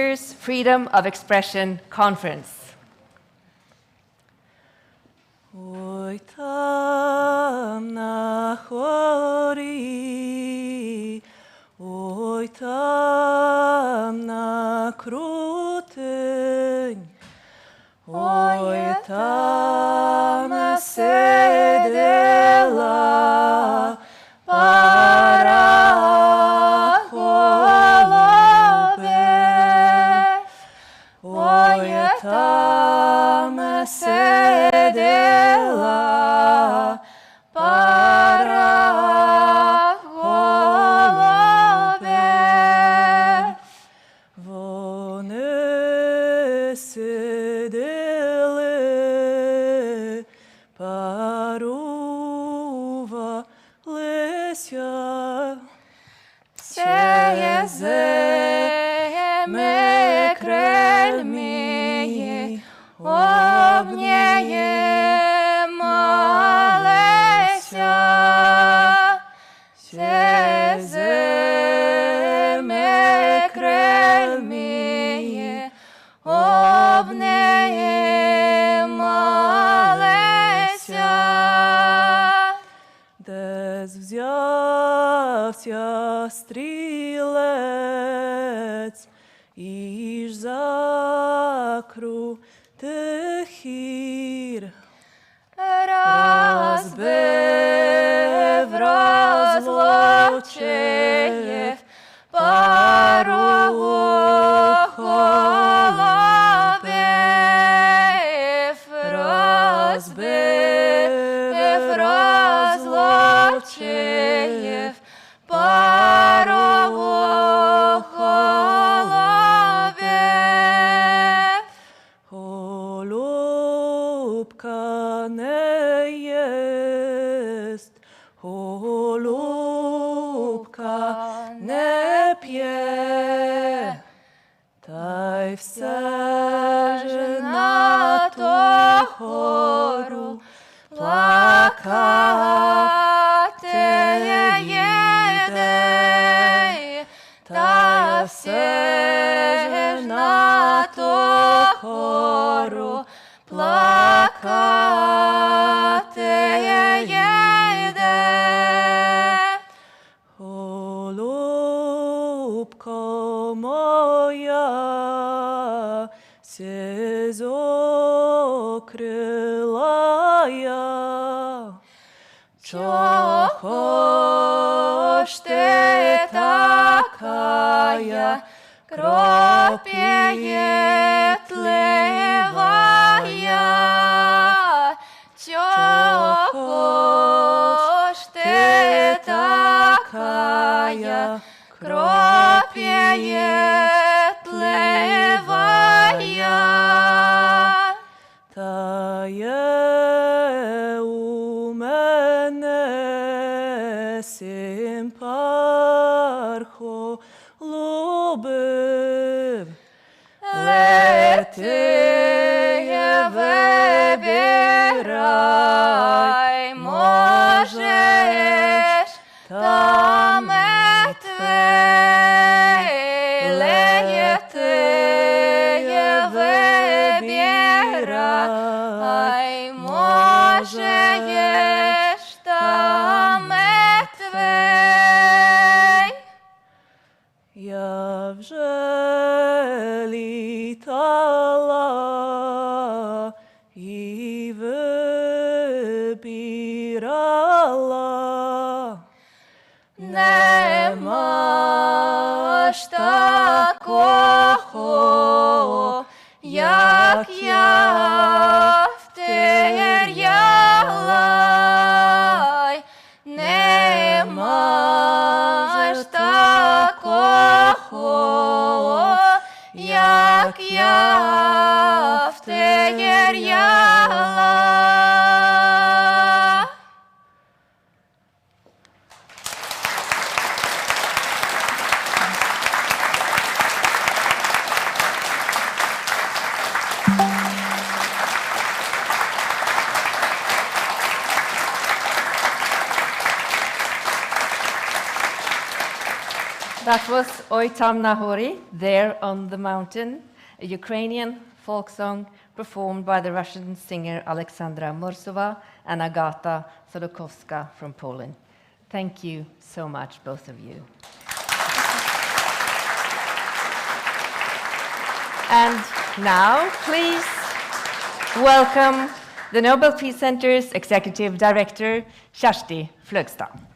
year's Freedom of Expression Conference. Ой там на хорі, ой там на крутень, ой там сидела пара голубей, ой там сидела пара голубей. Вони сиділи, парувалися, все зими крильми обнімалися, все зими крильми обнімалися. Десь взявся стрілець, і ж закрутих гір, розбив, розлучив пару голубів, розбив, розлучив пару голубів. Голубка не єсть, голубка не п'є, та й все ж на ту гору плакати їде, та все ж на ту гору плакати їде. Голубко моя, сизокрилая, чого ж ти такая кропітливая, чого ж ти такая кропітливая? Та є у мене син пархо любив, лети вибирай, можеш та мертвий, лети вибирай, можеш та мертвий. Я вже літала і вибирала, нема ж такого, як я втеряла, нема ж такого, як я втеряла. That was Oi Tam Nahori, There on the Mountain, a Ukrainian folk song performed by the Russian singer Alexandra Morsova and Agata Solokowska from Poland. Thank you so much, both of you. And now, please welcome the Nobel Peace Center's Executive Director, Shashti Flexton.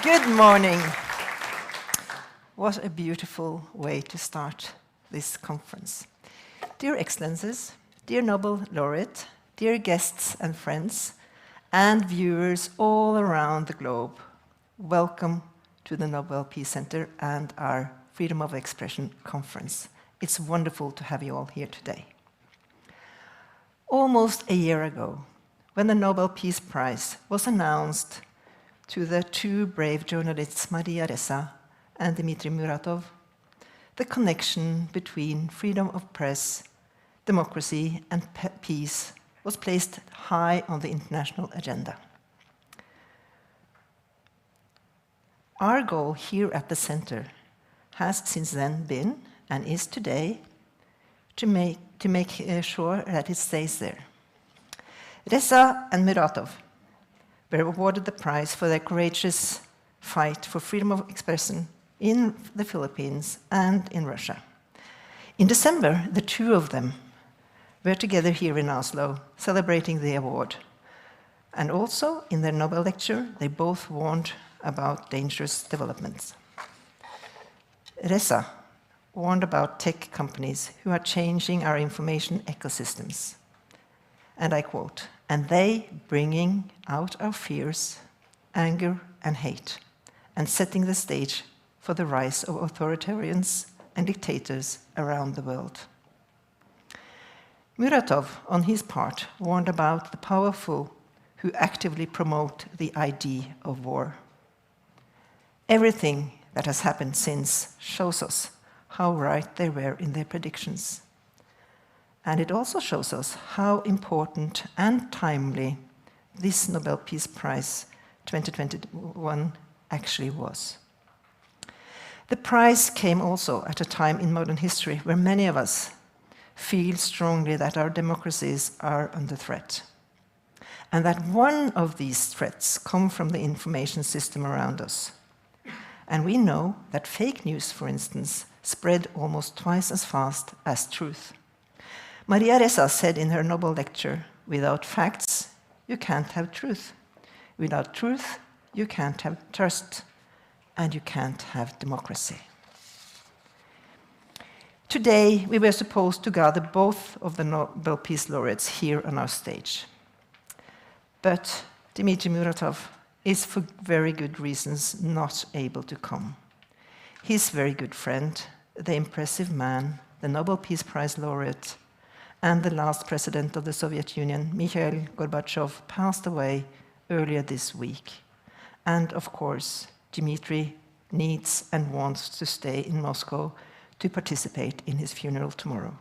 Good morning. What a beautiful way to start this conference. Dear Excellencies, dear Nobel laureate, dear guests and friends, and viewers all around the globe, welcome to the Nobel Peace Center and our Freedom of Expression conference. It's wonderful to have you all here today. Almost a year ago, when the Nobel Peace Prize was announced to the two brave journalists Maria Ressa and Dmitry Muratov, the connection between freedom of press, democracy, and peace was placed high on the international agenda. Our goal here at the center has since then been, and is today, to make sure that it stays there. Ressa and Muratov were awarded the prize for their courageous fight for freedom of expression in the Philippines and in Russia. In December, the two of them were together here in Oslo, celebrating the award. And also, in their Nobel lecture, they both warned about dangerous developments. Ressa warned about tech companies who are changing our information ecosystems. And I quote, "And they bringing out our fears, anger, and hate, and setting the stage for the rise of authoritarians and dictators around the world." Muratov, on his part, warned about the powerful who actively promote the idea of war. Everything that has happened since shows us how right they were in their predictions. And it also shows us how important and timely this Nobel Peace Prize 2021 actually was. The prize came also at a time in modern history where many of us feel strongly that our democracies are under threat, and that one of these threats comes from the information system around us. And we know that fake news, for instance, spread almost twice as fast as truth. Maria Ressa said in her Nobel lecture, "Without facts, you can't have truth. Without truth, you can't have trust, and you can't have democracy." Today, we were supposed to gather both of the Nobel Peace Laureates here on our stage. But Dmitry Muratov is, for very good reasons, not able to come. His very good friend, the impressive man, the Nobel Peace Prize laureate, and the last president of the Soviet Union, Mikhail Gorbachev, passed away earlier this week. And of course, Dmitry needs and wants to stay in Moscow to participate in his funeral tomorrow.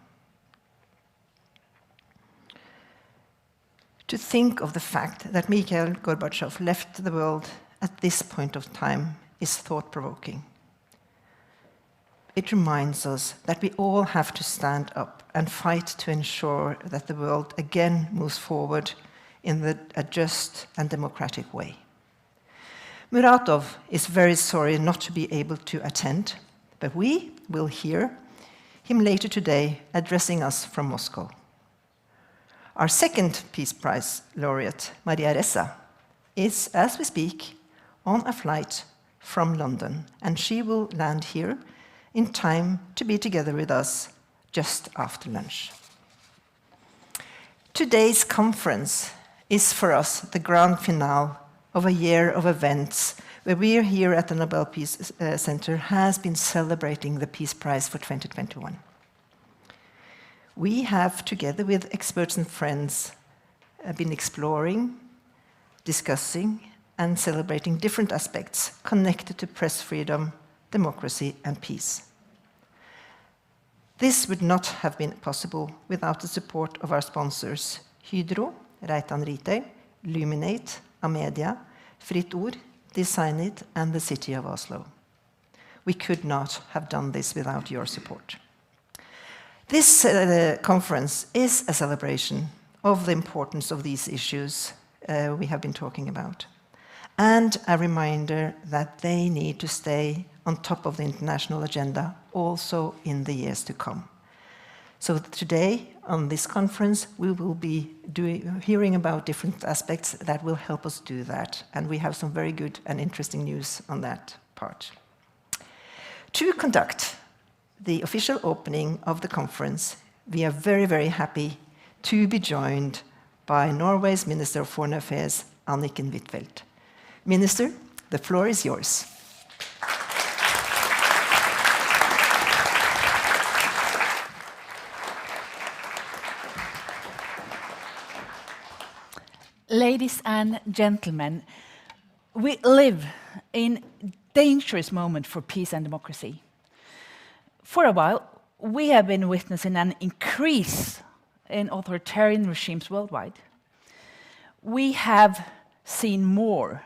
To think of the fact that Mikhail Gorbachev left the world at this point of time is thought-provoking. It reminds us that we all have to stand up and fight to ensure that the world again moves forward in a just and democratic way. Muratov is very sorry not to be able to attend, but we will hear him later today addressing us from Moscow. Our second Peace Prize laureate, Maria Ressa, is, as we speak, on a flight from London, and she will land here in time to be together with us just after lunch. Today's conference is for us the grand finale of a year of events where we here at the Nobel Peace Center has been celebrating the Peace Prize for 2021. We have, together with experts and friends, been exploring, discussing, and celebrating different aspects connected to press freedom, democracy, and peace. This would not have been possible without the support of our sponsors, Hydro, Reitan Retail, Luminate, Amedia, Fritt Ord, design it, and the city of Oslo. We could not have done this without your support. This conference is a celebration of the importance of these issues we have been talking about, and a reminder that they need to stay on top of the international agenda also in the years to come. So today, on this conference, we will be hearing about different aspects that will help us do that, and we have some very good and interesting news on that part. To conduct the official opening of the conference, we are very, very happy to be joined by Norway's Minister of Foreign Affairs, Anniken Huitfeldt. Minister, the floor is yours. Ladies and gentlemen, we live in a dangerous moment for peace and democracy. For a while, we have been witnessing an increase in authoritarian regimes worldwide. We have seen more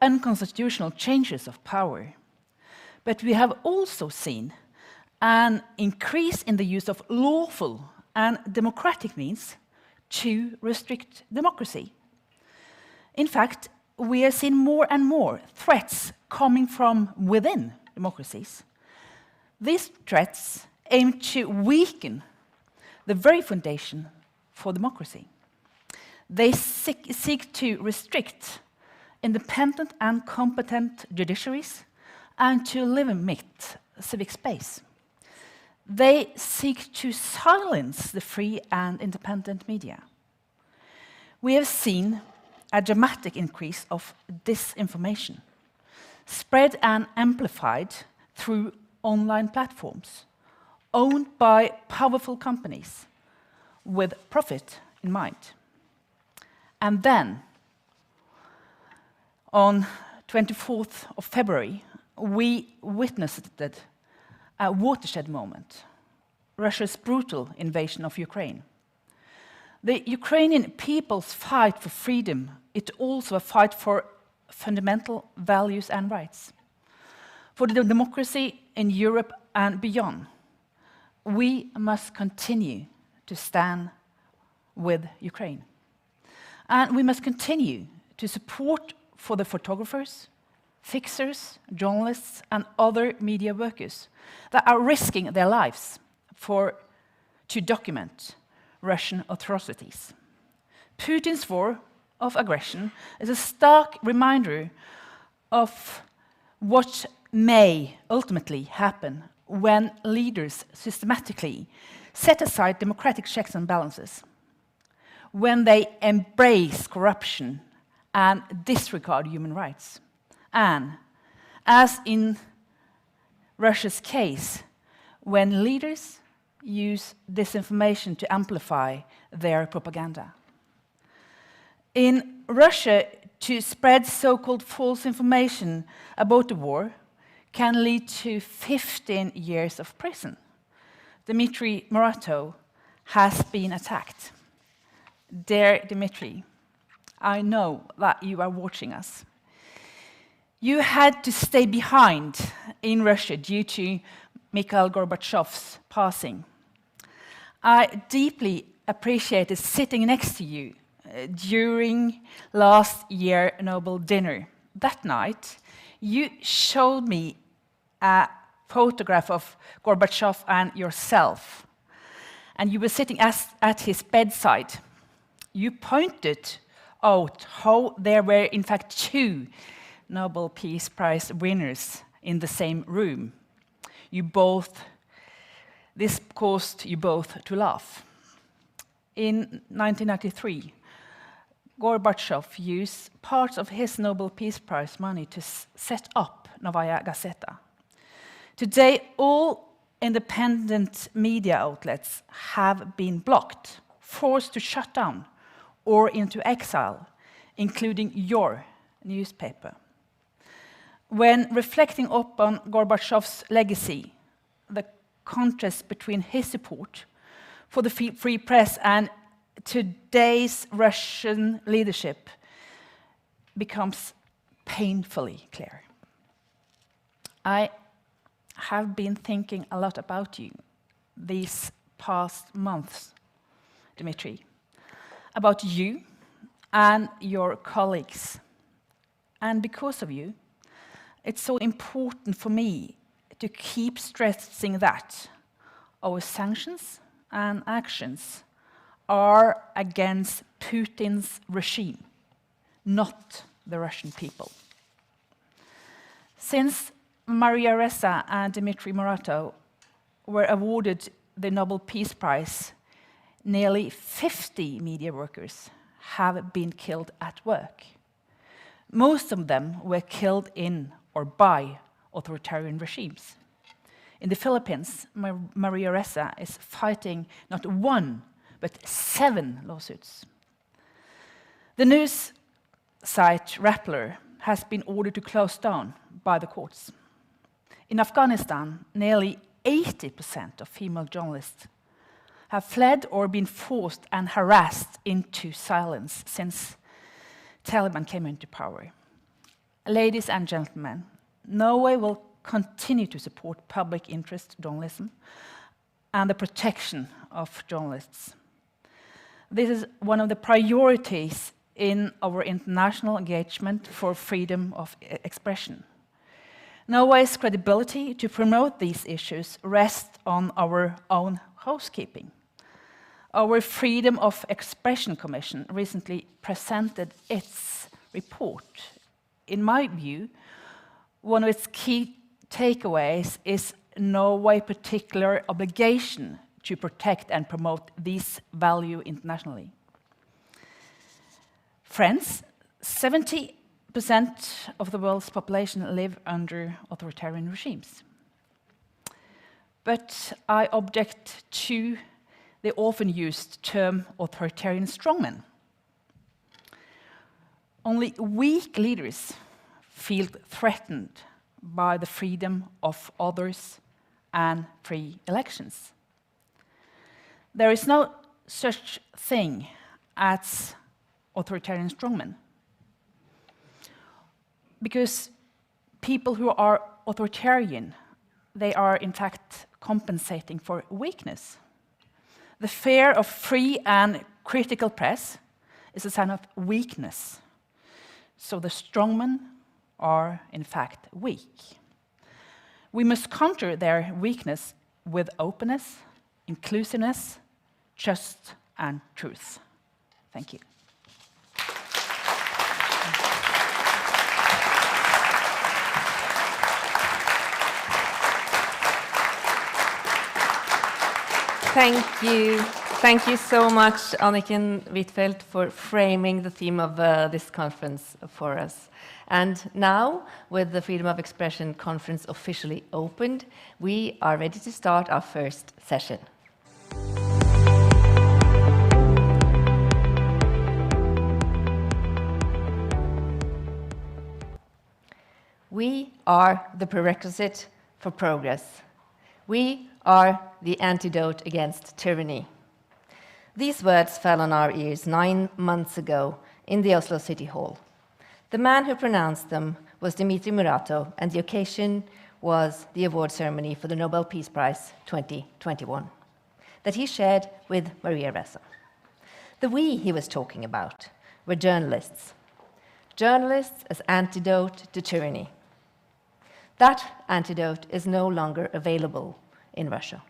unconstitutional changes of power, but we have also seen an increase in the use of lawful and democratic means to restrict democracy. In fact, we are seeing more and more threats coming from within democracies. These threats aim to weaken the very foundation for democracy. They seek to restrict independent and competent judiciaries and to limit civic space. They seek to silence the free and independent media. We have seen a dramatic increase of disinformation, spread and amplified through online platforms, owned by powerful companies with profit in mind. And then, on 24th of February, we witnessed a watershed moment, Russia's brutal invasion of Ukraine. The Ukrainian people's fight for freedom is also a fight for fundamental values and rights. For the democracy in Europe and beyond, we must continue to stand with Ukraine. And we must continue to support for the photographers, fixers, journalists, and other media workers that are risking their lives to document Russian atrocities. Putin's war of aggression is a stark reminder of what may ultimately happen when leaders systematically set aside democratic checks and balances, when they embrace corruption and disregard human rights, and, as in Russia's case, when leaders use disinformation to amplify their propaganda. In Russia, to spread so-called false information about the war can lead to 15 years of prison. Dmitry Muratov has been attacked. Dear Dmitry, I know that you are watching us. You had to stay behind in Russia due to Mikhail Gorbachev's passing. I deeply appreciated sitting next to you during last year's Nobel dinner. That night, you showed me a photograph of Gorbachev and yourself, and you were sitting at his bedside. You pointed out how there were, in fact, 2 Nobel Peace Prize winners in the same room. This caused you both to laugh. In 1993, Gorbachev used parts of his Nobel Peace Prize money to set up Novaya Gazeta. Today, all independent media outlets have been blocked, forced to shut down, or into exile, including your newspaper. When reflecting upon Gorbachev's legacy, the contrast between his support for the free press and today's Russian leadership becomes painfully clear. I have been thinking a lot about you these past months, Dmitry, about you and your colleagues. And because of you, it's so important for me to keep stressing that our sanctions and actions are against Putin's regime, not the Russian people. Since Maria Ressa and Dmitry Muratov were awarded the Nobel Peace Prize, nearly 50 media workers have been killed at work. Most of them were killed in or by authoritarian regimes. In the Philippines, Maria Ressa is fighting not one, but 7 lawsuits. The news site Rappler has been ordered to close down by the courts. In Afghanistan, nearly 80% of female journalists have fled or been forced and harassed into silence since Taliban came into power. Ladies and gentlemen, Norway will continue to support public interest journalism and the protection of journalists. This is one of the priorities in our international engagement for freedom of expression. Norway's credibility to promote these issues rests on our own housekeeping. Our Freedom of Expression Commission recently presented its report. In my view, one of its key takeaways is Norway's particular obligation to protect and promote these values internationally. Friends, 70% of the world's population live under authoritarian regimes. But I object to the often used term authoritarian strongmen. Only weak leaders feel threatened by the freedom of others and free elections. There is no such thing as authoritarian strongmen, because people who are authoritarian, they are in fact compensating for weakness. The fear of free and critical press is a sign of weakness. So the strongmen are in fact weak. We must counter their weakness with openness, inclusiveness, trust, and truth. Thank you. Thank you. Thank you so much, Anniken Huitfeldt, for framing the theme of this conference for us. And now, with the Freedom of Expression conference officially opened, we are ready to start our first session. We are the prerequisite for progress. We are the antidote against tyranny. These words fell on our ears 9 months ago in the Oslo City Hall. The man who pronounced them was Dmitry Muratov, and the occasion was the award ceremony for the Nobel Peace Prize 2021 that he shared with Maria Ressa. The we he was talking about were journalists. Journalists as antidote to tyranny. That antidote is no longer available in Russia.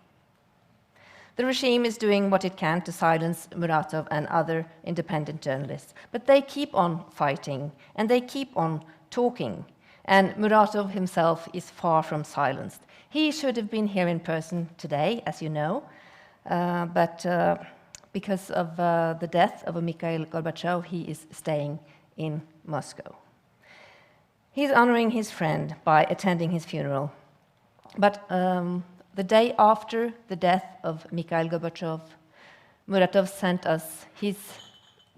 The regime is doing what it can to silence Muratov and other independent journalists, but they keep on fighting and they keep on talking, and Muratov himself is far from silenced. He should have been here in person today, as you know, but because of the death of Mikhail Gorbachev, he is staying in Moscow. He's honoring his friend by attending his funeral, but the day after the death of Mikhail Gorbachev, Muratov sent us his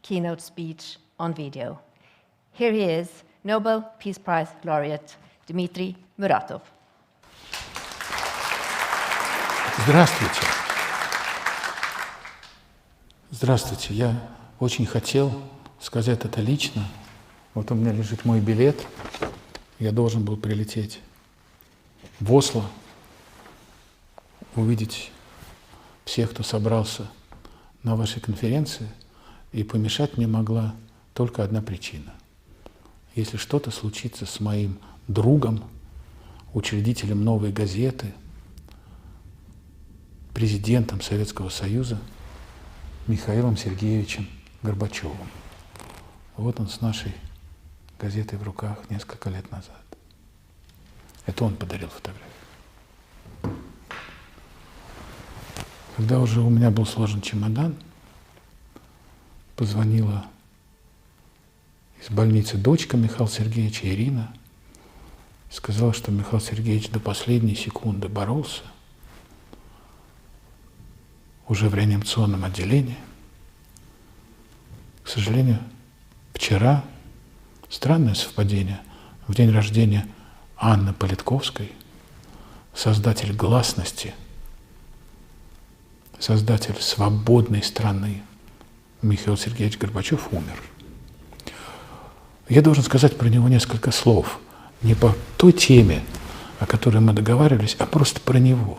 keynote speech on video. Here he is, Nobel Peace Prize laureate Dmitry Muratov. Здравствуйте. Здравствуйте. Я очень хотел сказать это лично, Вот у меня лежит мой билет. Я должен был прилететь в Осло, увидеть всех, кто собрался на вашей конференции, и помешать мне могла только одна причина. Если что-то случится с моим другом, учредителем «Новой газеты», президентом Советского Союза Михаилом Сергеевичем Горбачевым. Вот он с нашей газетой в руках несколько лет назад. Это он подарил фотографию. Когда уже у меня был сложен чемодан, позвонила из больницы дочка Михаила Сергеевича, Ирина, сказала, что Михаил Сергеевич до последней секунды боролся, уже в реанимационном отделении. К сожалению, вчера, странное совпадение, в день рождения Анны Политковской, создатель гласности, создатель свободной страны, Михаил Сергеевич Горбачев умер. Я должен сказать про него несколько слов. Не по той теме, о которой мы договаривались, а просто про него.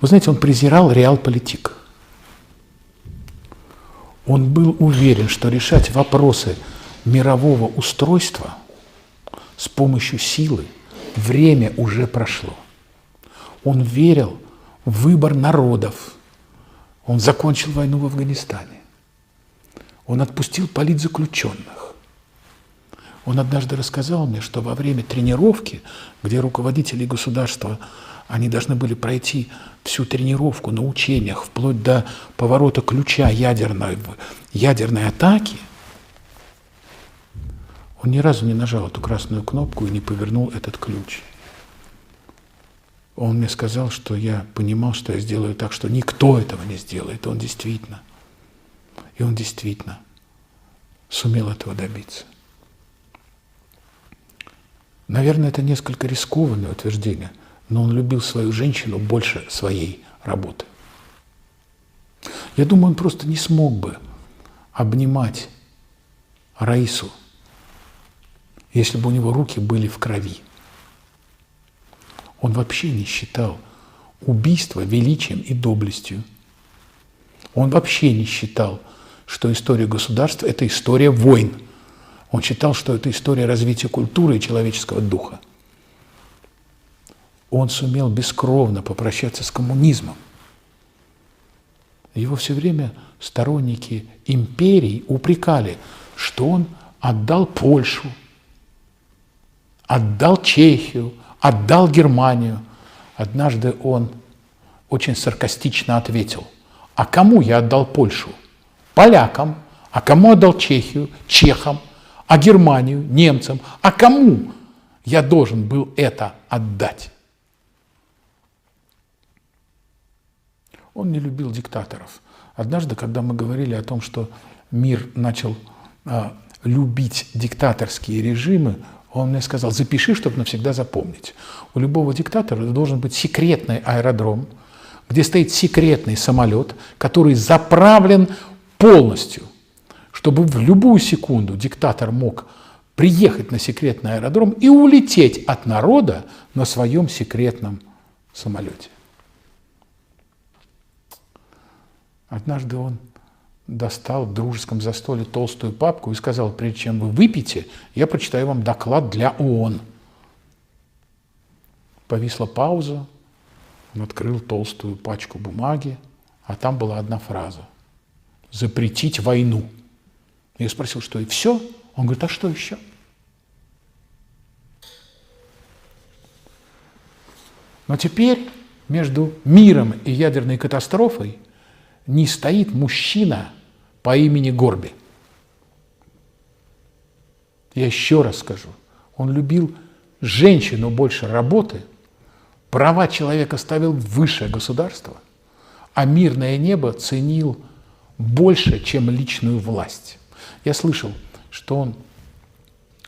Вы знаете, он презирал реалполитик. Он был уверен, что решать вопросы мирового устройства с помощью силы время уже прошло. Он верил в выбор народов. Он закончил войну в Афганистане. Он отпустил политзаключенных. Он однажды рассказал мне, что во время тренировки, где руководители государства, они должны были пройти всю тренировку на учениях, вплоть до поворота ключа ядерной атаки, он ни разу не нажал эту красную кнопку и не повернул этот ключ. Он мне сказал, что я понимал, что я сделаю так, что никто этого не сделает. И он действительно сумел этого добиться. Наверное, это несколько рискованное утверждение, но он любил свою женщину больше своей работы. Я думаю, он просто не смог бы обнимать Раису, если бы у него руки были в крови. Он вообще не считал убийство величием и доблестью. Он вообще не считал, что история государства – это история войн. Он считал, что это история развития культуры и человеческого духа. Он сумел бескровно попрощаться с коммунизмом. Его все время сторонники империй упрекали, что он отдал Польшу, отдал Чехию, отдал Германию. Однажды он очень саркастично ответил: а кому я отдал Польшу? Полякам. А кому отдал Чехию? Чехам. А Германию? Немцам. А кому я должен был это отдать? Он не любил диктаторов. Однажды, когда мы говорили о том, что мир начал любить диктаторские режимы, он мне сказал: запиши, чтобы навсегда запомнить. У любого диктатора должен быть секретный аэродром, где стоит секретный самолет, который заправлен полностью, чтобы в любую секунду диктатор мог приехать на секретный аэродром и улететь от народа на своем секретном самолете. Однажды он достал в дружеском застолье толстую папку и сказал: прежде чем вы выпьете, я прочитаю вам доклад для ООН. Повисла пауза, он открыл толстую пачку бумаги, а там была одна фраза: запретить войну. Я спросил, что и все? Он говорит: а что еще? Но теперь между миром и ядерной катастрофой не стоит мужчина по имени Горби. Я еще раз скажу, он любил женщину больше работы, права человека ставил выше государства, а мирное небо ценил больше, чем личную власть. Я слышал, что он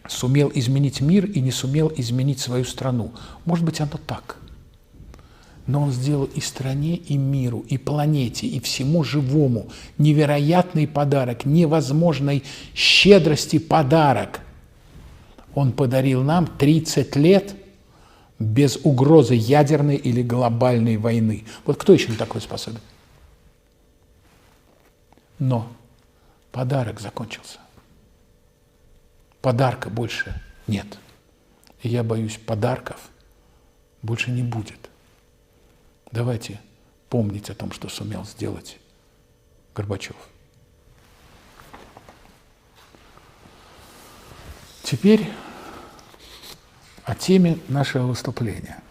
сумел изменить мир и не сумел изменить свою страну. Может быть, оно так. но он сделал и стране, и миру, и планете, и всему живому невероятный подарок, невозможной щедрости подарок. Он подарил нам 30 лет без угрозы ядерной или глобальной войны. Вот кто еще на такое способен? Но подарок закончился. Подарка больше нет. И я боюсь, подарков больше не будет. Давайте помнить о том, что сумел сделать Горбачев. Теперь о теме нашего выступления.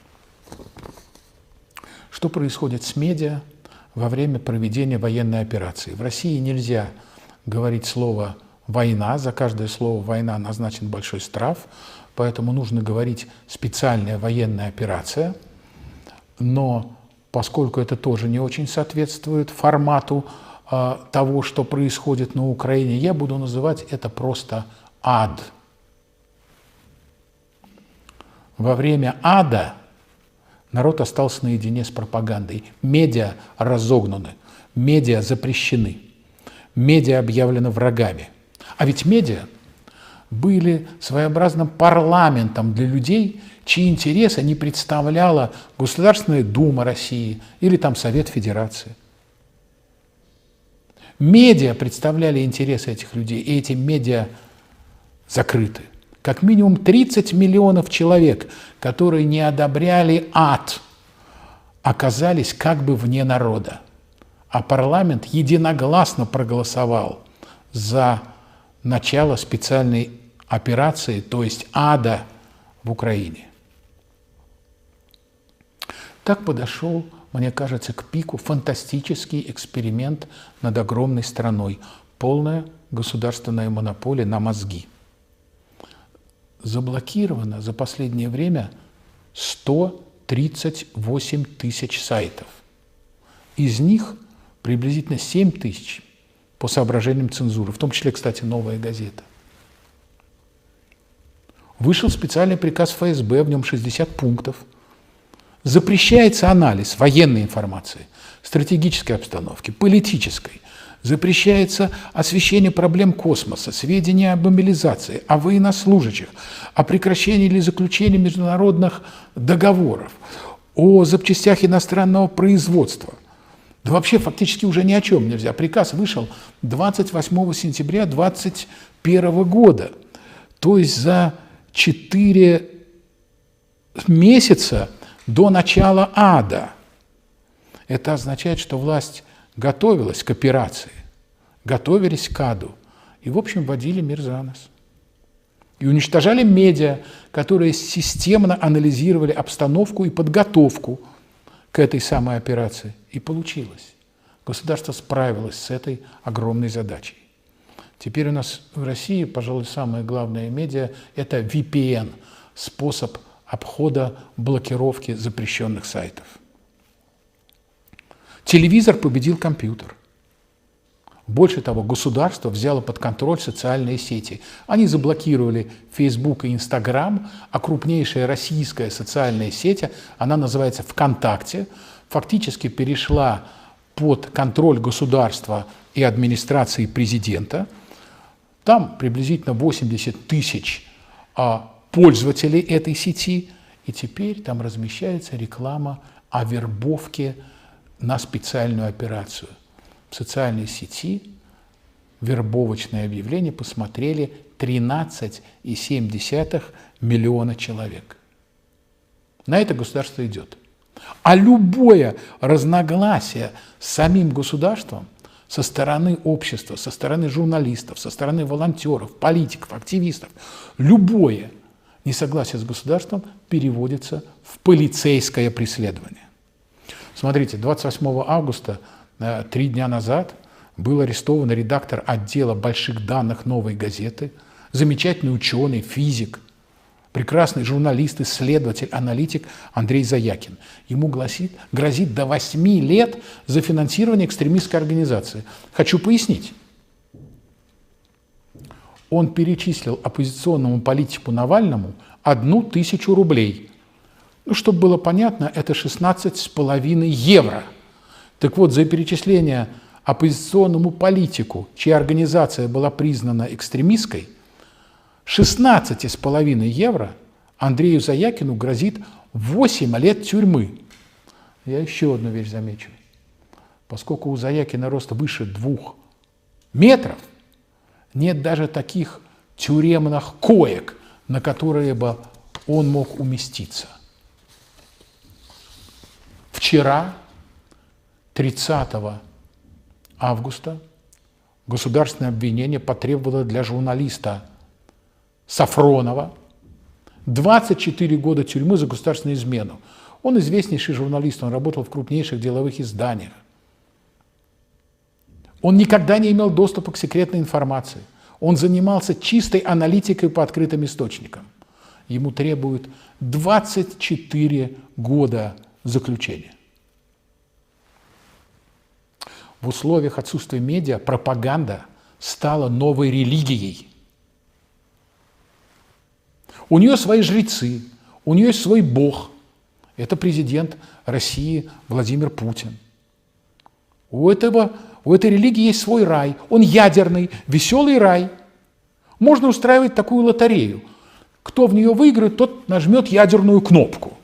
Что происходит с медиа во время проведения военной операции? В России нельзя говорить слово «война», за каждое слово «война» назначен большой штраф, поэтому нужно говорить «специальная военная операция», но поскольку это тоже не очень соответствует формату того, что происходит на Украине, я буду называть это просто «ад». Во время ада народ остался наедине с пропагандой. Медиа разогнаны, медиа запрещены, медиа объявлены врагами. А ведь медиа были своеобразным парламентом для людей, чьи интересы не представляла Государственная Дума России или там Совет Федерации. Медиа представляли интересы этих людей, и эти медиа закрыты. Как минимум 30 миллионов человек, которые не одобряли ад, оказались как бы вне народа. А парламент единогласно проголосовал за начало специальной операции, то есть ада в Украине. Так подошел, мне кажется, к пику фантастический эксперимент над огромной страной. Полная государственная монополия на мозги. Заблокировано за последнее время 138 тысяч сайтов. Из них приблизительно 7 тысяч по соображениям цензуры, в том числе, кстати, «Новая газета». Вышел специальный приказ ФСБ, в нем 60 пунктов. Запрещается анализ военной информации, стратегической обстановки, политической. Запрещается освещение проблем космоса, сведения об мобилизации, о военнослужащих, о прекращении или заключении международных договоров, о запчастях иностранного производства. Да вообще фактически уже ни о чем нельзя. Приказ вышел 28 сентября 2021 года. То есть за 4 месяца до начала ада. Это означает, что власть готовилась к операции, готовились к аду и, в общем, водили мир за нос. И уничтожали медиа, которые системно анализировали обстановку и подготовку к этой самой операции. И получилось. Государство справилось с этой огромной задачей. Теперь у нас в России, пожалуй, самое главное медиа – это VPN, способ обхода блокировки запрещенных сайтов. Телевизор победил компьютер. Больше того, государство взяло под контроль социальные сети. Они заблокировали Facebook и Instagram, а крупнейшая российская социальная сеть, она называется ВКонтакте, фактически перешла под контроль государства и администрации президента. Там приблизительно 80 тысяч пользователей этой сети, и теперь там размещается реклама о вербовке на специальную операцию. В социальной сети вербовочное объявление посмотрели 13,7 миллиона человек. На это государство идет. А любое разногласие с самим государством со стороны общества, со стороны журналистов, со стороны волонтеров, политиков, активистов, любое несогласие с государством переводится в полицейское преследование. Смотрите, 28 августа, 3 дня назад, был арестован редактор отдела больших данных «Новой газеты», замечательный ученый, физик, прекрасный журналист, исследователь, аналитик Андрей Заякин. Ему грозит до 8 лет за финансирование экстремистской организации. Хочу пояснить. Он перечислил оппозиционному политику Навальному 1000 рублей Ну, чтобы было понятно, это 16,5 евро. Так вот, за перечисление оппозиционному политику, чья организация была признана экстремистской, 16,5 евро Андрею Заякину грозит 8 лет тюрьмы. Я еще одну вещь замечу. Поскольку у Заякина рост выше 2 метров, нет даже таких тюремных коек, на которые бы он мог уместиться. Вчера, 30 августа, государственное обвинение потребовало для журналиста Сафронова 24 года тюрьмы за государственную измену. Он известнейший журналист, он работал в крупнейших деловых изданиях. Он никогда не имел доступа к секретной информации. Он занимался чистой аналитикой по открытым источникам. Ему требуют 24 года заключения. В условиях отсутствия медиа пропаганда стала новой религией. У нее свои жрецы, у нее есть свой бог. Это президент России Владимир Путин. У этой религии есть свой рай. Он ядерный, веселый рай. Можно устраивать такую лотерею. Кто в нее выиграет, тот нажмет ядерную кнопку.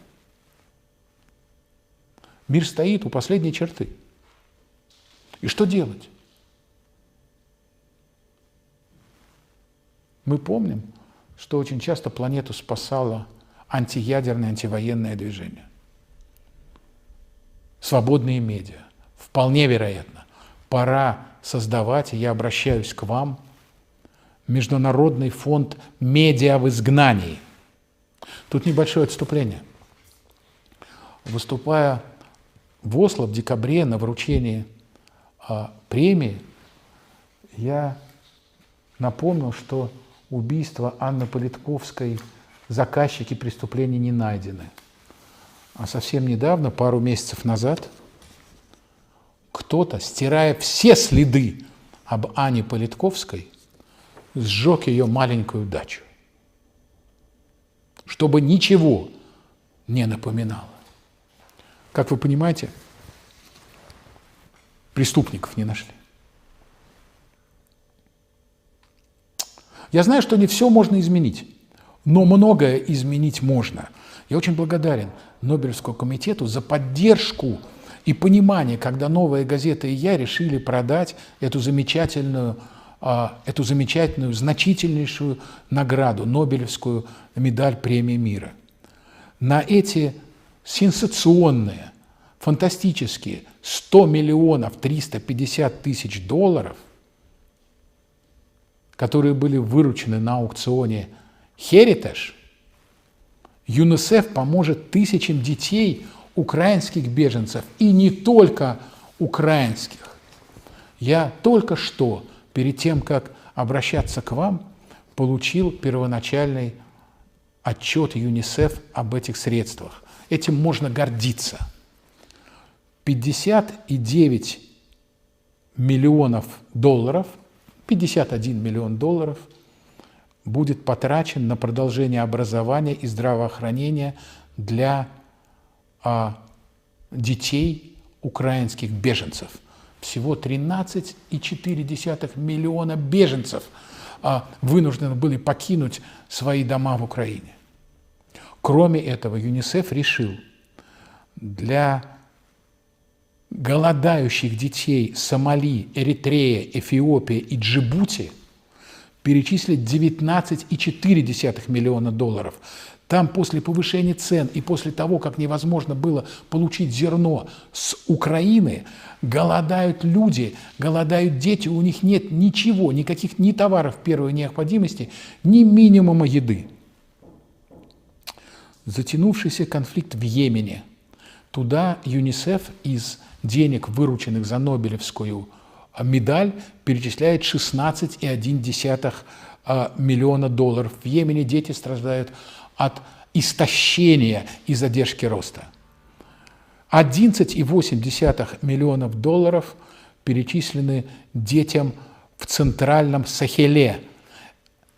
Мир стоит у последней черты. И что делать? Мы помним, что очень часто планету спасало антиядерное, антивоенное движение. Свободные медиа. Вполне вероятно. Пора создавать, и я обращаюсь к вам, Международный фонд «Медиа в изгнании». Тут небольшое отступление. Выступая в Осло в декабре на вручении премии, я напомнил, что убийство Анны Политковской заказчики преступлений не найдены. А совсем недавно, пару месяцев назад, кто-то, стирая все следы об Анне Политковской, сжег ее маленькую дачу, чтобы ничего не напоминало. Как вы понимаете, преступников не нашли. Я знаю, что не все можно изменить, но многое изменить можно. Я очень благодарен Нобелевскому комитету за поддержку и понимание, когда «Новая газета» и я решили продать эту замечательную, значительнейшую награду, Нобелевскую медаль премии мира. На эти сенсационные, фантастические 100 миллионов 350 тысяч долларов, которые были выручены на аукционе Heritage, ЮНИСЕФ поможет тысячам детей украинских беженцев, и не только украинских. Я только что, перед тем, как обращаться к вам, получил первоначальный отчет ЮНИСЕФ об этих средствах. Этим можно гордиться. 59 миллионов долларов, 51 миллион долларов будет потрачен на продолжение образования и здравоохранения для детей украинских беженцев. Всего 13,4 миллиона беженцев вынуждены были покинуть свои дома в Украине. Кроме этого, ЮНИСЕФ решил для голодающих детей Сомали, Эритрея, Эфиопия и Джибути перечислить 19,4 миллиона долларов. Там после повышения цен и после того, как невозможно было получить зерно с Украины, голодают люди, голодают дети, у них нет ничего, никаких ни товаров первой необходимости, ни минимума еды. Затянувшийся конфликт в Йемене. Туда ЮНИСЕФ из денег, вырученных за Нобелевскую медаль, перечисляет 16,1 миллиона долларов. В Йемене дети страдают от истощения и задержки роста. 11,8 миллионов долларов перечислены детям в Центральном Сахеле.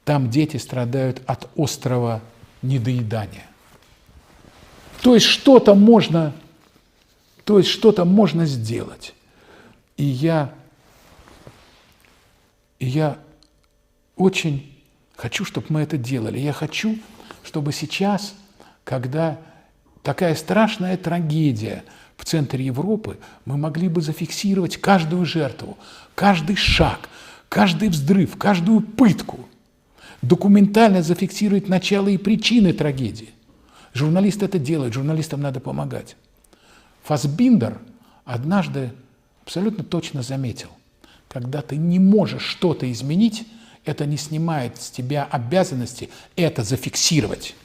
Там дети страдают от острого недоедания. То есть что-то можно сделать. И я очень хочу, чтобы мы это делали. Я хочу, чтобы сейчас, когда такая страшная трагедия в центре Европы, мы могли бы зафиксировать каждую жертву, каждый шаг, каждый взрыв, каждую пытку, документально зафиксировать начало и причины трагедии. Журналисты это делают, журналистам надо помогать. Фассбиндер однажды абсолютно точно заметил, когда ты не можешь что-то изменить, это не снимает с тебя обязанности это зафиксировать.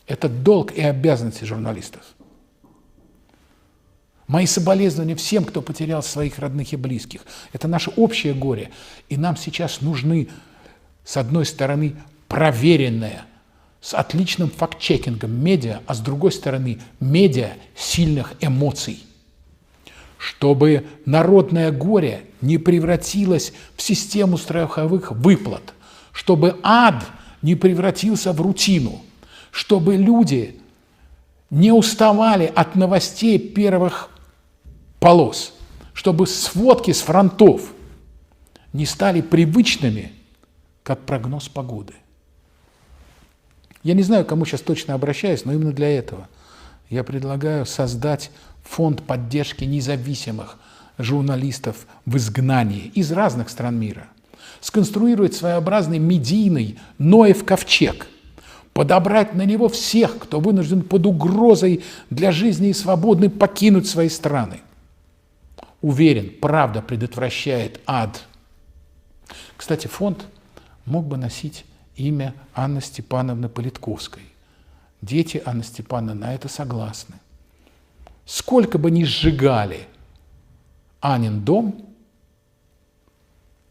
Это долг и обязанности журналистов. Мои соболезнования всем, кто потерял своих родных и близких. Это наше общее горе. И нам сейчас нужны, с одной стороны, проверенные, с отличным факт-чекингом медиа, а с другой стороны, медиа сильных эмоций. Чтобы народное горе не превратилось в систему страховых выплат, чтобы ад не превратился в рутину, чтобы люди не уставали от новостей первых полос, чтобы сводки с фронтов не стали привычными, как прогноз погоды. Я не знаю, к кому сейчас точно обращаюсь, но именно для этого я предлагаю создать фонд поддержки независимых журналистов в изгнании из разных стран мира, сконструировать своеобразный медийный Ноев ковчег, подобрать на него всех, кто вынужден под угрозой для жизни и свободы покинуть свои страны. Уверен, правда предотвращает ад. Кстати, фонд мог бы носить имя Анны Степановны Политковской. Дети Анны Степановны на это согласны. Сколько бы ни сжигали Анин дом,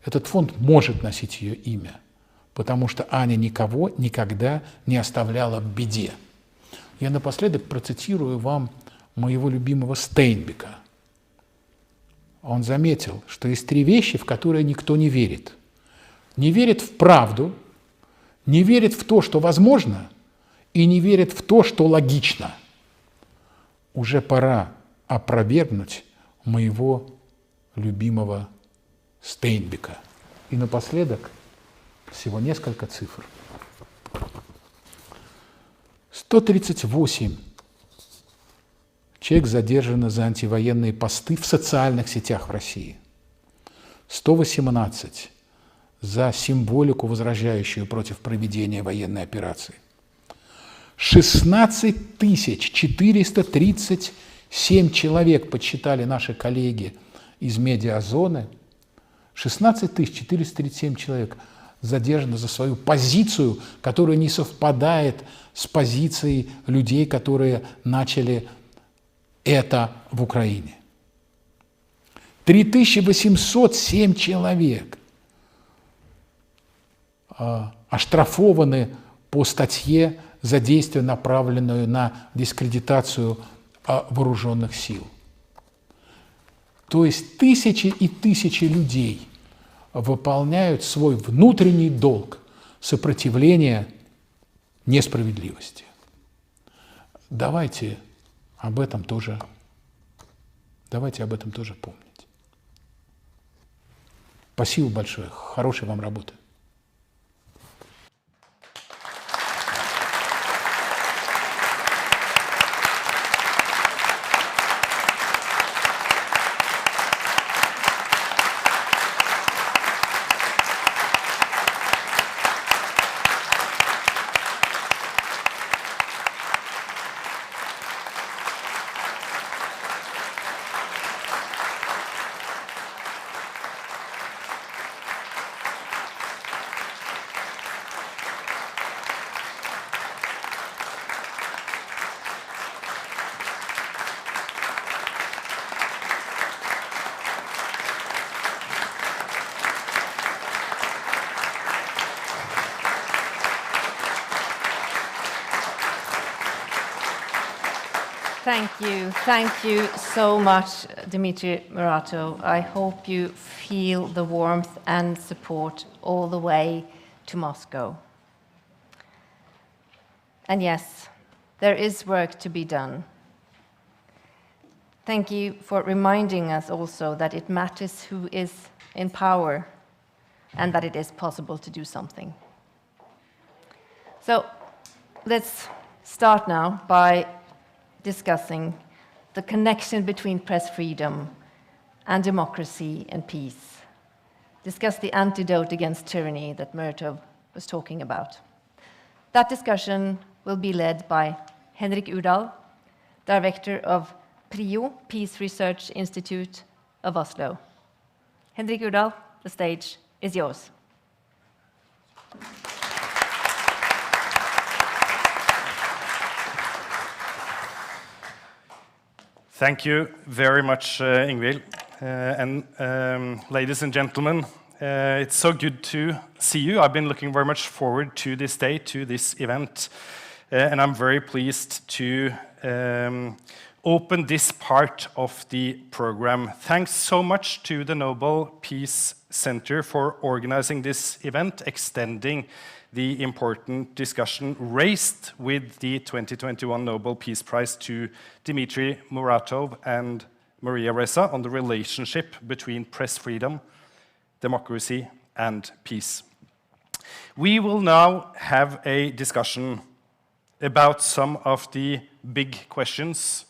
этот фонд может носить ее имя, потому что Аня никого никогда не оставляла в беде. Я напоследок процитирую вам моего любимого Стейнбека. Он заметил, что есть три вещи, в которые никто не верит. Не верит в правду, не верит в то, что возможно, и не верит в то, что логично. Уже пора опровергнуть моего любимого Стейнбека. И напоследок всего несколько цифр. 138 человек задержано за антивоенные посты в социальных сетях в России. 118 за символику, возражающую против проведения военной операции. 16 437 человек, подсчитали наши коллеги из медиазоны, 16 437 человек задержано за свою позицию, которая не совпадает с позицией людей, которые начали это в Украине. 3807 человек оштрафованы по статье за действие, направленное на дискредитацию вооруженных сил. То есть тысячи и тысячи людей выполняют свой внутренний долг сопротивления несправедливости. Давайте об этом тоже помнить. Спасибо большое. Хорошей вам работы. Thank you so much, Dmitry, Muratov. I hope you feel the warmth and support all the way to Moscow. And yes, there is work to be done. Thank you for reminding us also that it matters who is in power and that it is possible to do something. So let's start now by discussing the connection between press freedom and democracy and peace. Discuss the antidote against tyranny that Muratov was talking about. That discussion will be led by Henrik Udal, Director of PRIO, Peace Research Institute of Oslo. Henrik Udal, the stage is yours. Thank you very much, Ingvild. Ladies and gentlemen, it's so good to see you. I've been looking very much forward to this day, to this event, and I'm very pleased to open this part of the program. Thanks so much to the Nobel Peace Center for organizing this event, extending the important discussion raised with the 2021 Nobel Peace Prize to Dmitry, Muratov, and Maria Ressa on the relationship between press freedom, democracy, and peace. We will now have a discussion about some of the big questions,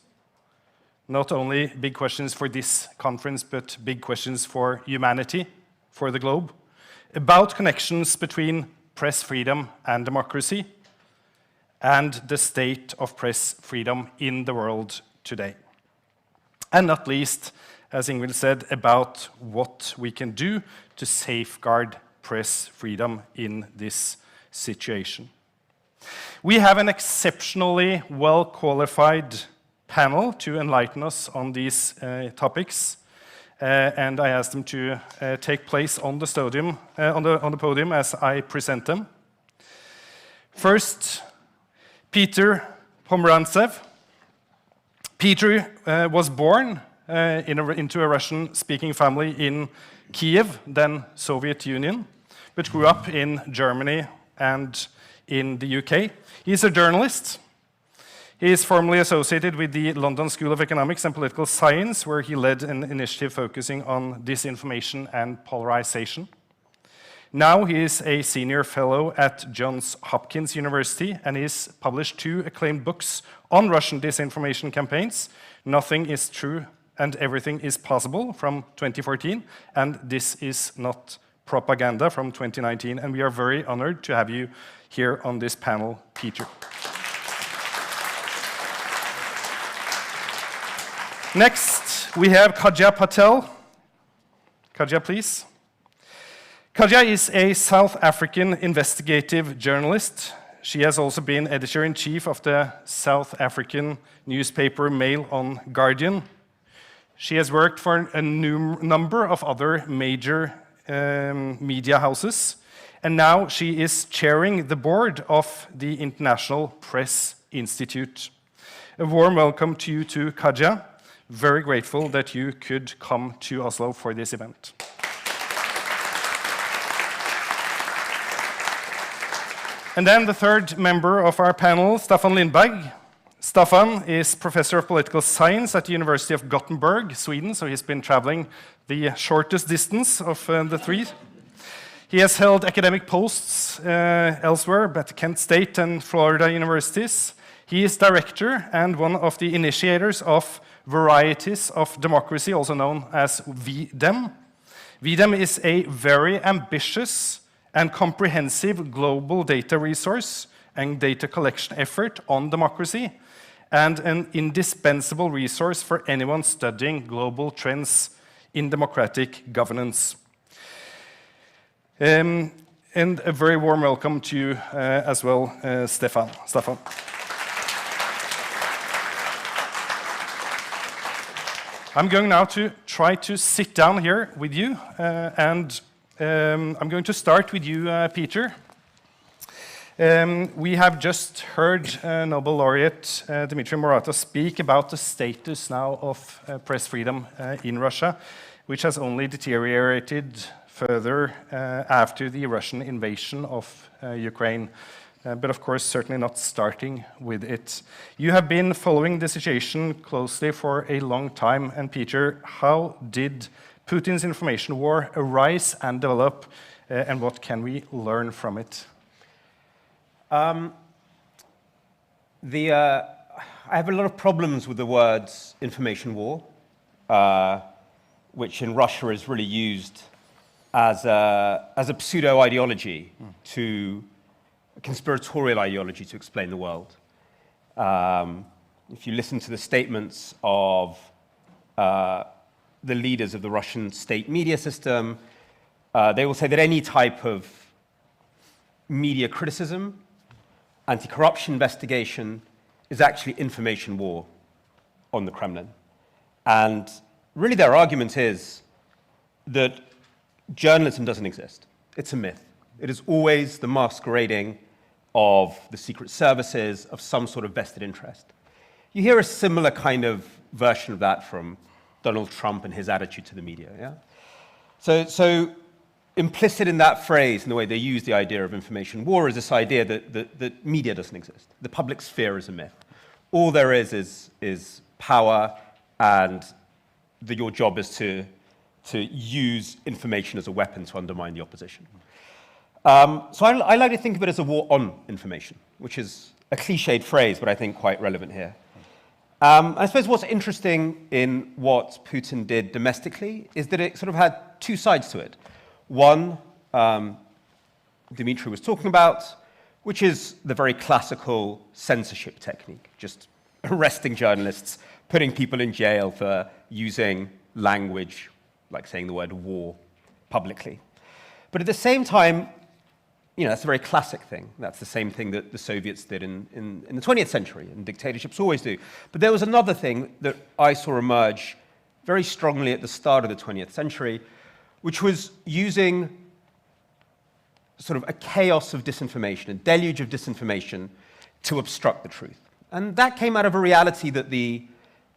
not only big questions for this conference, but big questions for humanity, for the globe, about connections between press freedom and democracy, and the state of press freedom in the world today. And not least, as Ingvild said, about what we can do to safeguard press freedom in this situation. We have an exceptionally well-qualified panel to enlighten us on these topics, and I asked them to take place on the podium as I present them. First, Peter Pomeranzev. Petri was born into a Russian-speaking family in Kiev, then Soviet Union, but grew up in Germany and in the UK. He's a journalist. He is formerly associated with the London School of Economics and Political Science, where he led an initiative focusing on disinformation and polarization. Now he is a senior fellow at Johns Hopkins University, and he's published 2 acclaimed books on Russian disinformation campaigns, Nothing is True and Everything is Possible from 2014, and This is Not Propaganda from 2019. And we are very honored to have you here on this panel, Peter. Next, we have Kaja Patel. Kaja, please. Kaja is a South African investigative journalist. She has also been editor-in-chief of the South African newspaper Mail on Guardian. She has worked for a number of other major media houses, and now she is chairing the board of the International Press Institute. A warm welcome to you too, Kaja. Very grateful that you could come to Oslo for this event. And then the third member of our panel, Staffan Lindberg. Staffan is professor of political science at the University of Gothenburg, Sweden, so he's been traveling the shortest distance of the 3. He has held academic posts elsewhere at Kent State and Florida universities. He is director and one of the initiators of Varieties of Democracy, also known as VDEM. VDEM is a very ambitious and comprehensive global data resource and data collection effort on democracy, and an indispensable resource for anyone studying global trends in democratic governance. And a very warm welcome to you as well, Staffan. I'm going now to try to sit down here with you, and I'm going to start with you, Peter. We have just heard Nobel laureate Dmitry Muratov speak about the status now of press freedom in Russia, which has only deteriorated further after the Russian invasion of Ukraine. but of course certainly not starting with it. You have been following the situation closely for a long time, and Peter, how did Putin's information war arise and develop, and what can we learn from it? I have a lot of problems with the words information war, which in Russia is really used as a pseudo-ideology to a conspiratorial ideology to explain the world. If you listen to the statements of the leaders of the Russian state media system, they will say that any type of media criticism, anti-corruption investigation, is actually information war on the Kremlin. And really their argument is that journalism doesn't exist. It's a myth. It is always the masquerading of the secret services, of some sort of vested interest. You hear a similar kind of version of that from Donald Trump and his attitude to the media. Yeah? So implicit in that phrase, in the way they use the idea of information war, is this idea that media doesn't exist. The public sphere is a myth. All there is power, and that your job is to use information as a weapon to undermine the opposition. So I like to think of it as a war on information, which is a cliched phrase, but I think quite relevant here. I suppose what's interesting in what Putin did domestically is that it sort of had two sides to it. One, Dmitry was talking about, which is the very classical censorship technique, just arresting journalists, putting people in jail for using language, like saying the word war, publicly. But at the same time, that's a very classic thing. That's the same thing that the Soviets did in the 20th century, and dictatorships always do. But there was another thing that I saw emerge very strongly at the start of the 20th century, which was using sort of a chaos of disinformation, a deluge of disinformation, to obstruct the truth. And that came out of a reality that the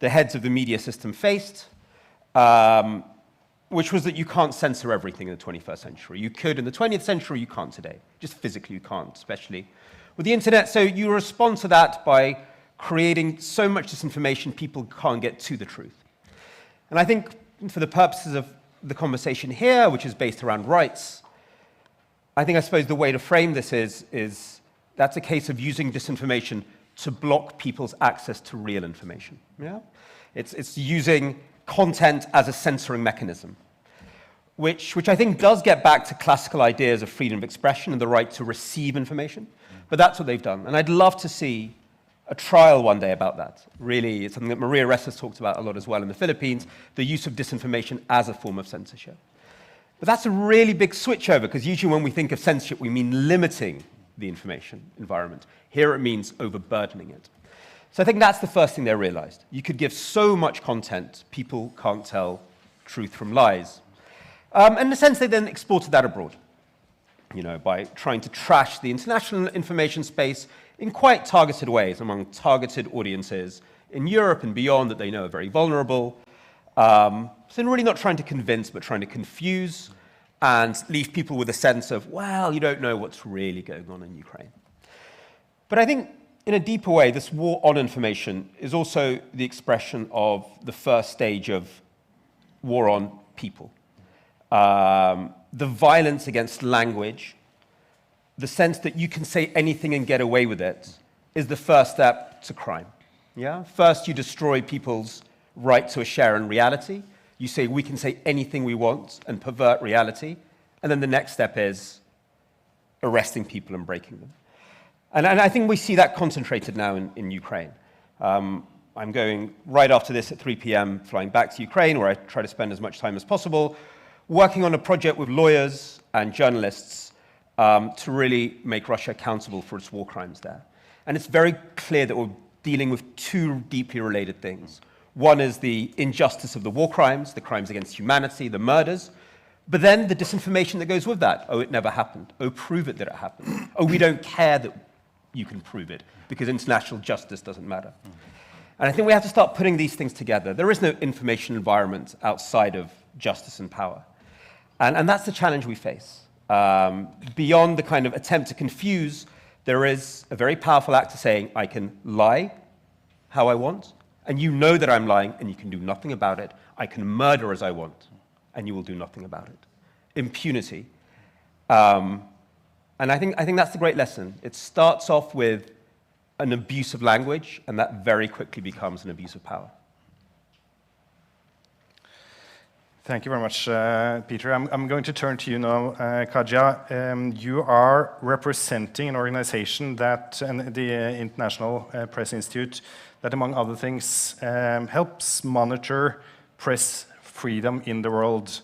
heads of the media system faced, which was that you can't censor everything in the 21st century. You could in the 20th century, you can't today. Just physically you can't, especially with the internet. So you respond to that by creating so much disinformation people can't get to the truth. And I think for the purposes of the conversation here, which is based around rights, I suppose the way to frame this is that's a case of using disinformation to block people's access to real information. Yeah? It's using content as a censoring mechanism, which I think does get back to classical ideas of freedom of expression and the right to receive information. But that's what they've done. And I'd love to see a trial one day about that. Really, it's something that Maria Ressa has talked about a lot as well in the Philippines, the use of disinformation as a form of censorship. But that's a really big switchover, because usually when we think of censorship, we mean limiting the information environment. Here it means overburdening it. So I think that's the first thing they realized. You could give so much content, people can't tell truth from lies. And in a sense, they then exported that abroad, by trying to trash the international information space in quite targeted ways among targeted audiences in Europe and beyond that they know are very vulnerable. So they're really not trying to convince, but trying to confuse and leave people with a sense of, well, you don't know what's really going on in Ukraine. But I think in a deeper way, this war on information is also the expression of the first stage of war on people. The violence against language, the sense that you can say anything and get away with it, is the first step to crime. Yeah? First, you destroy people's right to a share in reality. You say we can say anything we want and pervert reality. And then the next step is arresting people and breaking them. And I think we see that concentrated now in Ukraine. I'm going right after this at 3 p.m., flying back to Ukraine, where I try to spend as much time as possible, working on a project with lawyers and journalists to really make Russia accountable for its war crimes there. And it's very clear that we're dealing with two deeply related things. One is the injustice of the war crimes, the crimes against humanity, the murders, but then the disinformation that goes with that. Oh, it never happened. Oh, prove it that it happened. Oh, we don't care that you can prove it, because international justice doesn't matter. And I think we have to start putting these things together. There is no information environment outside of justice and power. And that's the challenge we face. Beyond the kind of attempt to confuse, there is a very powerful actor saying, I can lie how I want, and you know that I'm lying, and you can do nothing about it. I can murder as I want, and you will do nothing about it. Impunity. And I think that's the great lesson. It starts off with an abuse of language, and that very quickly becomes an abuse of power. Thank you very much, Peter. I'm going to turn to you now, Kaja. You are representing an organization that, and the International Press Institute, that among other things helps monitor press freedom in the world.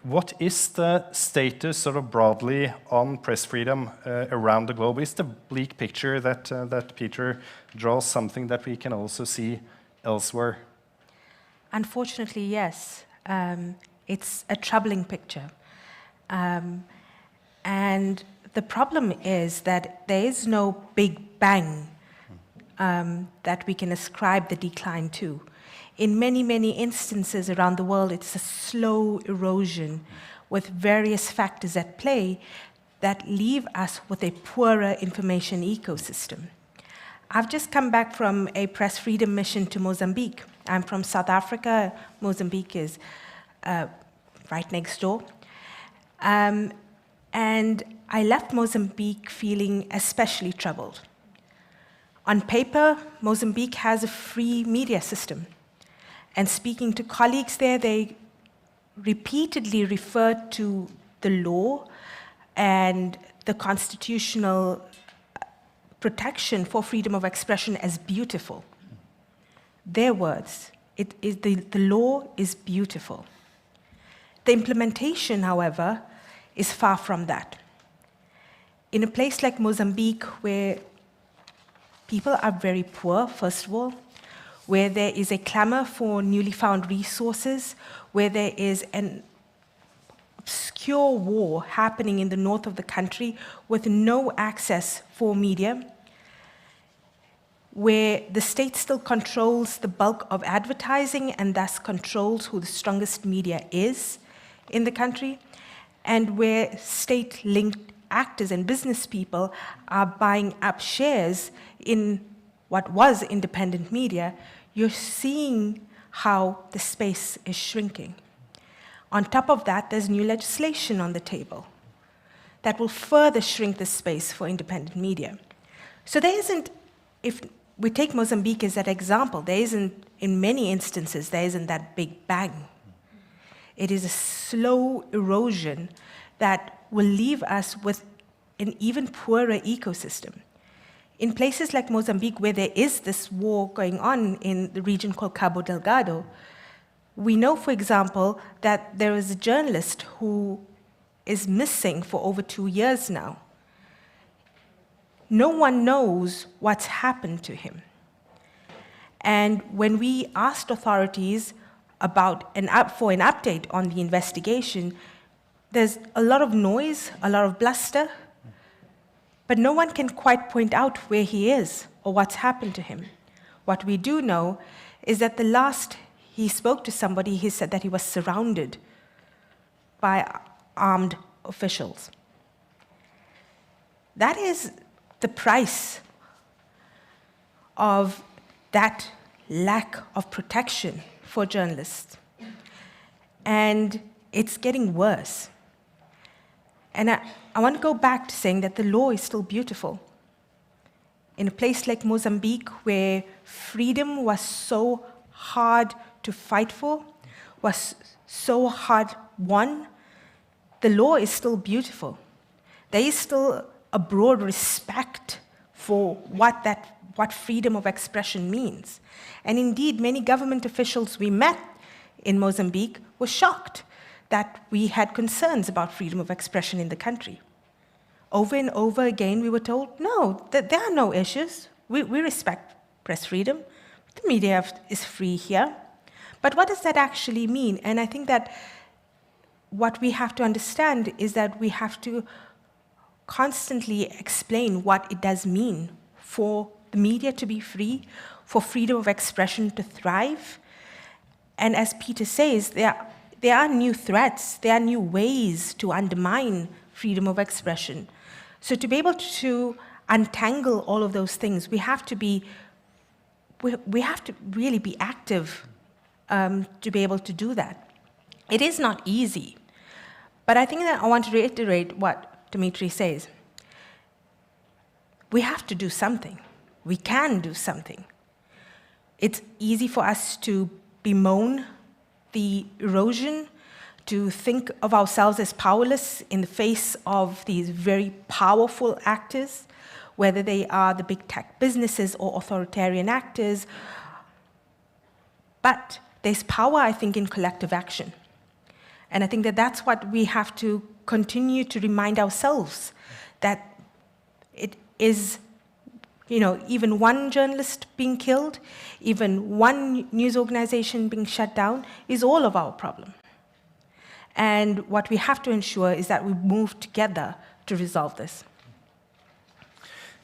What is the status sort of broadly on press freedom around the globe? Is the bleak picture that Peter draws something that we can also see elsewhere? Unfortunately, yes. It's a troubling picture. And the problem is that there is no big bang that we can ascribe the decline to. In many, many instances around the world, it's a slow erosion with various factors at play that leave us with a poorer information ecosystem. I've just come back from a press freedom mission to Mozambique. I'm from South Africa. Mozambique is right next door. And I left Mozambique feeling especially troubled. On paper, Mozambique has a free media system. And speaking to colleagues there, they repeatedly referred to the law and the constitutional protection for freedom of expression as beautiful. Their words, the law is beautiful. The implementation, however, is far from that. In a place like Mozambique, where people are very poor, first of all, where there is a clamor for newly found resources, where there is an obscure war happening in the north of the country with no access for media, where the state still controls the bulk of advertising and thus controls who the strongest media is in the country, and where state-linked actors and business people are buying up shares in what was independent media, you're seeing how the space is shrinking. On top of that, there's new legislation on the table that will further shrink the space for independent media. So there isn't, if we take Mozambique as that example, there isn't, in many instances, there isn't that big bang. It is a slow erosion that will leave us with an even poorer ecosystem. In places like Mozambique, where there is this war going on in the region called Cabo Delgado, we know, for example, that there is a journalist who is missing for over 2 years now. No one knows what's happened to him. And when we asked authorities for an update on the investigation, there's a lot of noise, a lot of bluster, but no one can quite point out where he is or what's happened to him. What we do know is that the last he spoke to somebody, he said that he was surrounded by armed officials. That is the price of that lack of protection for journalists. And it's getting worse. And I want to go back to saying that the law is still beautiful. In a place like Mozambique, where freedom was so hard to fight for, was so hard won, the law is still beautiful. There is still a broad respect for what freedom of expression means. And indeed, many government officials we met in Mozambique were shocked that we had concerns about freedom of expression in the country. Over and over again, we were told, no, there are no issues. We respect press freedom. The media is free here. But what does that actually mean? And I think that what we have to understand is that we have to constantly explain what it does mean for the media to be free, for freedom of expression to thrive. And as Peter says, there are new threats, there are new ways to undermine freedom of expression. So to be able to untangle all of those things, we have to really be active to be able to do that. It is not easy, but I think that I want to reiterate what Dmitry says. We have to do something. We can do something. It's easy for us to bemoan the erosion, to think of ourselves as powerless in the face of these very powerful actors, whether they are the big tech businesses or authoritarian actors. But there's power, I think, in collective action. And I think that that's what we have to continue to remind ourselves, that it is, even one journalist being killed, even one news organization being shut down, is all of our problem. And what we have to ensure is that we move together to resolve this.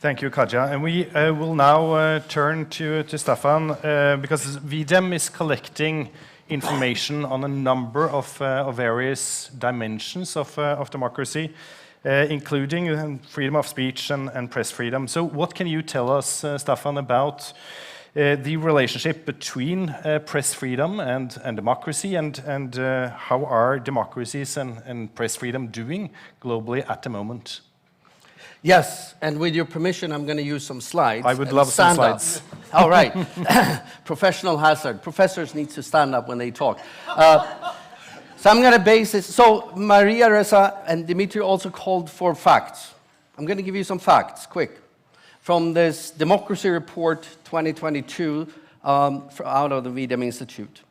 Thank you, Kaja. And we will now turn to Staffan, because VDEM is collecting information on a number of various dimensions of democracy, including freedom of speech and press freedom. So what can you tell us, Staffan, about the relationship between press freedom and democracy, and how are democracies and press freedom doing globally at the moment? Yes, and with your permission, I'm going to use some slides. I would love some slides. All right. Professional hazard. Professors need to stand up when they talk. So I'm going to base this. So Maria, Ressa, and Dmitry also called for facts. I'm going to give you some facts, quick, from this Democracy Report 2022 out of the VDEM Institute.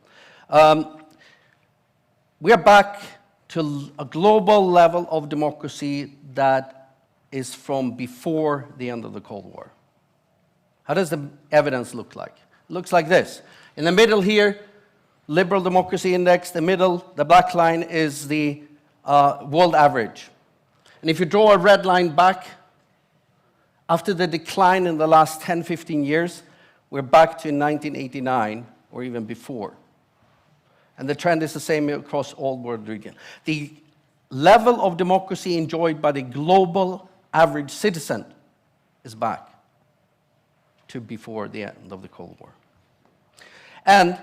We are back to a global level of democracy that is from before the end of the Cold War. How does the evidence look like? It looks like this. In the middle here, Liberal Democracy Index. The middle, the black line, is the world average. And if you draw a red line back, after the decline in the last 10, 15 years, we're back to 1989 or even before. And the trend is the same across all world regions. The level of democracy enjoyed by the global average citizen is back to before the end of the Cold War. And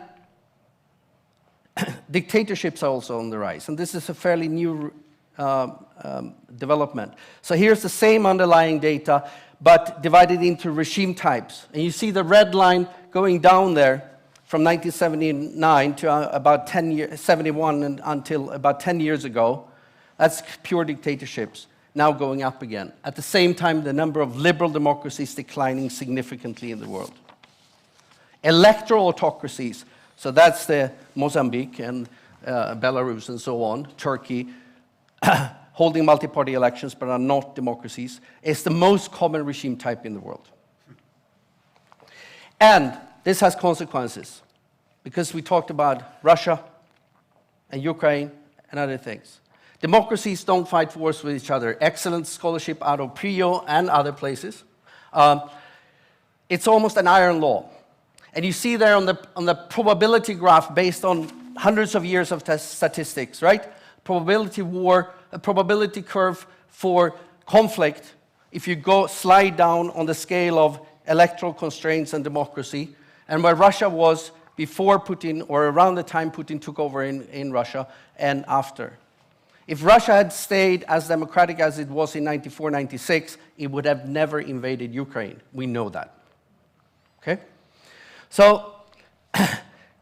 dictatorships are also on the rise, and this is a fairly new development. So here's the same underlying data, but divided into regime types. And you see the red line going down there from 1979 to about 71 and until about 10 years ago. That's pure dictatorships, now going up again. At the same time, the number of liberal democracies declining significantly in the world. Electoral autocracies, so that's the Mozambique and Belarus and so on, Turkey, holding multi-party elections but are not democracies, is the most common regime type in the world. And this has consequences, because we talked about Russia and Ukraine and other things. Democracies don't fight wars with each other. Excellent scholarship out of PRIO and other places. It's almost an iron law. And you see there on the probability graph, based on hundreds of years of statistics, right? Probability war, a probability curve for conflict. If you slide down on the scale of electoral constraints and democracy, and where Russia was before Putin, or around the time Putin took over in Russia, and after. If Russia had stayed as democratic as it was in 94, 96, it would have never invaded Ukraine. We know that. Okay? So,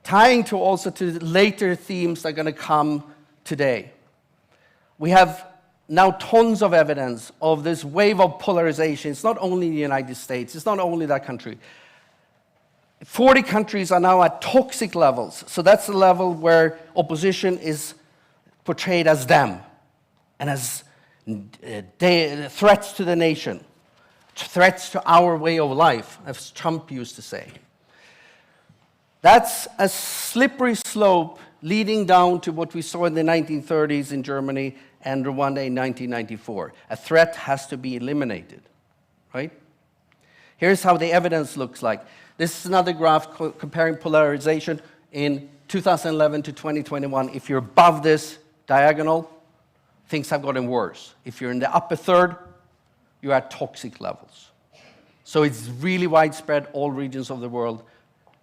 tying to also to later themes that are going to come today, we have now tons of evidence of this wave of polarization. It's not only the United States, it's not only that country. 40 countries are now at toxic levels. So that's the level where opposition is portrayed as them and as threats to the nation, threats to our way of life, as Trump used to say. That's a slippery slope leading down to what we saw in the 1930s in Germany and Rwanda in 1994. A threat has to be eliminated, right? Here's how the evidence looks like. This is another graph comparing polarization in 2011 to 2021. If you're above this diagonal, things have gotten worse. If you're in the upper third, you're at toxic levels. So it's really widespread, all regions of the world,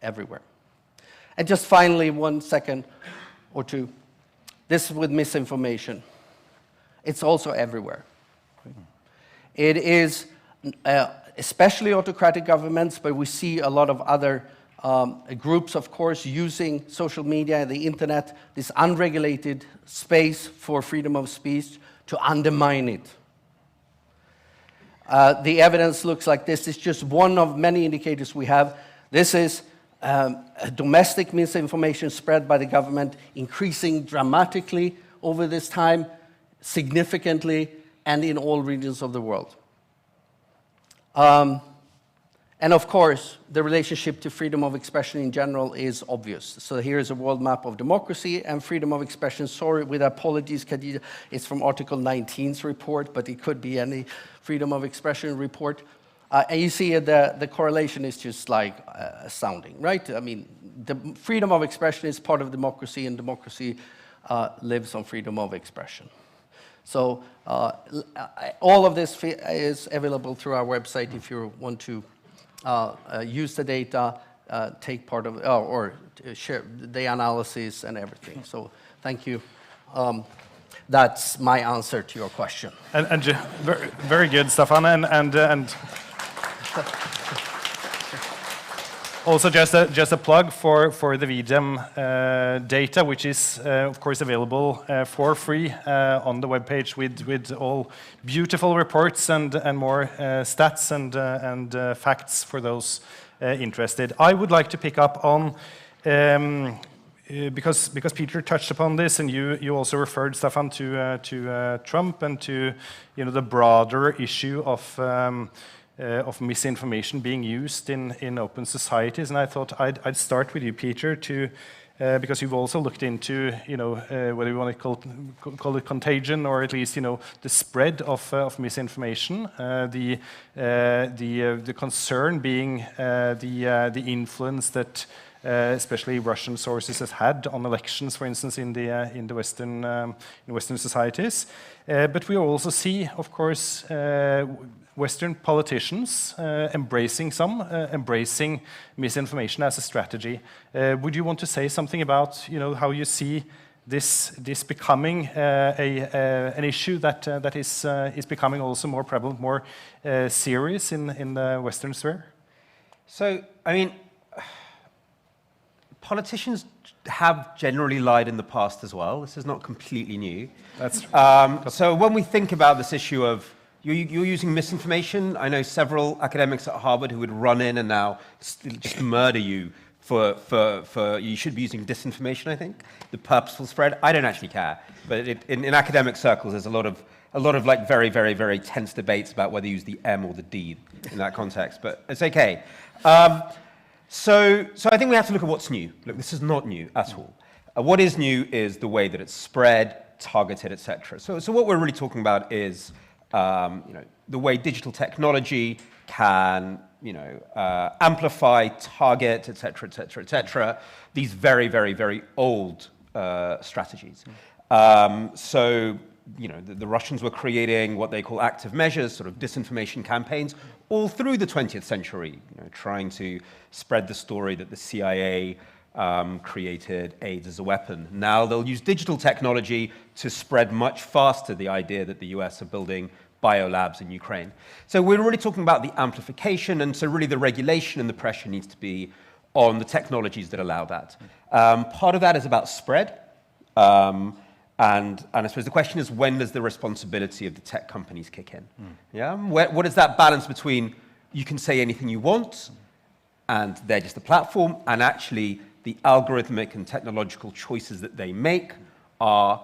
everywhere. And just finally, 1 second or two, this with misinformation. It's also everywhere. It is especially autocratic governments, but we see a lot of other groups, of course, using social media and the internet, this unregulated space for freedom of speech, to undermine it. The evidence looks like this. It's just one of many indicators we have. This is domestic misinformation spread by the government increasing dramatically over this time, significantly, and in all regions of the world. And of course, the relationship to freedom of expression in general is obvious. So here is a world map of democracy and freedom of expression. Sorry, with apologies, Khadija, it's from Article 19's report, but it could be any freedom of expression report. And you see the correlation is just like astounding, right? I mean, the freedom of expression is part of democracy, and democracy lives on freedom of expression. So all of this is available through our website if you want to use the data, take part of, or share the analysis and everything. So thank you. That's my answer to your question. And very good, Staffan. And also just a plug for the VDEM data, which is of course available for free on the webpage with all beautiful reports and more stats and facts for those interested. I would like to pick up on because Peter touched upon this, and you also referred, Staffan, to Trump and to the broader issue of misinformation being used in open societies. And I thought I'd start with you, Peter, because you've also looked into whether you want to call it contagion, or at least the spread of misinformation. The concern being the influence that especially Russian sources have had on elections, for instance, in the Western societies. But we also see, of course, Western politicians embracing misinformation as a strategy. Would you want to say something about how you see this becoming an issue that is becoming also more prevalent, more serious in the Western sphere? So, I mean, politicians have generally lied in the past as well. This is not completely new. That's so when we think about this issue of you're using misinformation, I know several academics at Harvard who would run in and now just murder you for you should be using disinformation, I think, the purposeful spread. I don't actually care, but in academic circles there's a lot of like very, very, very tense debates about whether you use the M or the D in that context, but it's okay. So I think we have to look at what's new. Look, this is not new at all. What is new is the way that it's spread, targeted, etc. So what we're really talking about is the way digital technology can amplify, target, etc., etc., etc. These very, very, very old strategies. So the Russians were creating what they call active measures, sort of disinformation campaigns, all through the 20th century, trying to spread the story that the CIA created AIDS as a weapon. Now they'll use digital technology to spread much faster the idea that the US are building biolabs in Ukraine. So we're really talking about the amplification, and so really the regulation and the pressure needs to be on the technologies that allow that. Part of that is about spread. And I suppose the question is, when does the responsibility of the tech companies kick in? Yeah? What is that balance between you can say anything you want and they're just a platform, and actually the algorithmic and technological choices that they make are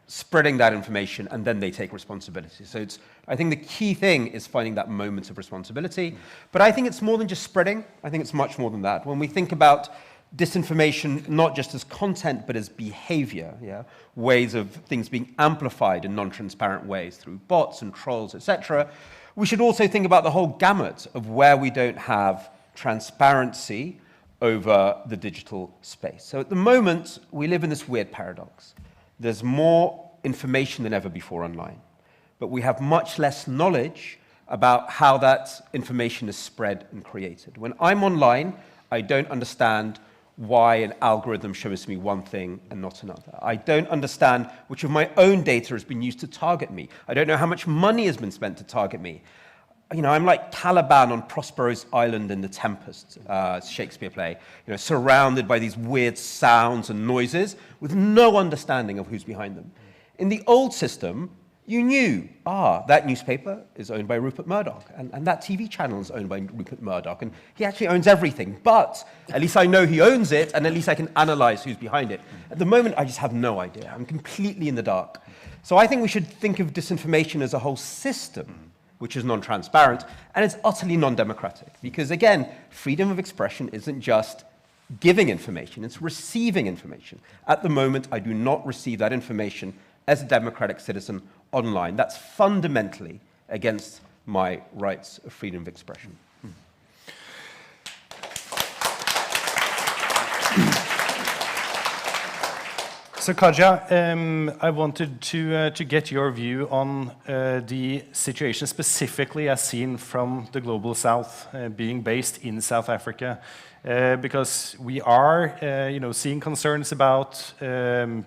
spreading that information, and then they take responsibility. So I think the key thing is finding that moment of responsibility. But I think it's more than just spreading. I think it's much more than that. When we think about disinformation, not just as content, but as behavior, ways of things being amplified in non-transparent ways through bots and trolls, etc., we should also think about the whole gamut of where we don't have transparency over the digital space. So at the moment, we live in this weird paradox. There's more information than ever before online, but we have much less knowledge about how that information is spread and created. When I'm online, I don't understand why an algorithm shows me one thing and not another. I don't understand which of my own data has been used to target me. I don't know how much money has been spent to target me. You know, I'm like Caliban on Prospero's Island in The Tempest, Shakespeare play, you know, surrounded by these weird sounds and noises with no understanding of who's behind them. In the old system, you knew, that newspaper is owned by Rupert Murdoch, and that TV channel is owned by Rupert Murdoch, and he actually owns everything, but at least I know he owns it, and at least I can analyze who's behind it. At the moment, I just have no idea. I'm completely in the dark. So I think we should think of disinformation as a whole system, which is non-transparent, and it's utterly non-democratic. Because again, freedom of expression isn't just giving information, it's receiving information. At the moment, I do not receive that information as a democratic citizen online. That's fundamentally against my rights of freedom of expression. So Kaja, I wanted to get your view on the situation specifically as seen from the Global South, being based in South Africa, because we are seeing concerns about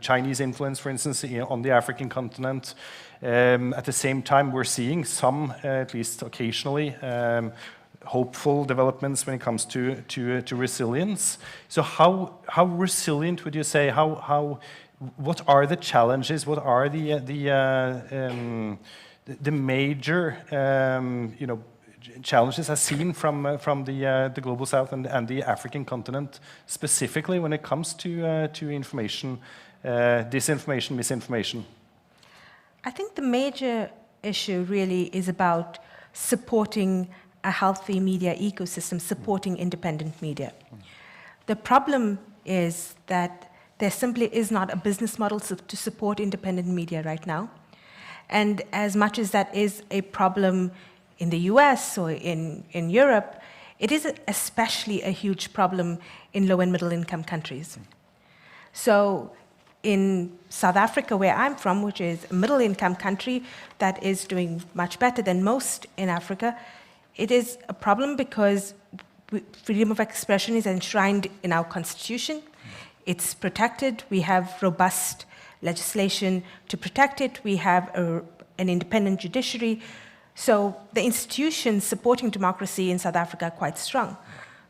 Chinese influence, for instance, on the African continent. At the same time, we're seeing some, at least occasionally, hopeful developments when it comes to resilience. So how resilient would you say? What are the challenges? What are the major challenges as seen from the Global South and the African continent, specifically when it comes to information, disinformation, misinformation? I think the major issue really is about supporting a healthy media ecosystem, supporting independent media. The problem is that there simply is not a business model to support independent media right now. And as much as that is a problem in the US or in Europe, it is especially a huge problem in low and middle income countries. So in South Africa, where I'm from, which is a middle income country that is doing much better than most in Africa, it is a problem because freedom of expression is enshrined in our constitution. It's protected. We have robust legislation to protect it. We have an independent judiciary. So the institutions supporting democracy in South Africa are quite strong.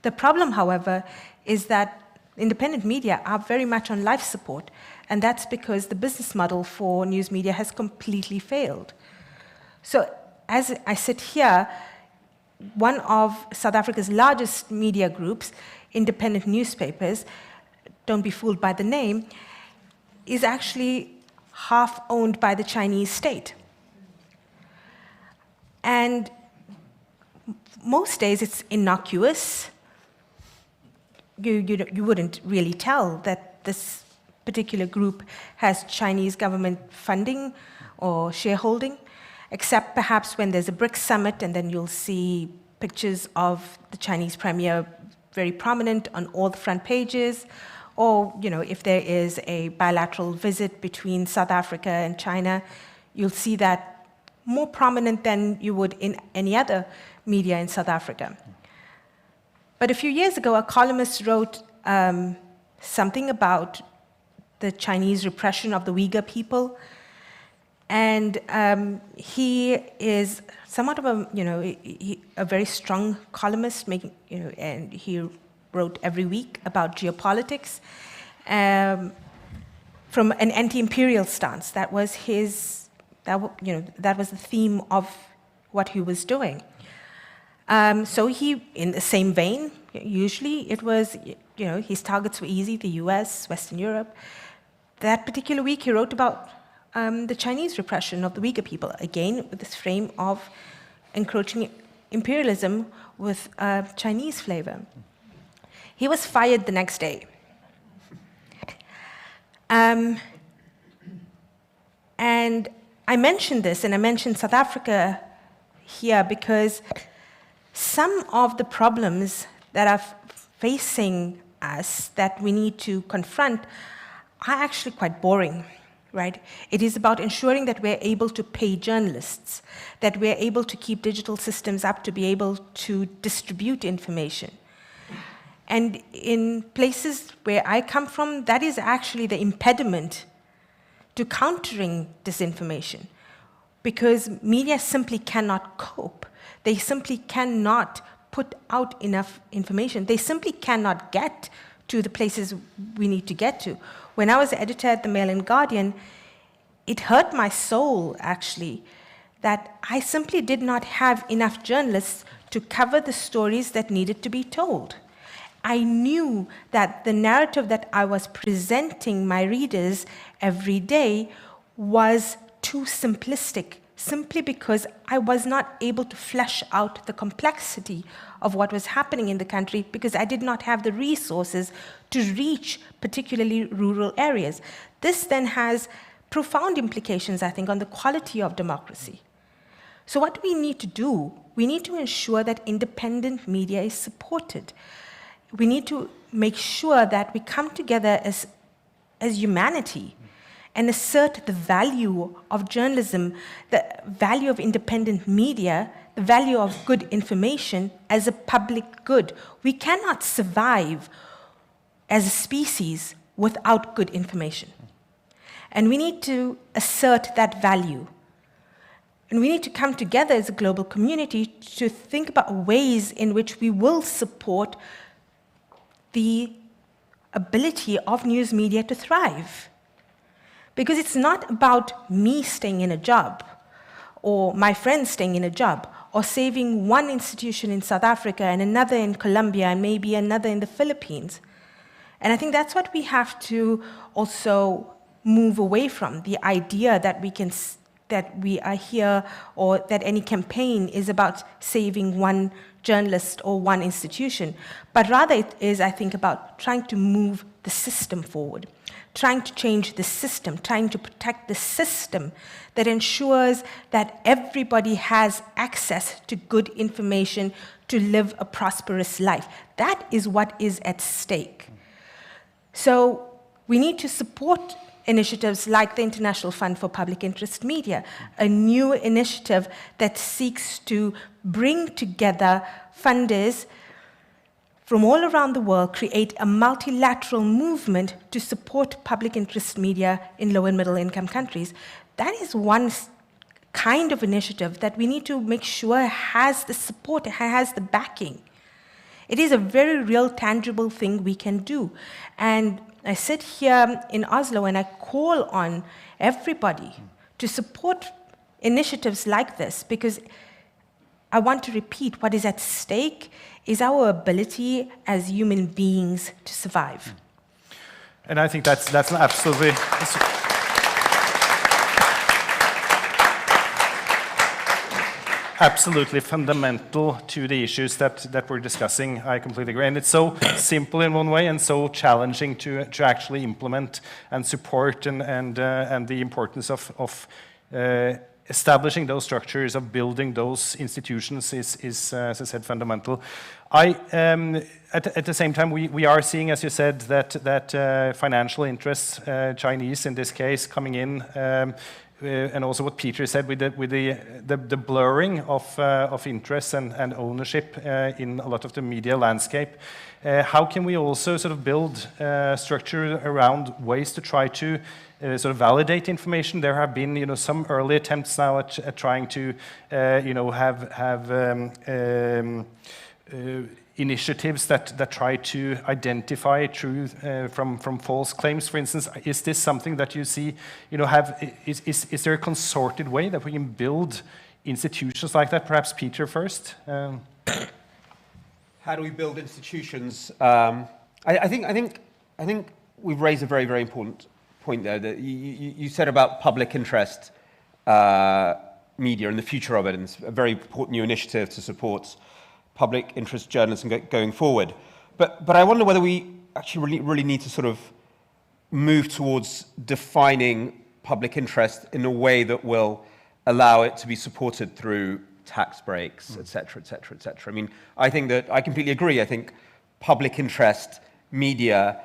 The problem, however, is that independent media are very much on life support, and that's because the business model for news media has completely failed. So as I sit here, one of South Africa's largest media groups, independent newspapers, don't be fooled by the name, is actually half owned by the Chinese state. And most days it's innocuous. You wouldn't really tell that this particular group has Chinese government funding or shareholding, except perhaps when there's a BRICS summit, and then you'll see pictures of the Chinese premier very prominent on all the front pages, or if there is a bilateral visit between South Africa and China, you'll see that more prominent than you would in any other media in South Africa. But a few years ago, a columnist wrote something about the Chinese repression of the Uyghur people. And he is somewhat of a very strong columnist, and he wrote every week about geopolitics from an anti-imperial stance. That was that was the theme of what he was doing. So he, in the same vein, usually it was, his targets were easy: the U.S., Western Europe. That particular week, he wrote about the Chinese repression of the Uyghur people, again with this frame of encroaching imperialism with Chinese flavor. He was fired the next day. And I mentioned this, and I mentioned South Africa here because some of the problems that are facing us that we need to confront are actually quite boring. right? It is about ensuring that we're able to pay journalists, that we're able to keep digital systems up to be able to distribute information. And in places where I come from, that is actually the impediment to countering disinformation, because media simply cannot cope. They simply cannot put out enough information. They simply cannot get to the places we need to get to. When I was editor at the Mail and Guardian, it hurt my soul, actually, that I simply did not have enough journalists to cover the stories that needed to be told. I knew that the narrative that I was presenting my readers every day was too simplistic, simply because I was not able to flesh out the complexity of what was happening in the country, because I did not have the resources to reach particularly rural areas. This then has profound implications, I think, on the quality of democracy. So what we need to do, we need to ensure that independent media is supported. We need to make sure that we come together as humanity and assert the value of journalism, the value of independent media, the value of good information as a public good. We cannot survive as a species without good information. And we need to assert that value. And we need to come together as a global community to think about ways in which we will support the ability of news media to thrive. Because it's not about me staying in a job, or my friends staying in a job, or saving one institution in South Africa and another in Colombia and maybe another in the Philippines. And I think that's what we have to also move away from, the idea that we are here, or that any campaign is about saving one journalist or one institution, but rather it is, I think, about trying to move the system forward, trying to change the system, trying to protect the system that ensures that everybody has access to good information to live a prosperous life. That is what is at stake. So we need to support initiatives like the International Fund for Public Interest Media, a new initiative that seeks to bring together funders from all around the world, create a multilateral movement to support public interest media in low and middle income countries. That is one kind of initiative that we need to make sure has the support, has the backing. It is a very real, tangible thing we can do. And I sit here in Oslo and I call on everybody to support initiatives like this, because I want to repeat, what is at stake is our ability as human beings to survive. And I think that's an absolutely... absolutely fundamental to the issues that we're discussing. I completely agree. And it's so simple in one way and so challenging to actually implement and support, and the importance of establishing those structures, of building those institutions is as I said, fundamental. At the same time, we are seeing, as you said, that financial interests, Chinese in this case, coming in, and also what Petri said with the blurring of interests and ownership in a lot of the media landscape. How can we also sort of build structure around ways to try to sort of validate information? There have been, some early attempts now at trying to, have initiatives that try to identify truth from false claims, for instance. Is this something that you see, is there a consorted way that we can build institutions like that? Perhaps Peter first. How do we build institutions? I think we've raised a very, very important point there. That you said about public interest media and the future of it, and it's a very important new initiative to support public interest journalism going forward. But I wonder whether we actually really need to sort of move towards defining public interest in a way that will allow it to be supported through tax breaks, et cetera, et cetera, et cetera. I mean, I think that I completely agree. I think public interest media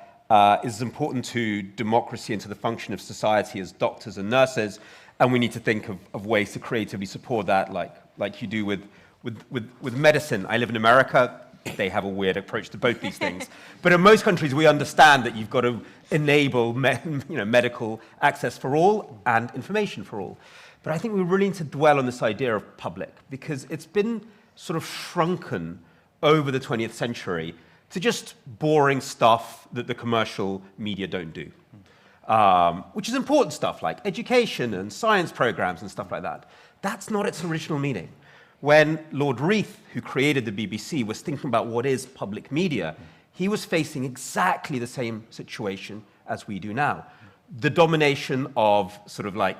is important to democracy and to the function of society as doctors and nurses, and we need to think of ways to creatively support that, like you do with medicine. I live in America. They have a weird approach to both these things. But in most countries, we understand that you've got to enable medical access for all and information for all. But I think we really need to dwell on this idea of public, because it's been sort of shrunken over the 20th century to just boring stuff that the commercial media don't do, which is important stuff like education and science programs and stuff like that. That's not its original meaning. When Lord Reith, who created the BBC, was thinking about what is public media, he was facing exactly the same situation as we do now. The domination of sort of like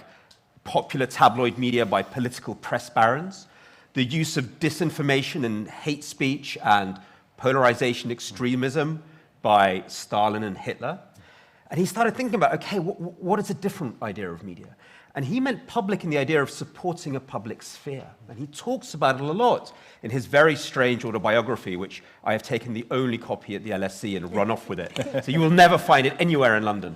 popular tabloid media by political press barons, the use of disinformation and hate speech and polarization extremism by Stalin and Hitler. And he started thinking about, okay, what is a different idea of media? And he meant public in the idea of supporting a public sphere. And he talks about it a lot in his very strange autobiography, which I have taken the only copy at the LSE and run off with it. So you will never find it anywhere in London.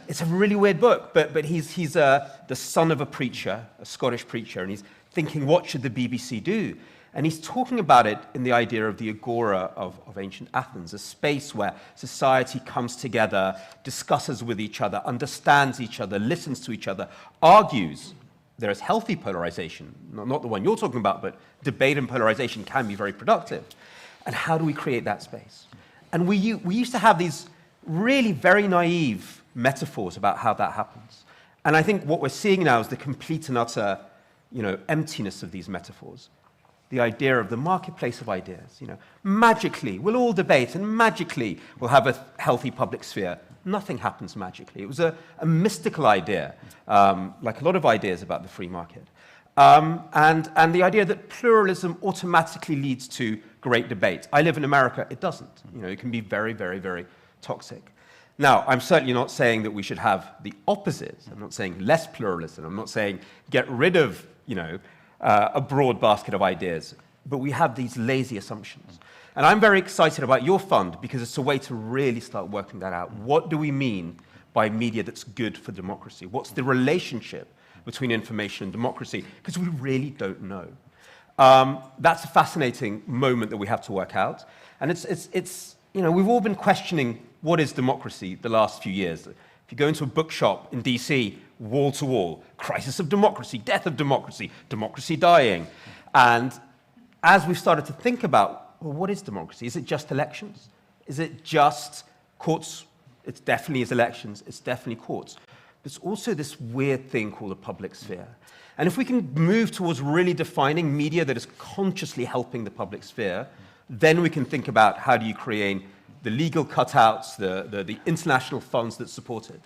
It's a really weird book, but he's the son of a preacher, a Scottish preacher, and he's thinking, what should the BBC do? And he's talking about it in the idea of the agora of ancient Athens, a space where society comes together, discusses with each other, understands each other, listens to each other, argues. There is healthy polarization, not the one you're talking about, but debate and polarization can be very productive. And how do we create that space? And we used to have these really very naive metaphors about how that happens. And I think what we're seeing now is the complete and utter, emptiness of these metaphors. The idea of the marketplace of ideas. Magically, we'll all debate, and magically we'll have a healthy public sphere. Nothing happens magically. It was a mystical idea, like a lot of ideas about the free market. And the idea that pluralism automatically leads to great debate. I live in America, it doesn't. It can be very, very, very toxic. Now, I'm certainly not saying that we should have the opposite. I'm not saying less pluralism. I'm not saying get rid of, a broad basket of ideas, but we have these lazy assumptions. And I'm very excited about your fund because it's a way to really start working that out. What do we mean by media that's good for democracy? What's the relationship between information and democracy? Because we really don't know. That's a fascinating moment that we have to work out. And it's we've all been questioning what is democracy the last few years. If you go into a bookshop in DC, wall to wall, crisis of democracy, death of democracy, democracy dying. And as we've started to think about, well, what is democracy? Is it just elections? Is it just courts? It definitely is elections. It's definitely courts. There's also this weird thing called a public sphere. And if we can move towards really defining media that is consciously helping the public sphere, then we can think about how do you create the legal cutouts, the international funds that support it.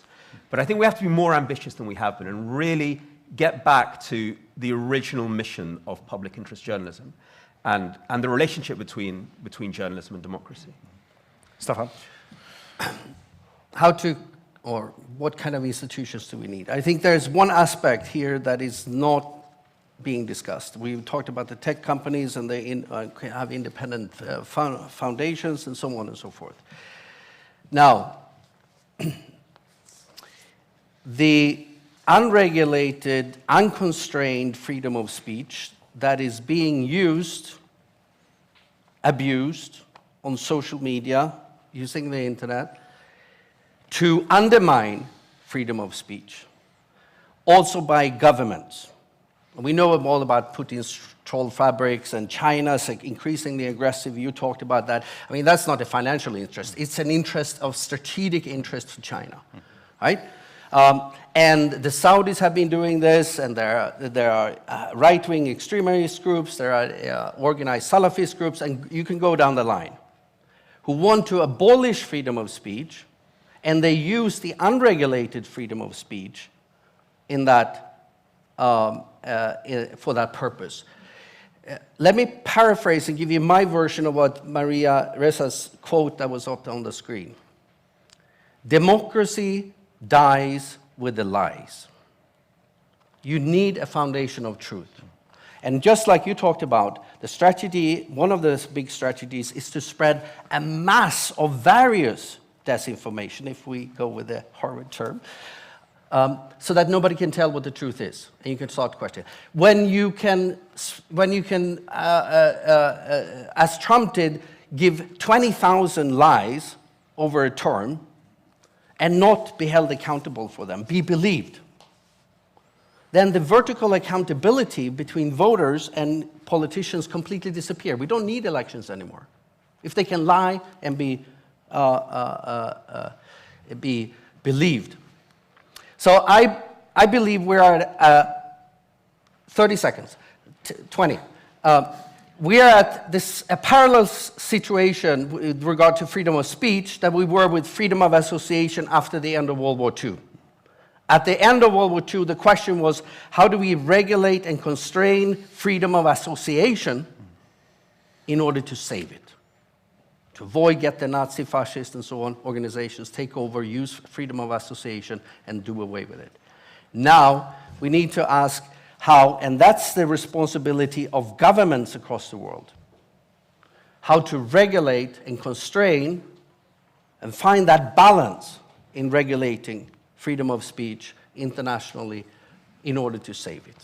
But I think we have to be more ambitious than we have been and really get back to the original mission of public interest journalism and the relationship between journalism and democracy. Staffan? What kind of institutions do we need? I think there's one aspect here that is not being discussed. We've talked about the tech companies and they have independent foundations and so on and so forth. Now, the unregulated, unconstrained freedom of speech that is being used, abused on social media, using the internet, to undermine freedom of speech, also by governments. We know all about Putin's troll fabrics and China's increasingly aggressive. You talked about that. I mean, that's not a financial interest. It's an interest of strategic interest for China, right? And the Saudis have been doing this, and there are right-wing extremist groups, there are organized Salafist groups, and you can go down the line, who want to abolish freedom of speech, and they use the unregulated freedom of speech in that, for that purpose. Let me paraphrase and give you my version of what Maria Ressa's quote that was up on the screen. Democracy dies with the lies. You need a foundation of truth. And just like you talked about, the strategy, one of the big strategies is to spread a mass of various disinformation, if we go with the Harvard term, so that nobody can tell what the truth is, and you can start questioning. When you can, as Trump did, give 20,000 lies over a term and not be held accountable for them, be believed, then the vertical accountability between voters and politicians completely disappear. We don't need elections anymore. If they can lie and be believed. So I believe we are at 30 seconds, 20. We are at a parallel situation with regard to freedom of speech that we were with freedom of association after the end of World War II. At the end of World War II, the question was, how do we regulate and constrain freedom of association in order to save it? To avoid get the Nazi, fascist, and so on organizations take over, use freedom of association, and do away with it. Now, we need to ask how, and that's the responsibility of governments across the world, how to regulate and constrain and find that balance in regulating freedom of speech internationally in order to save it.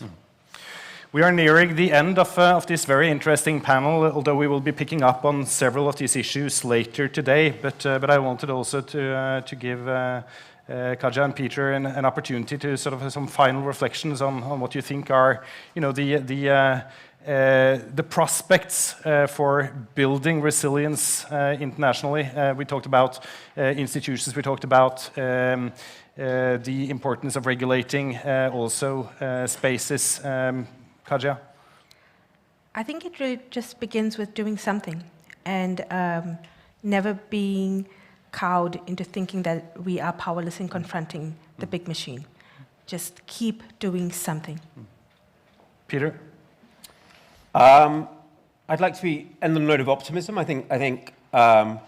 We are nearing the end of this very interesting panel, although we will be picking up on several of these issues later today. But I wanted also to give Kaja and Peter an opportunity to sort of have some final reflections on what you think are, the prospects for building resilience internationally. We talked about institutions. We talked about the importance of regulating also spaces. Kaja? I think it really just begins with doing something and never being cowed into thinking that we are powerless in confronting the big machine. Just keep doing something. Peter? I'd like to be on the note of optimism. I think in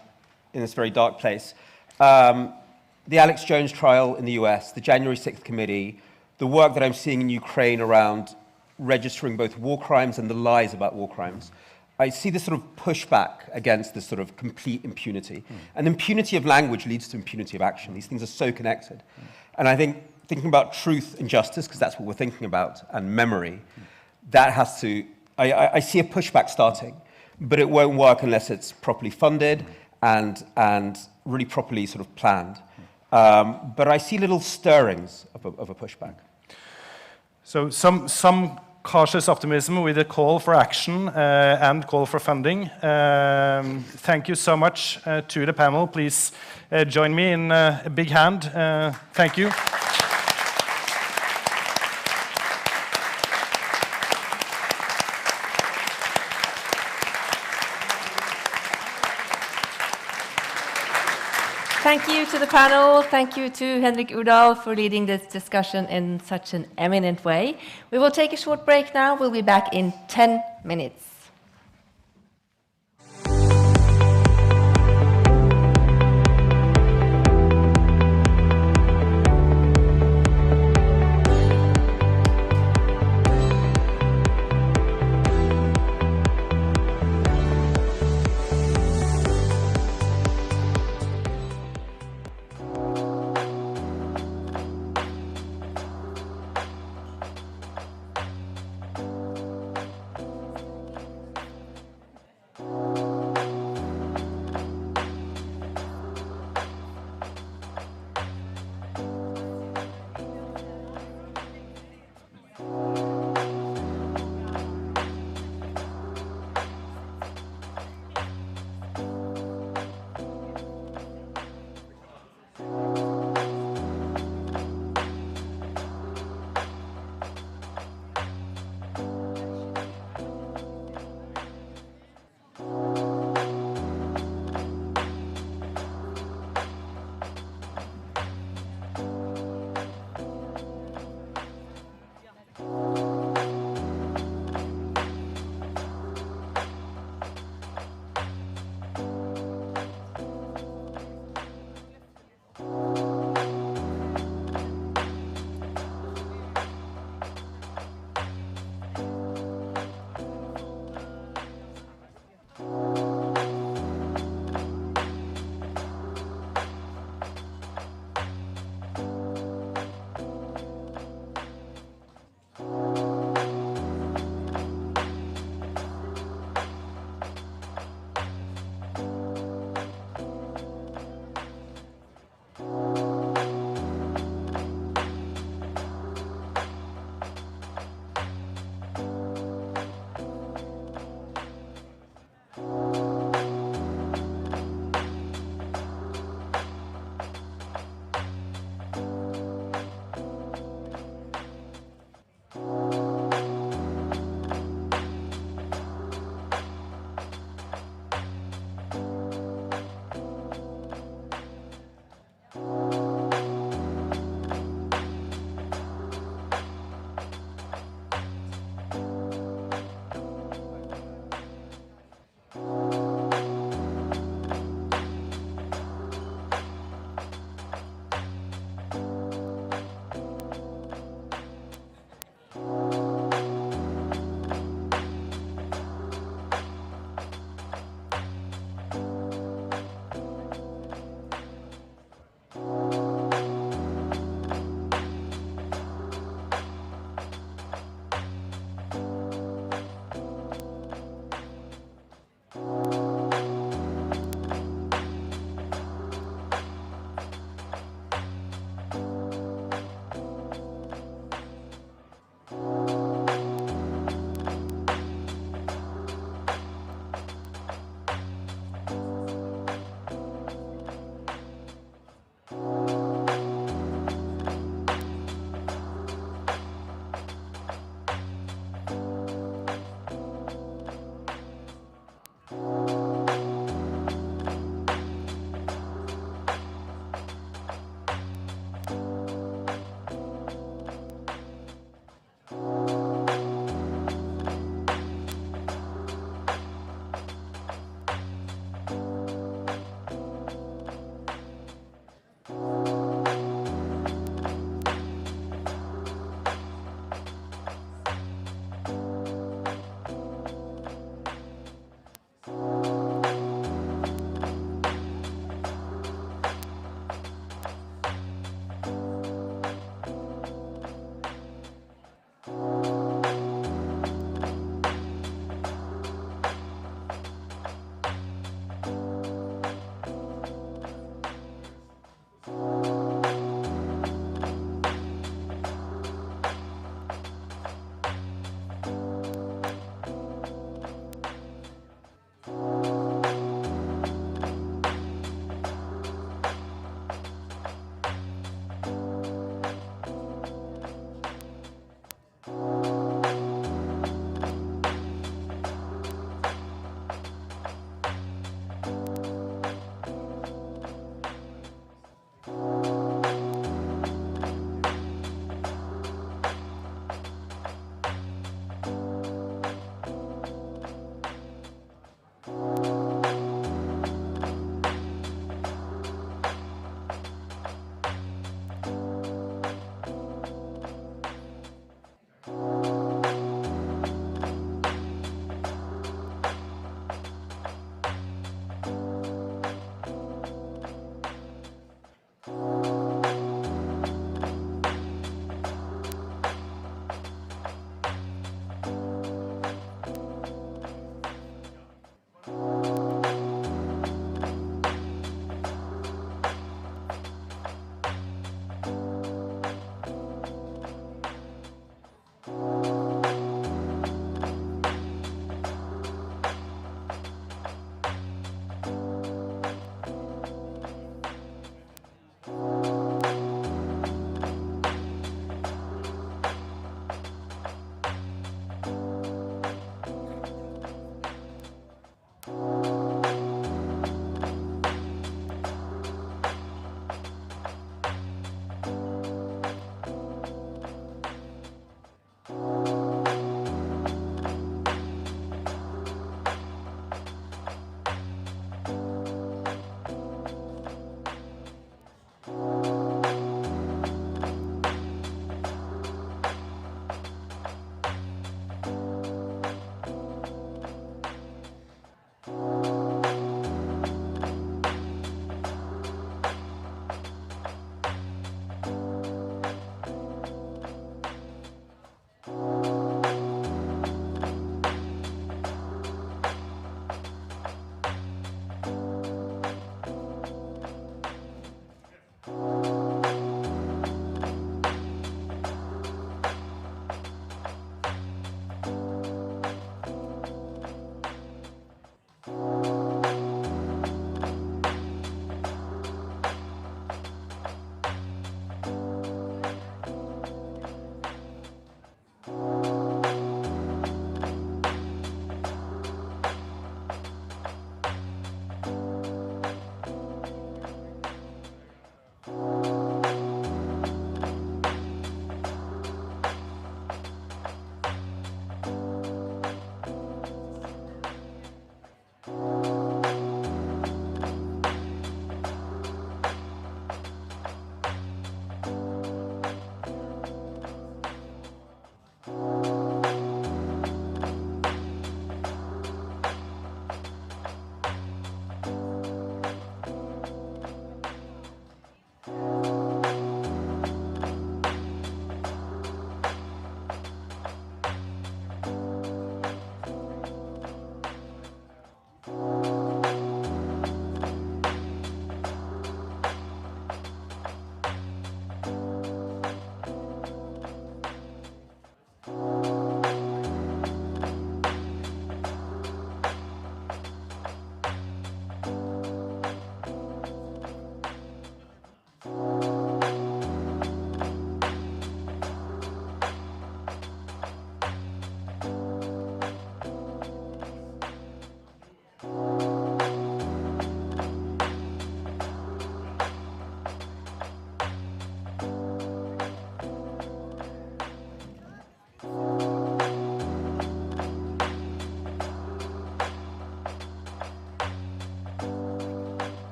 this very dark place. The Alex Jones trial in the US, the January 6th committee, the work that I'm seeing in Ukraine around registering both war crimes and the lies about war crimes, I see this sort of pushback against this sort of complete impunity. And impunity of language leads to impunity of action. These things are so connected. And I think thinking about truth and justice, because that's what we're thinking about, and memory, that has to, I see a pushback starting, but it won't work unless it's properly funded and really properly sort of planned. But I see little stirrings of a pushback. So some cautious optimism with a call for action and call for funding. Thank you so much to the panel. Please join me in a big hand. Thank you. Thank you to the panel. Thank you to Henrik Udal for leading this discussion in such an eminent way. We will take a short break now. We'll be back in 10 minutes.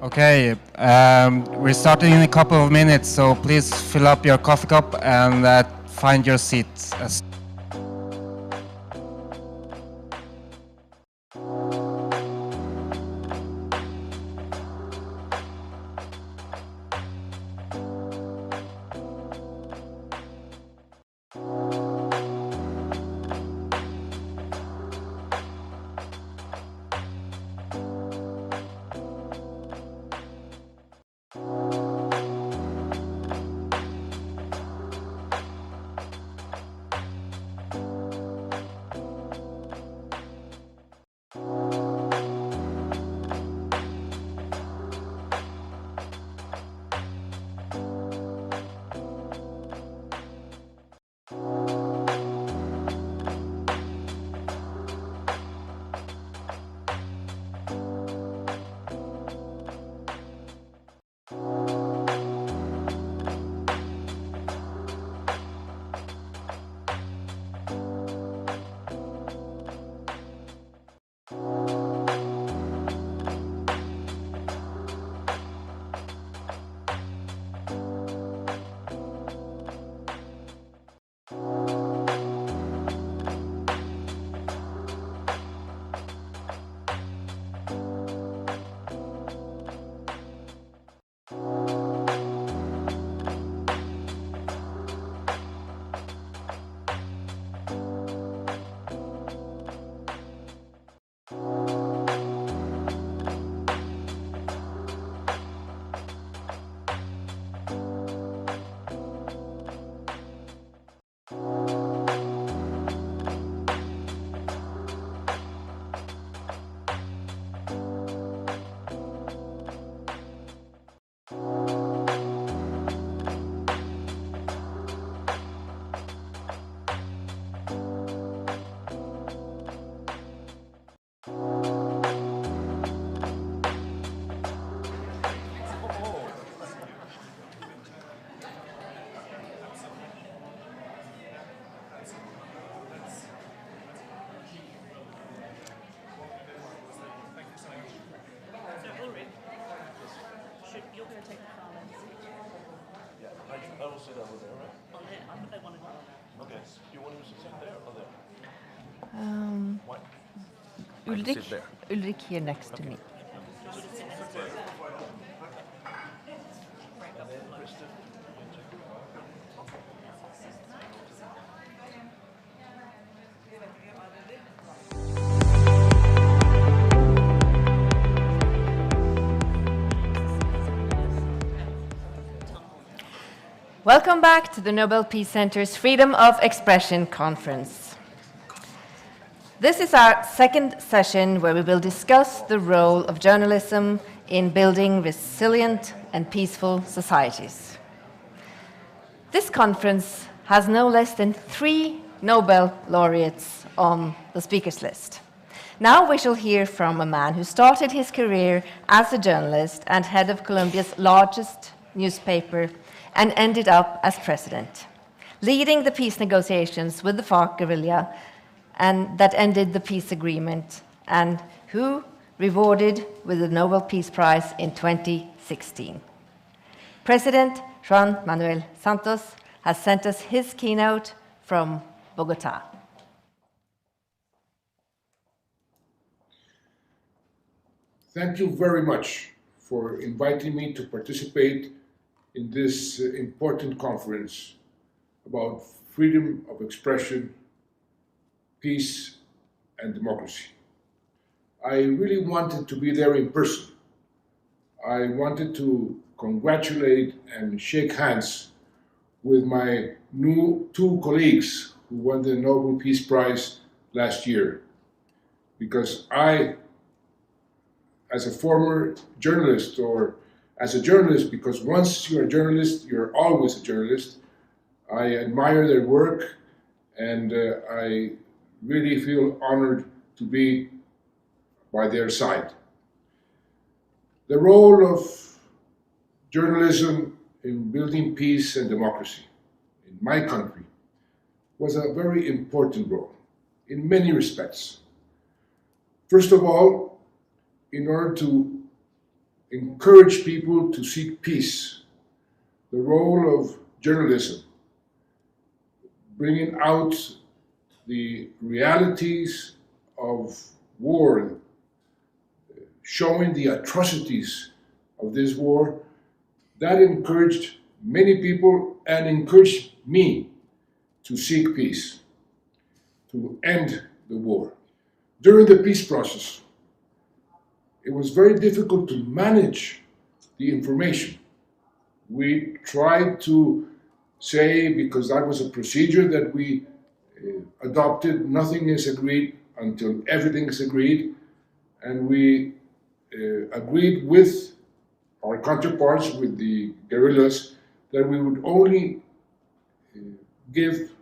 Okay, we're starting in a couple of minutes, so please fill up your coffee cup and find your seat. Ulrich here next to me. Welcome back to the Nobel Peace Center's Freedom of Expression Conference. This is our second session where we will discuss the role of journalism in building resilient and peaceful societies. This conference has no less than 3 Nobel laureates on the speakers list. Now we shall hear from a man who started his career as a journalist and head of Colombia's largest newspaper and ended up as president, leading the peace negotiations with the FARC guerrilla and that ended the peace agreement, and who rewarded with the Nobel Peace Prize in 2016. President Juan Manuel Santos has sent us his keynote from Bogota. Thank you very much for inviting me to participate in this important conference about freedom of expression, peace, and democracy. I really wanted to be there in person. I wanted to congratulate and shake hands with my new 2 colleagues who won the Nobel Peace Prize last year, because I, as a former journalist, or as a journalist, because once you're a journalist, you're always a journalist, I admire their work, and I really feel honored to be by their side. The role of journalism in building peace and democracy in my country was a very important role in many respects. First of all, in order to encourage people to seek peace, the role of journalism, bringing out the realities of war, showing the atrocities of this war, that encouraged many people and encouraged me to seek peace, to end the war. During the peace process, it was very difficult to manage the information. We tried to say, because that was a procedure that we adopted, nothing is agreed until everything is agreed, and we agreed with our counterparts, with the guerrillas, that we would only give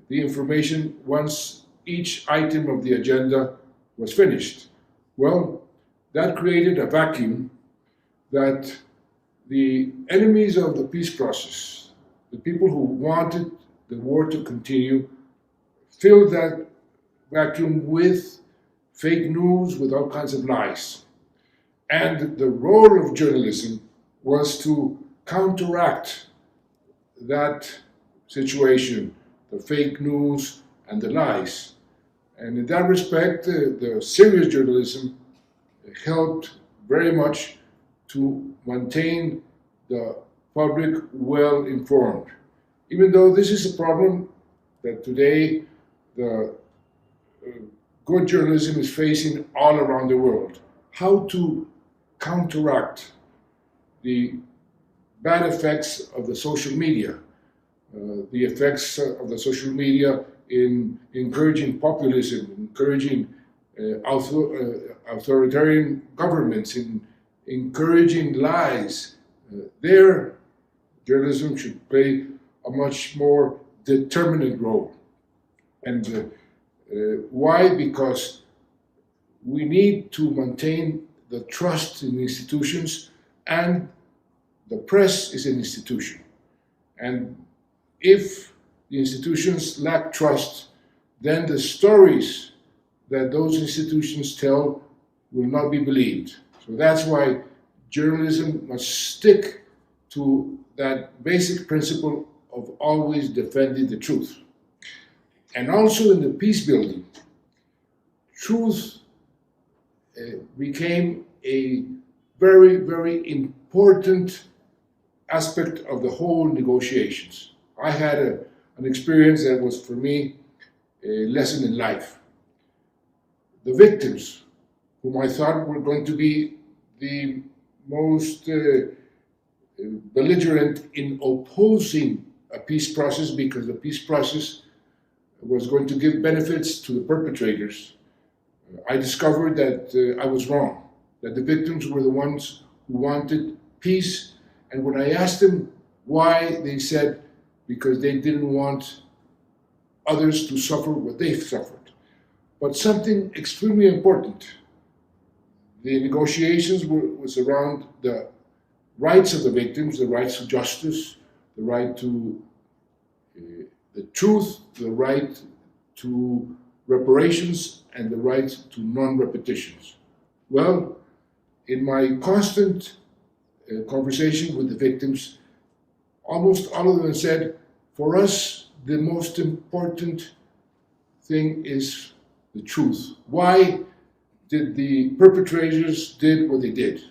the information once each item of the agenda was finished. Well, that created a vacuum that the enemies of the peace process, the people who wanted the war to continue, filled that vacuum with fake news, with all kinds of lies. And the role of journalism was to counteract that situation, the fake news and the lies. And in that respect, the serious journalism helped very much to maintain the public well informed. Even though this is a problem that today the good journalism is facing all around the world. How to counteract the bad effects of the social media, the effects of the social media in encouraging populism, encouraging authoritarian governments, in encouraging lies. There, journalism should play a much more determinant role. And why? Because we need to maintain the trust in institutions, and the press is an institution. And if the institutions lack trust, then the stories that those institutions tell will not be believed. So that's why journalism must stick to that basic principle of always defending the truth. And also in the peace building, truth became a very, very important aspect of the whole negotiations. I had an experience that was, for me, a lesson in life. The victims, whom I thought were going to be the most belligerent in opposing a peace process, because the peace process was going to give benefits to the perpetrators, I discovered that I was wrong, that the victims were the ones who wanted peace. And when I asked them why, they said because they didn't want others to suffer what they've suffered. But something extremely important, the negotiations was around the rights of the victims, the rights to justice, the right to the truth, the right to reparations, and the right to non-repetitions. Well, in my constant conversation with the victims, almost all of them said, for us, the most important thing is the truth. Why did the perpetrators did what they did?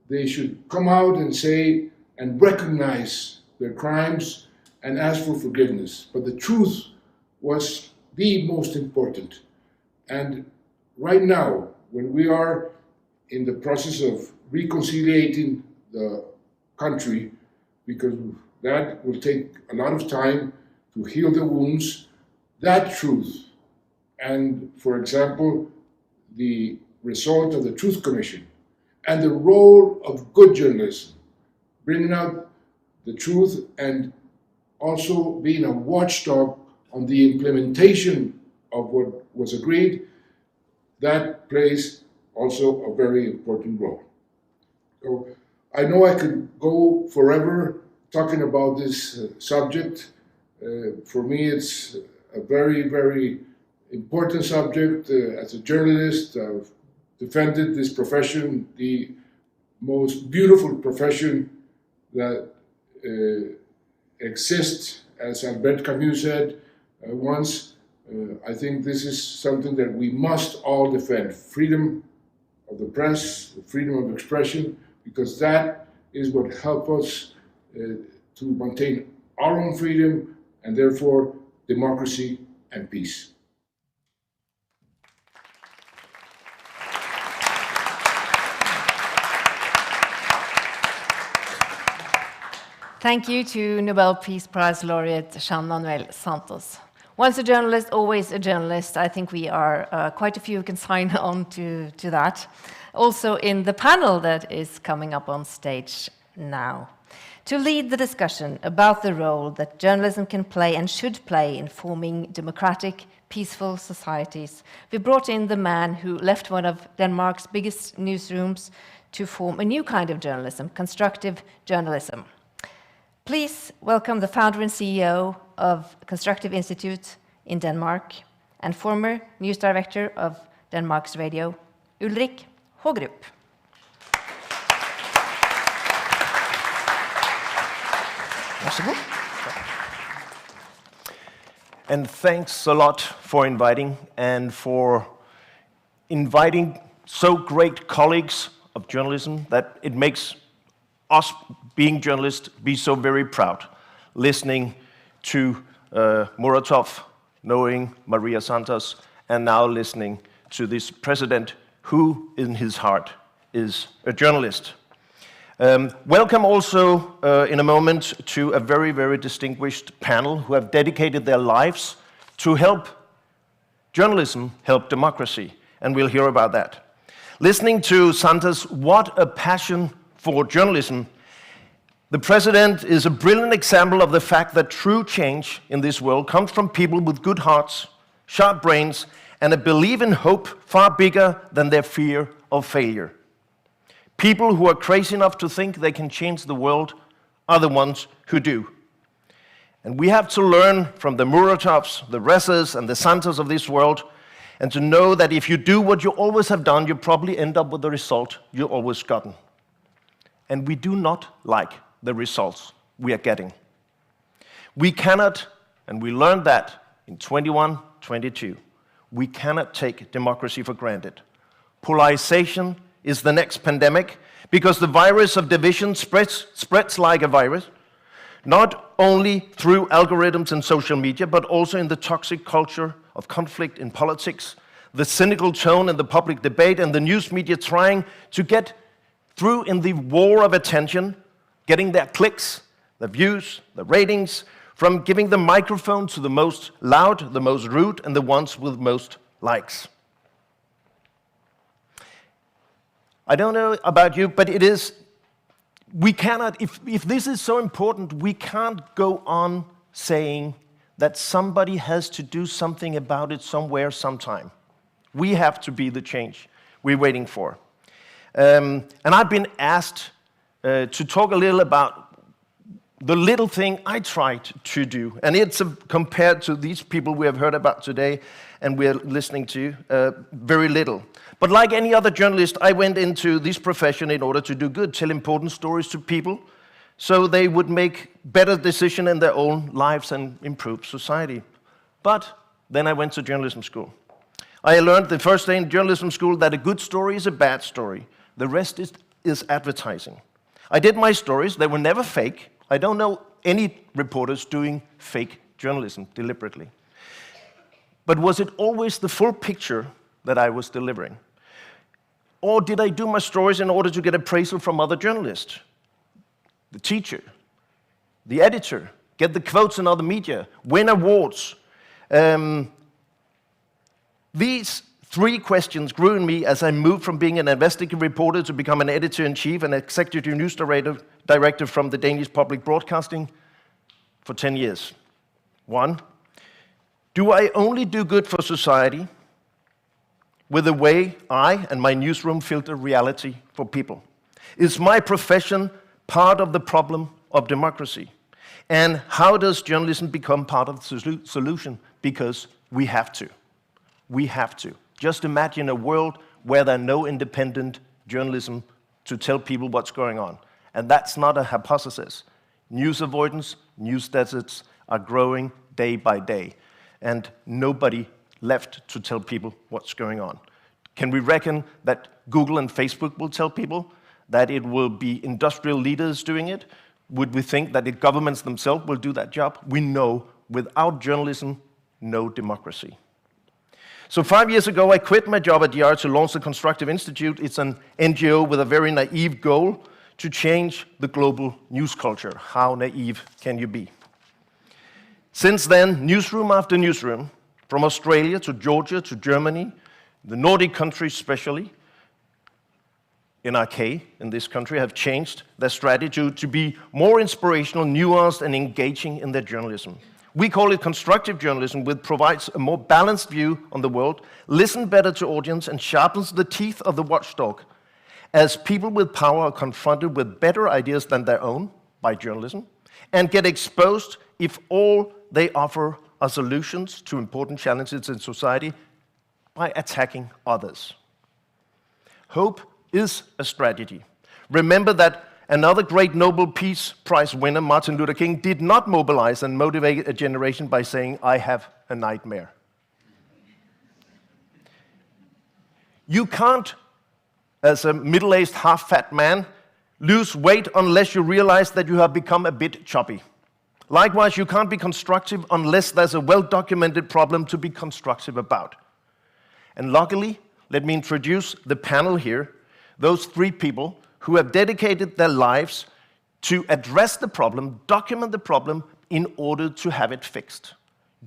They should come out and say and recognize their crimes and ask for forgiveness. But the truth was the most important. And right now, when we are in the process of reconciliating the country, because that will take a lot of time to heal the wounds, that truth, and for example, the result of the Truth Commission, and the role of good journalism, bringing out the truth and also being a watchdog on the implementation of what was agreed, that plays also a very important role. So I know I could go forever talking about this subject. For me, it's a very, very important subject. As a journalist, I've defended this profession. The most beautiful profession that exists, as Albert Camus said once. I think this is something that we must all defend. Freedom of the press, freedom of expression, because that is what helps us to maintain our own freedom and therefore democracy and peace. Thank you to Nobel Peace Prize laureate Manuel Santos. Once a journalist, always a journalist. I think we are quite a few who can sign on to that. Also in the panel that is coming up on stage now. To lead the discussion about the role that journalism can play and should play in forming democratic, peaceful societies, we brought in the man who left one of Denmark's biggest newsrooms to form a new kind of journalism, constructive journalism. Please welcome the founder and CEO of Constructive Institute in Denmark and former news director of Denmark's radio, Ulrik Hågerup. And thanks a lot for inviting and for inviting so great colleagues of journalism that it makes us being journalists be so very proud, listening to Muratov, knowing Maria Santos, and now listening to this president who in his heart is a journalist. Welcome also in a moment to a very, very distinguished panel who have dedicated their lives to help journalism, help democracy, and we'll hear about that. Listening to Santos, what a passion for journalism. The president is a brilliant example of the fact that true change in this world comes from people with good hearts, sharp brains, and a belief in hope far bigger than their fear of failure. People who are crazy enough to think they can change the world are the ones who do. And we have to learn from the Muratovs, the Ressas, and the Santos of this world, and to know that if you do what you always have done, you probably end up with the result you always gotten. And we do not like the results we are getting. We cannot, and we learned that in 21, 22, we cannot take democracy for granted. Polarization is the next pandemic because the virus of division spreads like a virus, not only through algorithms and social media, but also in the toxic culture of conflict in politics, the cynical tone in the public debate, and the news media trying to get through in the war of attention, getting their clicks, the views, the ratings, from giving the microphone to the most loud, the most rude, and the ones with most likes. I don't know about you, but it is, we cannot, if this is so important, we can't go on saying that somebody has to do something about it somewhere, sometime. We have to be the change we're waiting for. And I've been asked to talk a little about the little thing I tried to do. And it's compared to these people we have heard about today and we're listening to, very little. But like any other journalist, I went into this profession in order to do good, tell important stories to people so they would make better decisions in their own lives and improve society. But then I went to journalism school. I learned the first day in journalism school that a good story is a bad story. The rest is advertising. I did my stories. They were never fake. I don't know any reporters doing fake journalism deliberately. But was it always the full picture that I was delivering? Or did I do my stories in order to get appraisal from other journalists? The teacher, the editor, get the quotes in other media, win awards. These three questions grew in me as I moved from being an investigative reporter to become an editor-in-chief and executive news director from the Danish Public Broadcasting for 10 years. 1, do I only do good for society with the way I and my newsroom filter reality for people? Is my profession part of the problem of democracy? And how does journalism become part of the solution? Because we have to. We have to. Just imagine a world where there are no independent journalism to tell people what's going on. And that's not a hypothesis. News avoidance, news deserts are growing day by day, and nobody left to tell people what's going on. Can we reckon that Google and Facebook will tell people, that it will be industrial leaders doing it? Would we think that the governments themselves will do that job? We know without journalism, no democracy. So 5 years ago, I quit my job at DR to launch the Constructive Institute. It's an NGO with a very naive goal to change the global news culture. How naive can you be? Since then, newsroom after newsroom, from Australia to Georgia to Germany, the Nordic countries especially, NRK in this country, have changed their strategy to be more inspirational, nuanced, and engaging in their journalism. We call it constructive journalism, which provides a more balanced view on the world, listens better to audience, and sharpens the teeth of the watchdog, as people with power are confronted with better ideas than their own by journalism, and get exposed if all they offer are solutions to important challenges in society by attacking others. Hope is a strategy. Remember that another great Nobel Peace Prize winner, Martin Luther King, did not mobilize and motivate a generation by saying, "I have a nightmare." You can't, as a middle-aged, half-fat man, lose weight unless you realize that you have become a bit chubby. Likewise, you can't be constructive unless there's a well-documented problem to be constructive about. And luckily, let me introduce the panel here, those three people who have dedicated their lives to address the problem, document the problem, in order to have it fixed.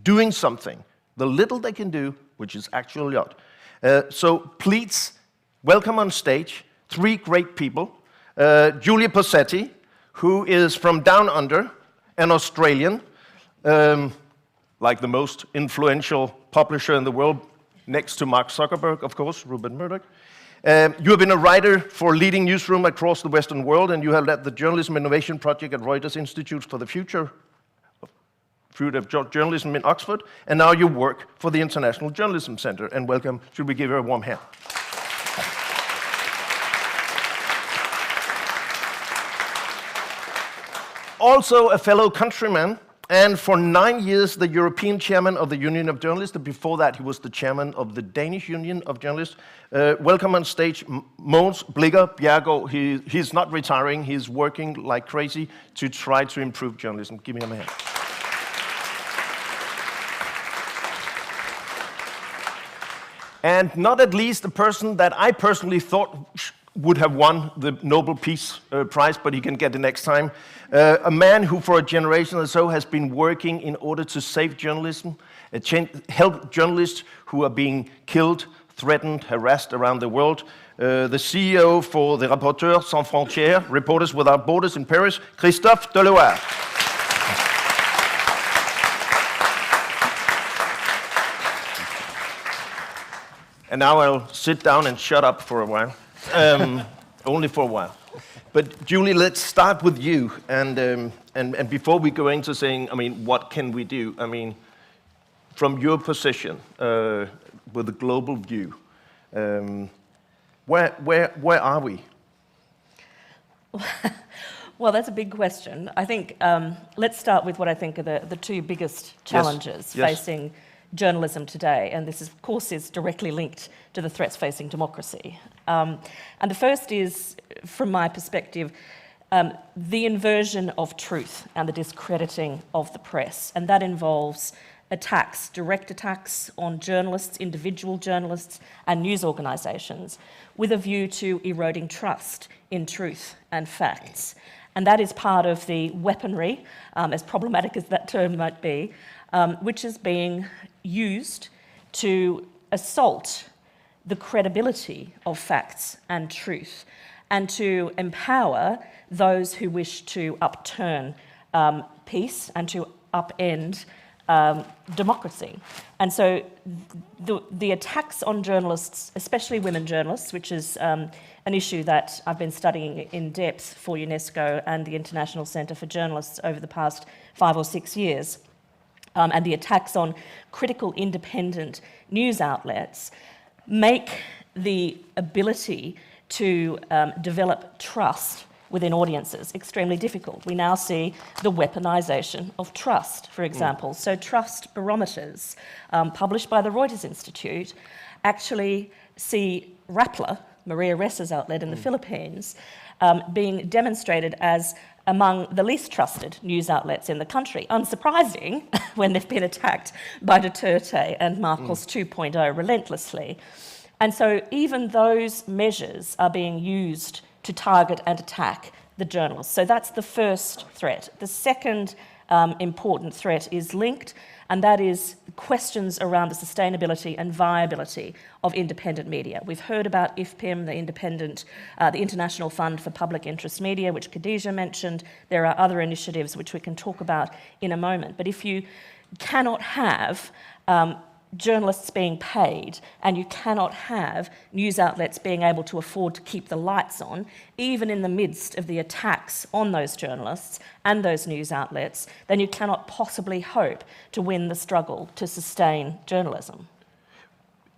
Doing something, the little they can do, which is actually a lot. So please welcome on stage three great people. Julia Posetti, who is from Down Under, an Australian, like the most influential publisher in the world, next to Mark Zuckerberg, of course, Rupert Murdoch. You have been a writer for leading newsroom across the Western world, and you have led the Journalism Innovation Project at Reuters Institute for the Future of Journalism in Oxford, and now you work for the International Journalism Center. And welcome. Should we give her a warm hand? Also a fellow countryman, and for 9 years the European chairman of the Union of Journalists. Before that, he was the chairman of the Danish Union of Journalists. Welcome on stage, Mogens Blicher Bjerregaard. He's not retiring, he's working like crazy to try to improve journalism. Give him a hand. And not at least the person that I personally thought would have won the Nobel Peace Prize, but he can get it next time. A man who for a generation or so has been working in order to save journalism, help journalists who are being killed, threatened, harassed around the world. The CEO for the Rapporteurs Sans Frontières, Reporters Without Borders in Paris, Christophe Deloire. And now I'll sit down and shut up for a while. Only for a while. But Julie, let's start with you. And before we go into saying, I mean, what can we do? I mean, from your position with a global view, where are we? Well, that's a big question. I think let's start with what I think are the two biggest challenges facing journalism today, and this, of course, is directly linked to the threats facing democracy. And the first is, from my perspective, the inversion of truth and the discrediting of the press, and that involves attacks, direct attacks on journalists, individual journalists, and news organisations, with a view to eroding trust in truth and facts. And that is part of the weaponry, as problematic as that term might be, which is being used to assault the credibility of facts and truth, and to empower those who wish to upturn peace and to upend democracy. And so the attacks on journalists, especially women journalists, which is an issue that I've been studying in depth for UNESCO and the International Center for Journalists over the past 5 or 6 years, and the attacks on critical independent news outlets, make the ability to develop trust within audiences, extremely difficult. We now see the weaponization of trust, for example. So trust barometers published by the Reuters Institute actually see Rappler, Maria Ressa's outlet in the Philippines, being demonstrated as among the least trusted news outlets in the country. Unsurprising when they've been attacked by Duterte and Marcos 2.0 relentlessly. And so even those measures are being used to target and attack the journalists. So that's the first threat. The second important threat is linked, and that is questions around the sustainability and viability of independent media. We've heard about IFPIM, the International Fund for Public Interest Media, which Khadija mentioned. There are other initiatives which we can talk about in a moment. But if you cannot have journalists being paid, and you cannot have news outlets being able to afford to keep the lights on, even in the midst of the attacks on those journalists and those news outlets, then you cannot possibly hope to win the struggle to sustain journalism.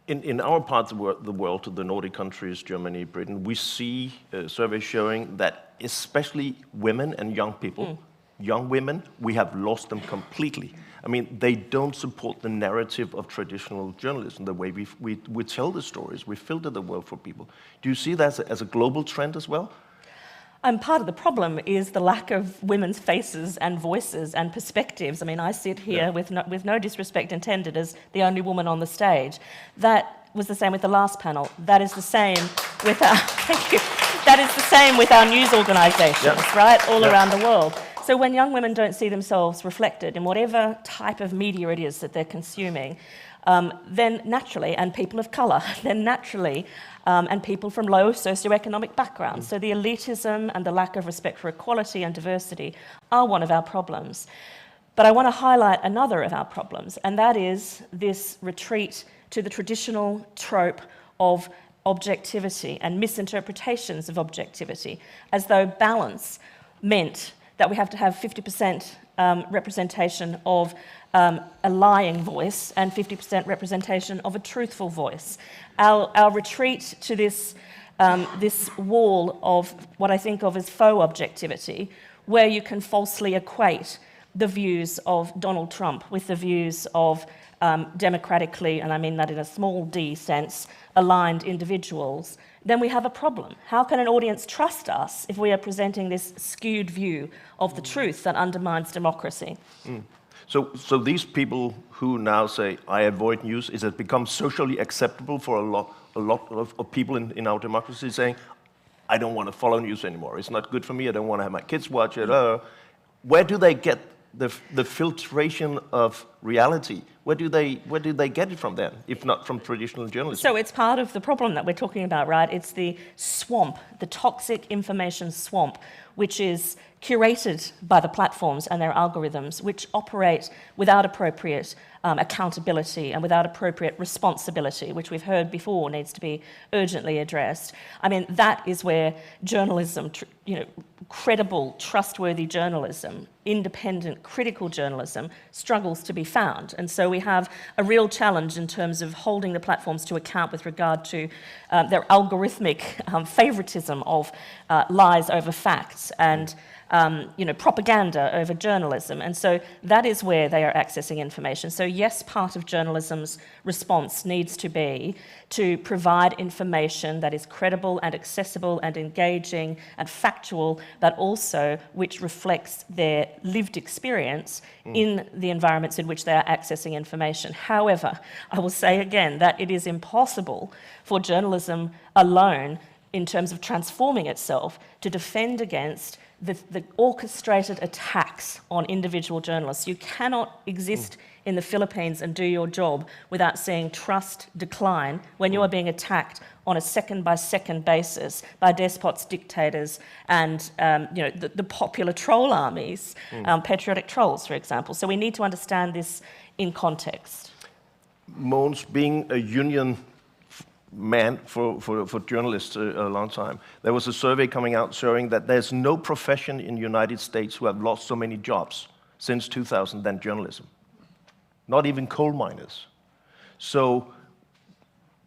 In our part of the world, the Nordic countries, Germany, Britain, we see surveys showing that especially women and young people, young women, we have lost them completely. I mean, they don't support the narrative of traditional journalism, the way we tell the stories, we filter the world for people. Do you see that as a global trend as well? And part of the problem is the lack of women's faces and voices and perspectives. I mean, I sit here with no disrespect intended as the only woman on the stage. That was the same with the last panel. That is the same with our, thank you. That is the same with our news organisations, right, all around the world. So when young women don't see themselves reflected in whatever type of media it is that they're consuming, then naturally, and people of colour, then naturally, and people from low socioeconomic backgrounds. So the elitism and the lack of respect for equality and diversity are one of our problems. But I want to highlight another of our problems, and that is this retreat to the traditional trope of objectivity and misinterpretations of objectivity, as though balance meant that we have to have 50% representation of a lying voice and 50% representation of a truthful voice. Our retreat to this wall of what I think of as faux objectivity, where you can falsely equate the views of Donald Trump with the views of democratically, and I mean that in a small d sense, aligned individuals, then we have a problem. How can an audience trust us if we are presenting this skewed view of the truth that undermines democracy? So these people who now say, I avoid news, is it become socially acceptable for a lot of people in our democracy saying, I don't want to follow news anymore. It's not good for me. I don't want to have my kids watch it. Where do they get the filtration of reality? Where do they get it from then, if not from traditional journalism? So it's part of the problem that we're talking about, right? It's the swamp, the toxic information swamp, which is curated by the platforms and their algorithms, which operate without appropriate accountability and without appropriate responsibility, which we've heard before needs to be urgently addressed. I mean, that is where journalism, credible, trustworthy journalism, independent, critical journalism struggles to be found. And so we have a real challenge in terms of holding the platforms to account with regard to their algorithmic favoritism of lies over facts and propaganda over journalism. And so that is where they are accessing information. So yes, part of journalism's response needs to be to provide information that is credible and accessible and engaging and factual, but also which reflects their lived experience in the environments in which they are accessing information. However, I will say again that it is impossible for journalism alone, in terms of transforming itself, to defend against the orchestrated attacks on individual journalists. You cannot exist in the Philippines and do your job without seeing trust decline when you are being attacked on a second-by-second basis by despots, dictators, and the popular troll armies, patriotic trolls, for example. So we need to understand this in context. Mons, being a union man for journalists a long time, there was a survey coming out showing that there's no profession in the United States who have lost so many jobs since 2000 than journalism. Not even coal miners. So,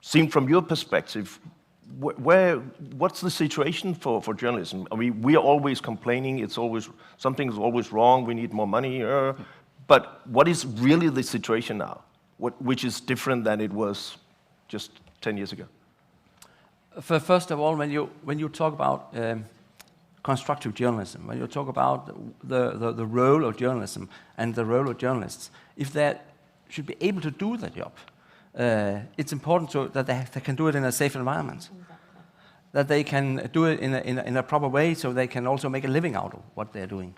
seen from your perspective, what's the situation for journalism? I mean, we are always complaining. Something's always wrong. We need more money. But what is really the situation now? Which is different than it was just 10 years ago? First of all, when you talk about constructive journalism, when you talk about the role of journalism and the role of journalists, if they should be able to do the job, it's important that they can do it in a safe environment, that they can do it in a proper way, so they can also make a living out of what they're doing.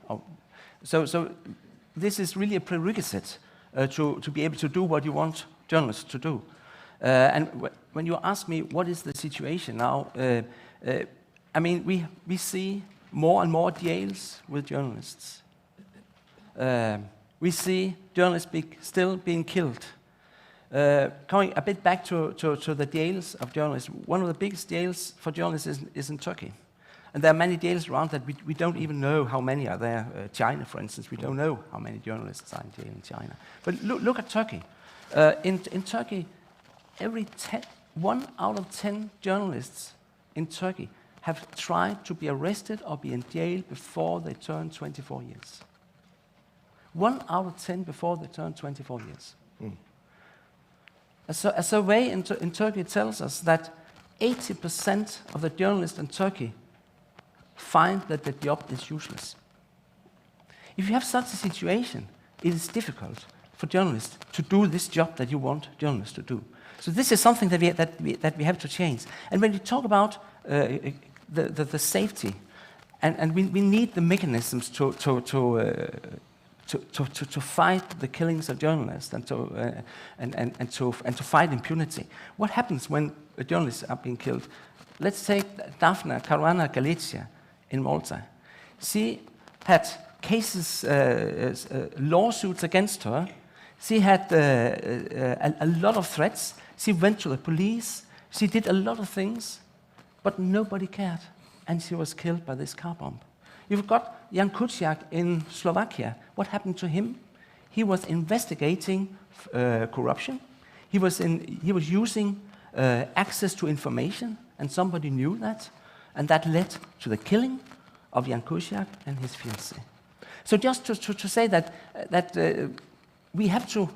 So this is really a prerequisite to be able to do what you want journalists to do. And when you ask me what is the situation now, I mean, we see more and more jails with journalists. We see journalists still being killed. Coming a bit back to the jails of journalists, one of the biggest jails for journalists is in Turkey. And there are many jails around that we don't even know how many are there. China, for instance, we don't know how many journalists are in jail in China. But look at Turkey. In Turkey, 1 out of 10 journalists in Turkey have tried to be arrested or be in jail before they turn 24 years. 1 out of 10 before they turn 24 years. Mm. A survey in Turkey tells us that 80% of the journalists in Turkey find that the job is useless. If you have such a situation, it is difficult for journalists to do this job that you want journalists to do. So this is something that we have to change. And when you talk about the safety, and we need the mechanisms to fight the killings of journalists and to fight impunity. What happens when journalists are being killed? Let's take Daphne Caruana Galizia in Malta. She had cases, lawsuits against her. She had a lot of threats. She went to the police. She did a lot of things, but nobody cared, and she was killed by this car bomb. You've got Jan Kuciak in Slovakia. What happened to him? He was investigating corruption. He was using access to information, and somebody knew that, and that led to the killing of Jan Kuciak and his fiancée. So just to say that we have to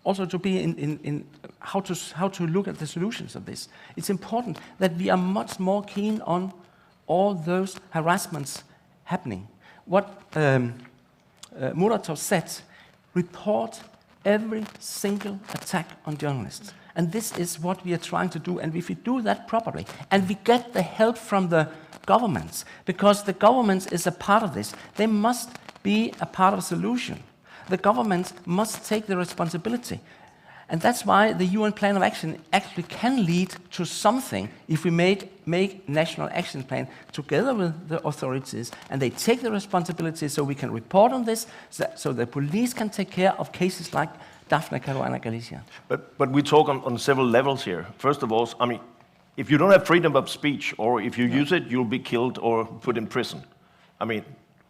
also to be in how to look at the solutions of this. It's important that we are much more keen on all those harassments happening. What Muratov said, report every single attack on journalists. And this is what we are trying to do. And if we do that properly, and we get the help from the governments, because the governments is a part of this, they must be a part of the solution. The governments must take the responsibility. And that's why the UN Plan of Action actually can lead to something if we make national action plan together with the authorities, and they take the responsibility so we can report on this, so the police can take care of cases like Daphne Caruana Galizia. But we talk on several levels here. First of all, I mean, if you don't have freedom of speech, or if you use it, you'll be killed or put in prison. I mean,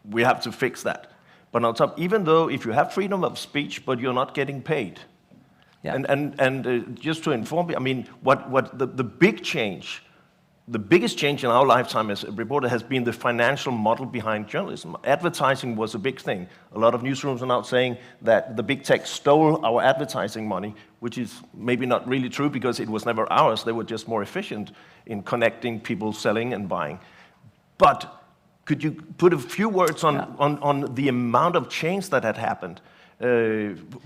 we have to fix that. But on top, even though if you have freedom of speech, but you're not getting paid, yeah. And just to inform you, I mean, what the big change, the biggest change in our lifetime as a reporter has been the financial model behind journalism. Advertising was a big thing. A lot of newsrooms are now saying that the big tech stole our advertising money, which is maybe not really true because it was never ours. They were just more efficient in connecting people selling and buying. But could you put a few words on the amount of change that had happened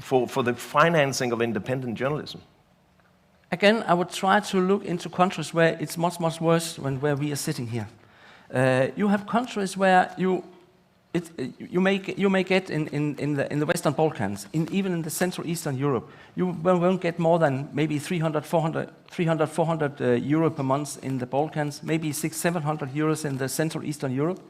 for the financing of independent journalism? Again, I would try to look into countries where it's much, much worse than where we are sitting here. You have countries where you may get in the Western Balkans, even in the Central Eastern Europe, you won't get more than maybe 300, 400 euro per month in the Balkans, maybe 600-700 euros in the Central Eastern Europe.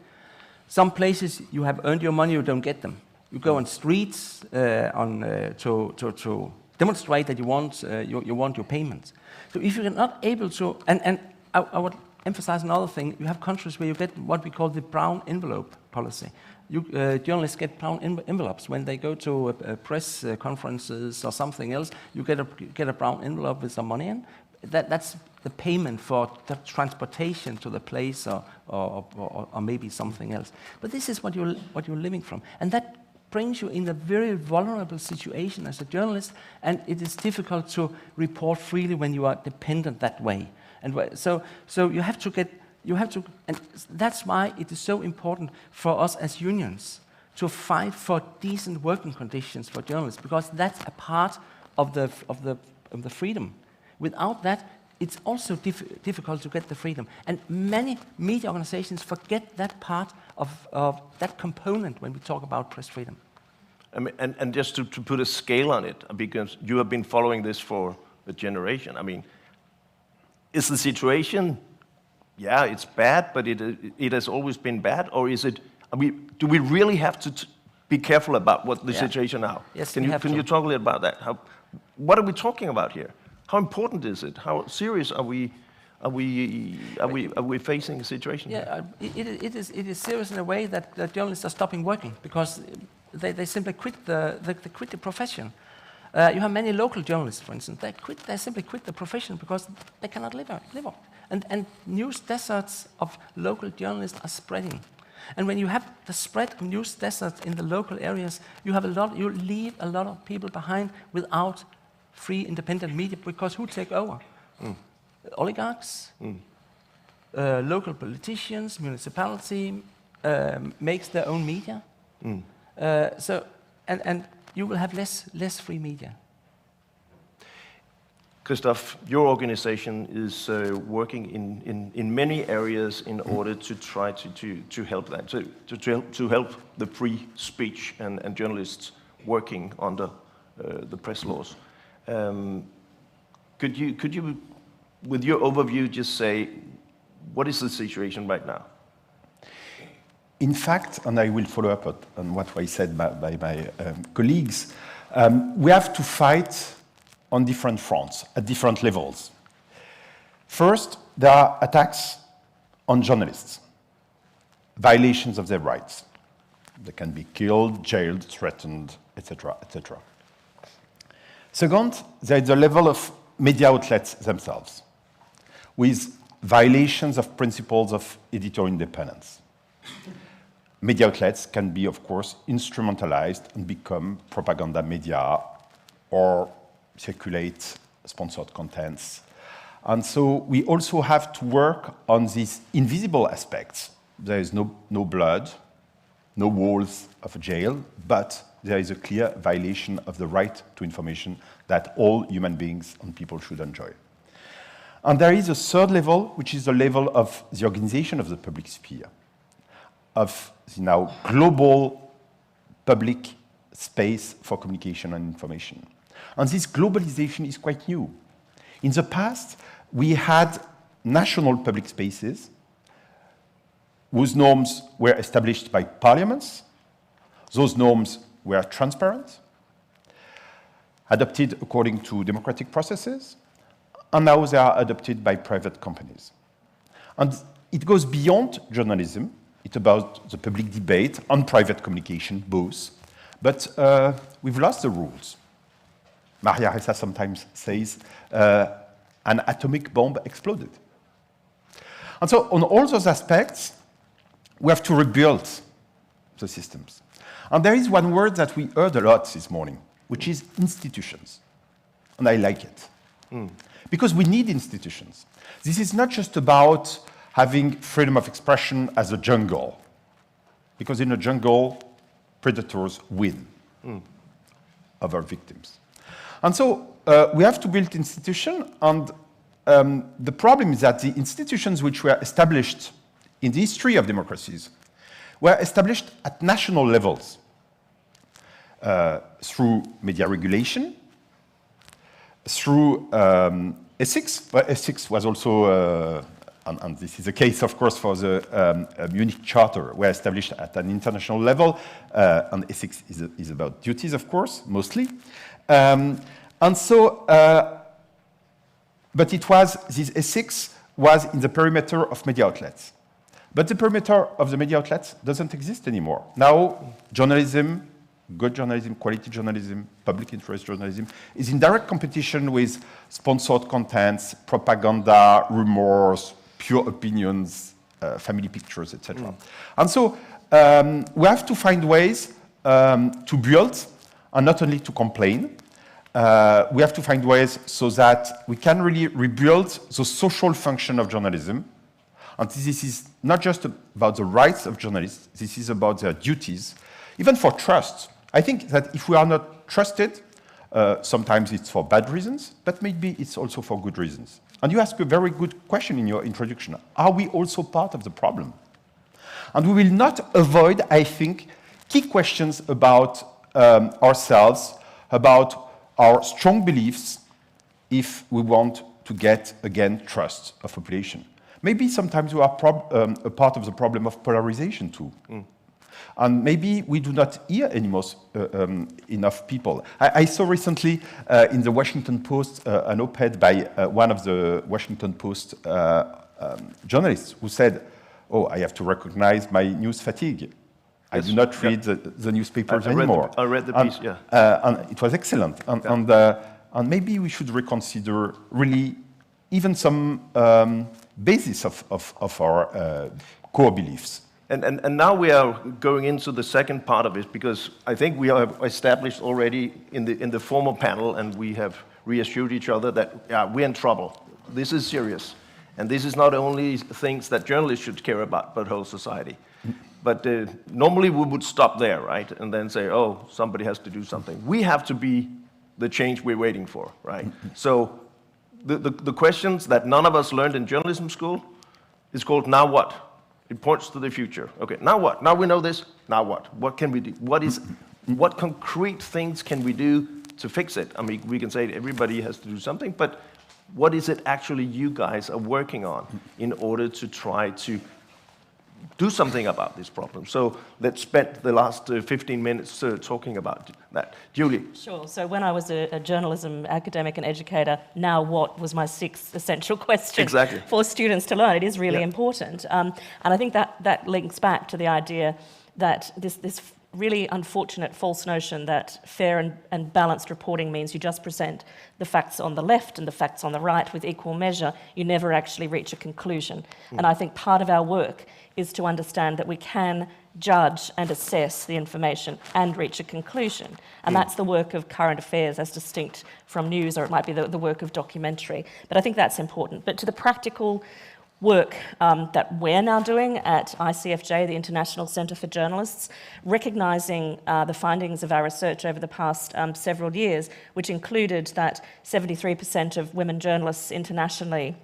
Some places you have earned your money, you don't get them. You go on streets to demonstrate that you want your payments. So if you're not able to, and I would emphasize another thing, you have countries where you get what we call the brown envelope policy. Journalists get brown envelopes when they go to press conferences or something else. You get a brown envelope with some money in, that's the payment for the transportation to the place or maybe something else. But this is what you're living from. And that brings you in a very vulnerable situation as a journalist, and it is difficult to report freely when you are dependent that way. And so you have to, and that's why it is so important for us as unions to fight for decent working conditions for journalists, because that's a part of the freedom. Without that, it's also difficult to get the freedom. And many media organizations forget that part of that component when we talk about press freedom. I mean, and just to put a scale on it, because you have been following this for a generation, I mean, is the situation, yeah, it's bad, but it has always been bad, or is it, I mean, do we really have to be careful about what the situation now? Yes, can you talk a little about that? What are we talking about here? How important is it? How serious are we facing a situation? Yeah, it is serious in a way that journalists are stopping working because they simply quit the profession. You have many local journalists, for instance. They simply quit the profession because they cannot live on. And news deserts of local journalists are spreading. And when you have the spread of news deserts in the local areas, you leave a lot of people behind without free independent media, because who take over? Oligarchs, local politicians, municipality makes their own media. And you will have less free media. Christoph, your organization is working in many areas in order to try to help that, to help the free speech and journalists working under the press laws. Could you, with your overview, just say what is the situation right now? In fact, and I will follow up on what was said by my colleagues, we have to fight on different fronts, at different levels. First, there are attacks on journalists, violations of their rights. They can be killed, jailed, threatened, etc., etc. Second, there is the level of media outlets themselves, with violations of principles of editorial independence. Media outlets can be, of course, instrumentalized and become propaganda media or circulate sponsored contents. And so we also have to work on these invisible aspects. There is no blood, no walls of a jail, but there is a clear violation of the right to information that all human beings and people should enjoy. And there is a third level, which is the level of the organization of the public sphere, of the now global public space for communication and information. And this globalization is quite new. In the past, we had national public spaces whose norms were established by parliaments. Those norms were transparent, adopted according to democratic processes, and now they are adopted by private companies. And it goes beyond journalism. It's about the public debate and private communication, both. But we've lost the rules. Maria Ressa sometimes says, an atomic bomb exploded. And so on all those aspects, we have to rebuild the systems. And there is one word that we heard a lot this morning, which is institutions. And I like it. Because we need institutions. This is not just about having freedom of expression as a jungle. Because in a jungle, predators win over victims. And so we have to build institutions, and the problem is that the institutions which were established in the history of democracies were established at national levels through media regulation, through ethics. Well, ethics was also, and this is the case, of course, for the Munich Charter, were established at an international level, and ethics is about duties, of course, mostly. And so, but it was, this ethics was in the perimeter of media outlets. But the perimeter of the media outlets doesn't exist anymore. Now, journalism good journalism, quality journalism, public interest journalism, is in direct competition with sponsored contents, propaganda, rumors, pure opinions, family pictures, etc. And so we have to find ways to build and not only to complain. We have to find ways so that we can really rebuild the social function of journalism. And this is not just about the rights of journalists, this is about their duties, even for trust. I think that if we are not trusted, sometimes it's for bad reasons, but maybe it's also for good reasons. And you ask a very good question in your introduction. Are we also part of the problem? And we will not avoid, I think, key questions about ourselves, about our strong beliefs, if we want to get, again, trust of population. Maybe sometimes we are a part of the problem of polarization too. And maybe we do not hear anymore enough people. I saw recently in the Washington Post an op-ed by one of the Washington Post journalists who said, "Oh, I have to recognize my news fatigue. I do not read the newspapers anymore." I read the piece, and it was excellent. And maybe we should reconsider really even some basis of our core beliefs. And now we are going into the second part of it, because I think we have established already in the former panel, and we have reassured each other that we're in trouble. This is serious. And this is not only things that journalists should care about, but whole society. But normally we would stop there, right? And then say, oh, somebody has to do something. We have to be the change we're waiting for, right? So the questions that none of us learned in journalism school is called now what? It points to the future. Okay, now what? Now we know this, now what? What can we do? What concrete things can we do to fix it? I mean, we can say everybody has to do something, but what is it actually you guys are working on in order to try to do something about this problem? So let's spend the last 15 minutes talking about that. Julie. Sure. So when I was a journalism academic and educator, now what was my sixth essential question for students to learn. It is really important. And I think that links back to the idea that this really unfortunate false notion that fair and balanced reporting means you just present the facts on the left and the facts on the right with equal measure. You never actually reach a conclusion. And I think part of our work is to understand that we can judge and assess the information and reach a conclusion. And that's the work of current affairs as distinct from news, or it might be the work of documentary. But I think that's important. But to the practical work that we're now doing at ICFJ, the International Center for Journalists, recognizing the findings of our research over the past several years, which included that 73% of women journalists internationally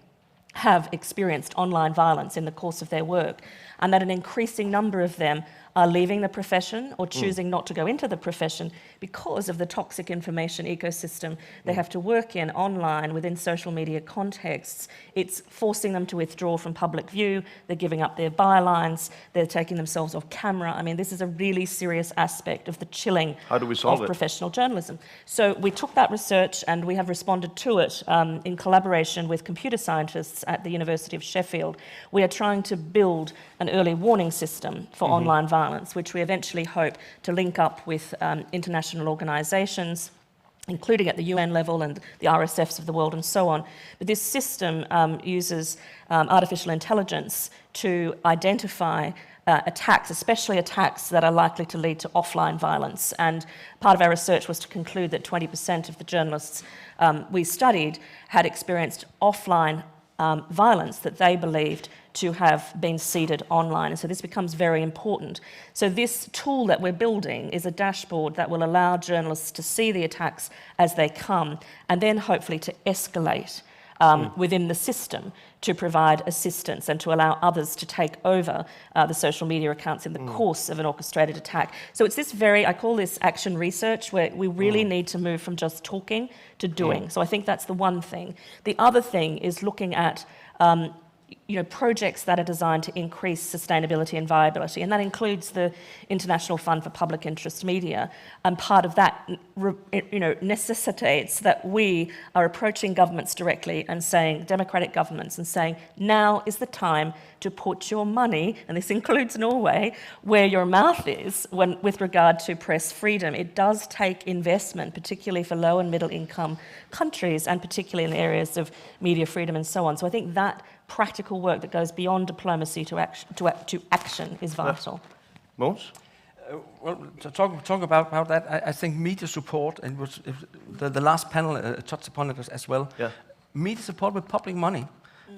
have experienced online violence in the course of their work, and that an increasing number of them are leaving the profession or choosing not to go into the profession because of the toxic information ecosystem they have to work in online within social media contexts. It's forcing them to withdraw from public view, they're giving up their bylines, they're taking themselves off camera. I mean, this is a really serious aspect of the chilling of professional journalism. So we took that research and we have responded to it in collaboration with computer scientists at the University of Sheffield. We are trying to build an early warning system for online violence, which we eventually hope to link up with international organisations, including at the UN level and the RSFs of the world and so on. But this system uses artificial intelligence to identify attacks, especially attacks that are likely to lead to offline violence. And part of our research was to conclude that 20% of the journalists we studied had experienced offline violence that they believed to have been seeded online. And so this becomes very important. So this tool that we're building is a dashboard that will allow journalists to see the attacks as they come, and then hopefully to escalate within the system to provide assistance and to allow others to take over the social media accounts in the course of an orchestrated attack. So it's this I call this action research, where we really need to move from just talking to doing. So I think that's the one thing. The other thing is looking at projects that are designed to increase sustainability and viability, and that includes the International Fund for Public Interest Media. And part of that, necessitates that we are approaching governments directly and saying, democratic governments, and saying, now is the time to put your money, and this includes Norway, where your mouth is with regard to press freedom. It does take investment, particularly for low and middle income countries, and particularly in areas of media freedom and so on. So I think that practical work that goes beyond diplomacy to action is vital. Mons? Well, to talk about that, I think media support, and the last panel touched upon it as well. Yeah. Media support with public money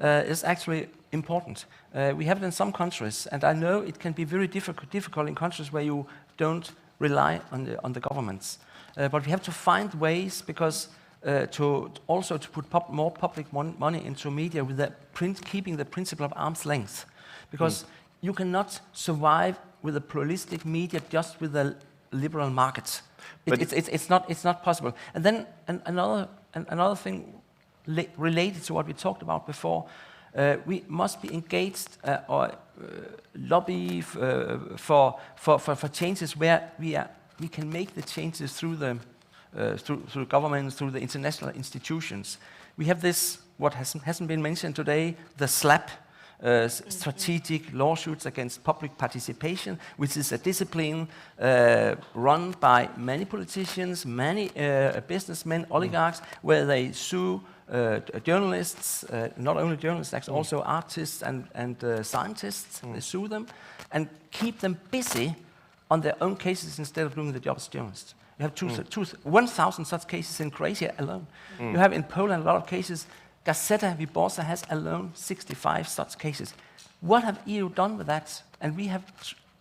is actually important. We have it in some countries, and I know it can be very difficult in countries where you don't rely on the governments. But we have to find ways, because to put more public money into media with keeping the principle of arm's length, because you cannot survive with a pluralistic media just with a liberal market. It's not possible. And then another thing related to what we talked about before, we must be engaged or lobby for changes where we can make the changes through governments, through the international institutions. We have this, what hasn't been mentioned today, the SLAP, strategic lawsuits against public participation, which is a discipline run by many politicians, many businessmen, oligarchs, where they sue journalists, not only journalists, actually also artists and scientists. They sue them and keep them busy on their own cases instead of doing the job as journalists. You have 1,000 such cases in Croatia alone. You have in Poland a lot of cases. Gazeta Wyborcza has alone 65 such cases. What have EU done with that? And we have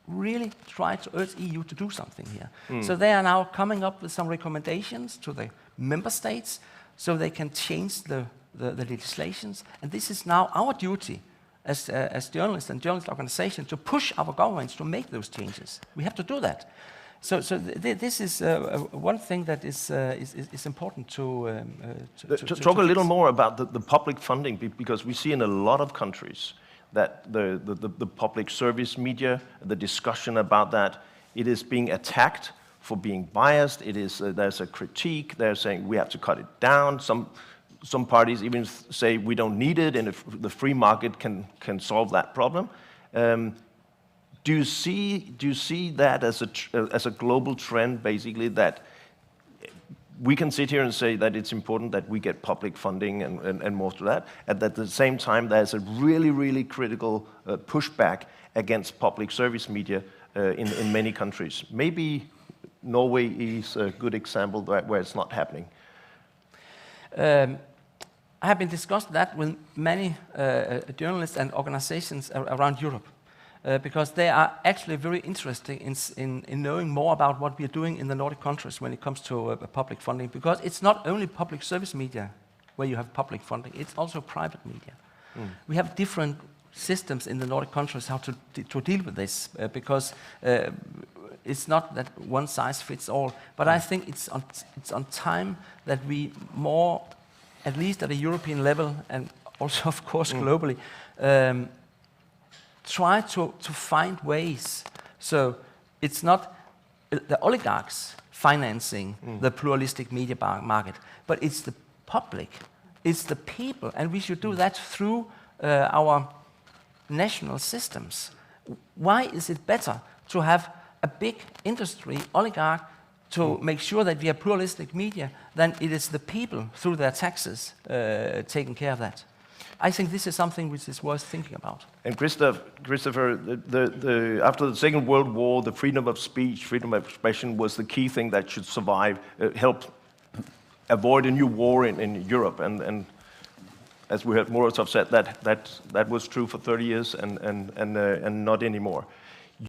really tried to urge EU to do something here. So they are now coming up with some recommendations to the member states so they can change the legislations. And this is now our duty as journalists and journalist organizations to push our governments to make those changes. We have to do that. So this is one thing that is important to talk a little more about the public funding, because we see in a lot of countries that the public service media, the discussion about that, it is being attacked for being biased. It is there's a critique. They're saying we have to cut it down. Some parties even say we don't need it, and if the free market can solve that problem. Do you see that as a global trend, basically, that we can sit here and say that it's important that we get public funding and more to that, and at the same time there's a really, really critical pushback against public service media in many countries? Maybe Norway is a good example where it's not happening. I have been discussed that with many journalists and organizations around Europe. Because they are actually very interested in knowing more about what we are doing in the Nordic countries when it comes to public funding. Because it's not only public service media where you have public funding, it's also private media. We have different systems in the Nordic countries how to deal with this, because it's not that one size fits all. But I think it's on time that we more, at least at a European level, and also of course globally, try to find ways. So it's not the oligarchs financing the pluralistic media market, but it's the public, it's the people, and we should do that through our national systems. Why is it better to have a big industry oligarch to make sure that we have pluralistic media than it is the people through their taxes taking care of that? I think this is something which is worth thinking about. And Christopher, after the Second World War, the freedom of speech, freedom of expression was the key thing that should survive, help avoid a new war in Europe. And as we heard Muratov said, that was true for 30 years and not anymore.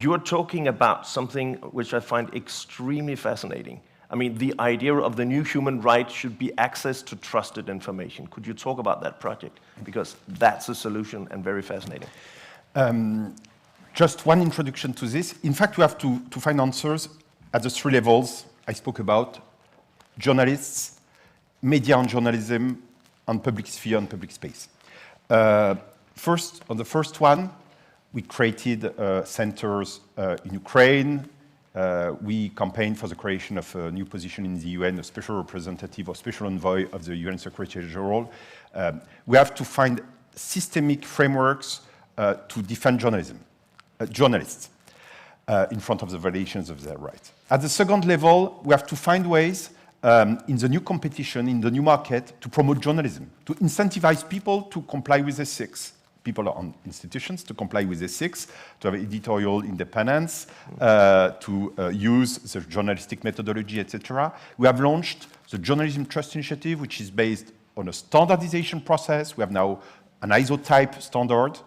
You're talking about something which I find extremely fascinating. I mean, the idea of the new human right should be access to trusted information. Could you talk about that project? Because that's a solution and very fascinating. Just one introduction to this. In fact, we have to find answers at the three levels I spoke about: journalists, media and journalism, and public sphere and public space. First, on the first one, we created centers in Ukraine. We campaigned for the creation of a new position in the UN, a special representative or special envoy of the UN Secretary General. We have to find systemic frameworks to defend journalists in front of the violations of their rights. At the second level, we have to find ways in the new competition, in the new market, to promote journalism, to incentivize people to comply with ethics, people on institutions to comply with ethics, to have editorial independence, to use the journalistic methodology, etc. We have launched the Journalism Trust Initiative, which is based on a standardization process. We have now an ISO type standard,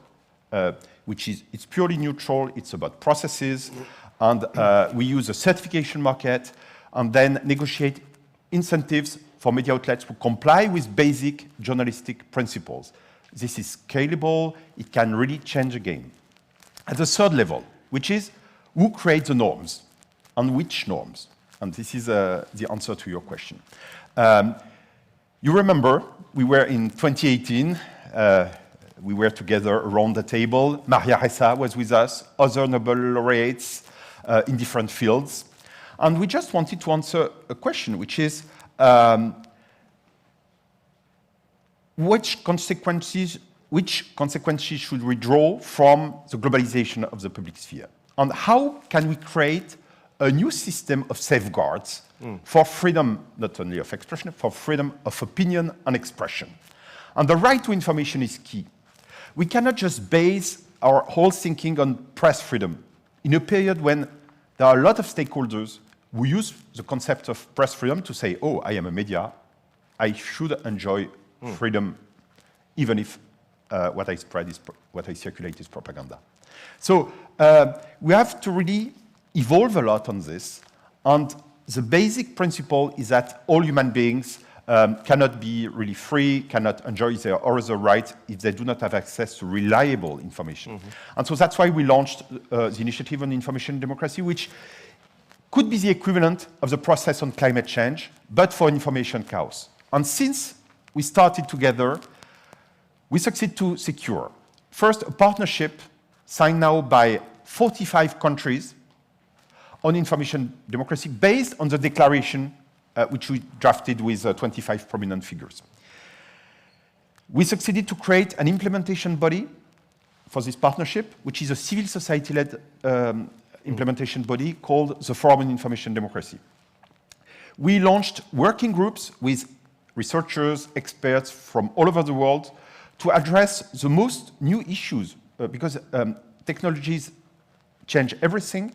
which is it's purely neutral. It's about processes. And we use a certification market and then negotiate incentives for media outlets to comply with basic journalistic principles. This is scalable. It can really change the game. At the third level, which is who creates the norms and which norms? And this is the answer to your question. You remember, we were in 2018. We were together around the table. Maria Ressa was with us, other Nobel laureates in different fields. And we just wanted to answer a question, which is, which consequences should we draw from the globalization of the public sphere? And how can we create a new system of safeguards for freedom, not only of expression, for freedom of opinion and expression? And the right to information is key. We cannot just base our whole thinking on press freedom in a period when there are a lot of stakeholders who use the concept of press freedom to say, oh, I am a media, I should enjoy freedom, even if what I circulate is propaganda. So we have to really evolve a lot on this. And the basic principle is that all human beings cannot be really free, cannot enjoy their other rights if they do not have access to reliable information. And so that's why we launched the Initiative on Information Democracy, which could be the equivalent of the process on climate change, but for information chaos. And since we started together, we succeed to secure, first, a partnership signed now by 45 countries on information democracy based on the declaration which we drafted with 25 prominent figures. We succeeded to create an implementation body for this partnership, which is a civil society-led implementation body called the Forum on Information Democracy. We launched working groups with researchers, experts from all over the world to address the most new issues because technologies change everything.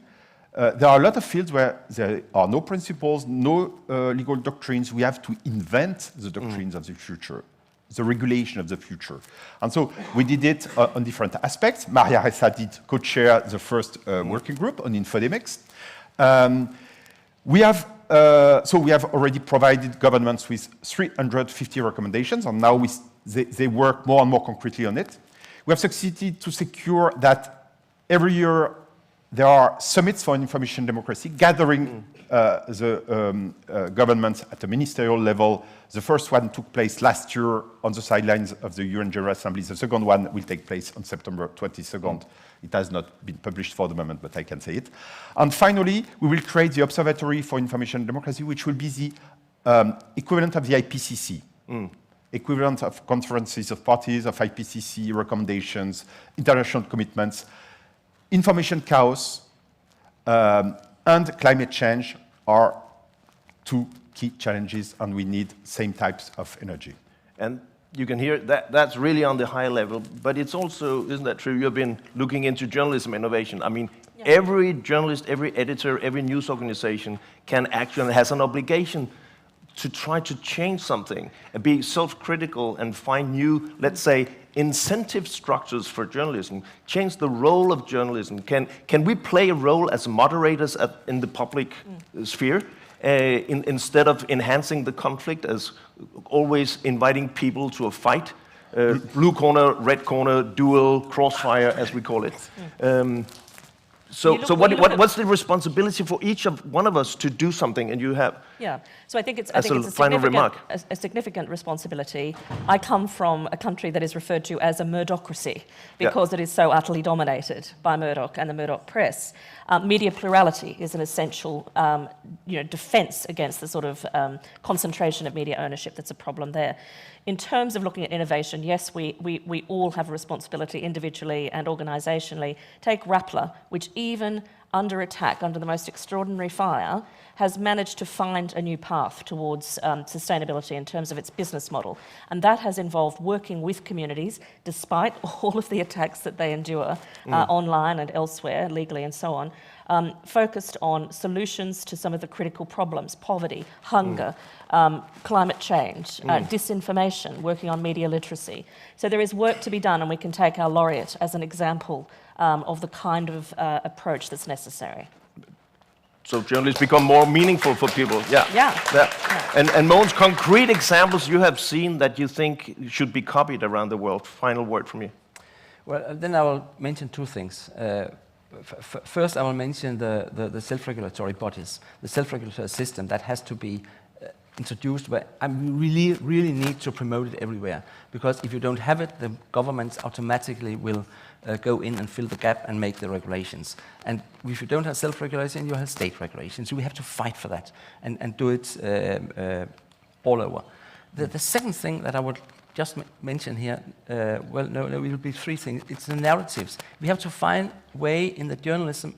There are a lot of fields where there are no principles, no legal doctrines. We have to invent the doctrines of the future, the regulation of the future. And so we did it on different aspects. Maria Ressa did co-chair the first working group on infodemics. We have already provided governments with 350 recommendations, and now they work more and more concretely on it. We have succeeded to secure that every year there are summits for information democracy, gathering the governments at the ministerial level. The first one took place last year on the sidelines of the UN General Assembly. The second one will take place on September 22nd. It has not been published for the moment, but I can say it. And finally, we will create the Observatory for Information Democracy, which will be the equivalent of the IPCC, equivalent of conferences of parties, of IPCC recommendations, international commitments. Information chaos and climate change are two key challenges, and we need same types of energy. And you can hear that's really on the high level, but it's also, isn't that true? You've been looking into journalism innovation. I mean, every journalist, every editor, every news organization has an obligation to try to change something and be self-critical and find new, let's say, incentive structures for journalism, change the role of journalism. Can we play a role as moderators in the public sphere instead of enhancing the conflict, as always inviting people to a fight? Blue corner, red corner, duel, crossfire, as we call it. what's the responsibility for each one of us to do something? And you have. Yeah, so I think it's a significant responsibility. I come from a country that is referred to as a Murdochracy because it is so utterly dominated by Murdoch and the Murdoch press. Media plurality is an essential defence against the sort of concentration of media ownership that's a problem there. In terms of looking at innovation, yes, we all have a responsibility individually and organisationally. Take Rappler, which even under attack, under the most extraordinary fire, has managed to find a new path towards sustainability in terms of its business model. And that has involved working with communities, despite all of the attacks that they endure online and elsewhere, legally and so on, focused on solutions to some of the critical problems: poverty, hunger, climate change, disinformation, working on media literacy. So there is work to be done, and we can take our laureate as an example of the kind of approach that's necessary. So journalists become more meaningful for people. And most concrete examples you have seen that you think should be copied around the world. Final word from you. Well, then I will mention two things. First, I will mention the self-regulatory bodies, the self-regulatory system that has to be introduced, but I really need to promote it everywhere, because if you don't have it, the governments automatically will go in and fill the gap and make the regulations. And if you don't have self-regulation, you have state regulations. So we have to fight for that and do it all over. The second thing that I would just mention here, it will be three things. It's the narratives. We have to find a way in the journalism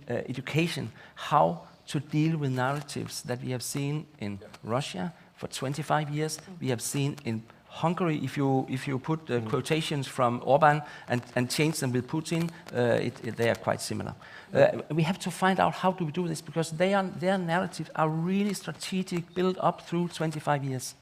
education how to deal with narratives that we have seen in Russia for 25 years. We have seen in Hungary, if you put quotations from Orban and change them with Putin, they are quite similar. We have to find out how do we do this, because their narratives are really strategic, built up through 25 years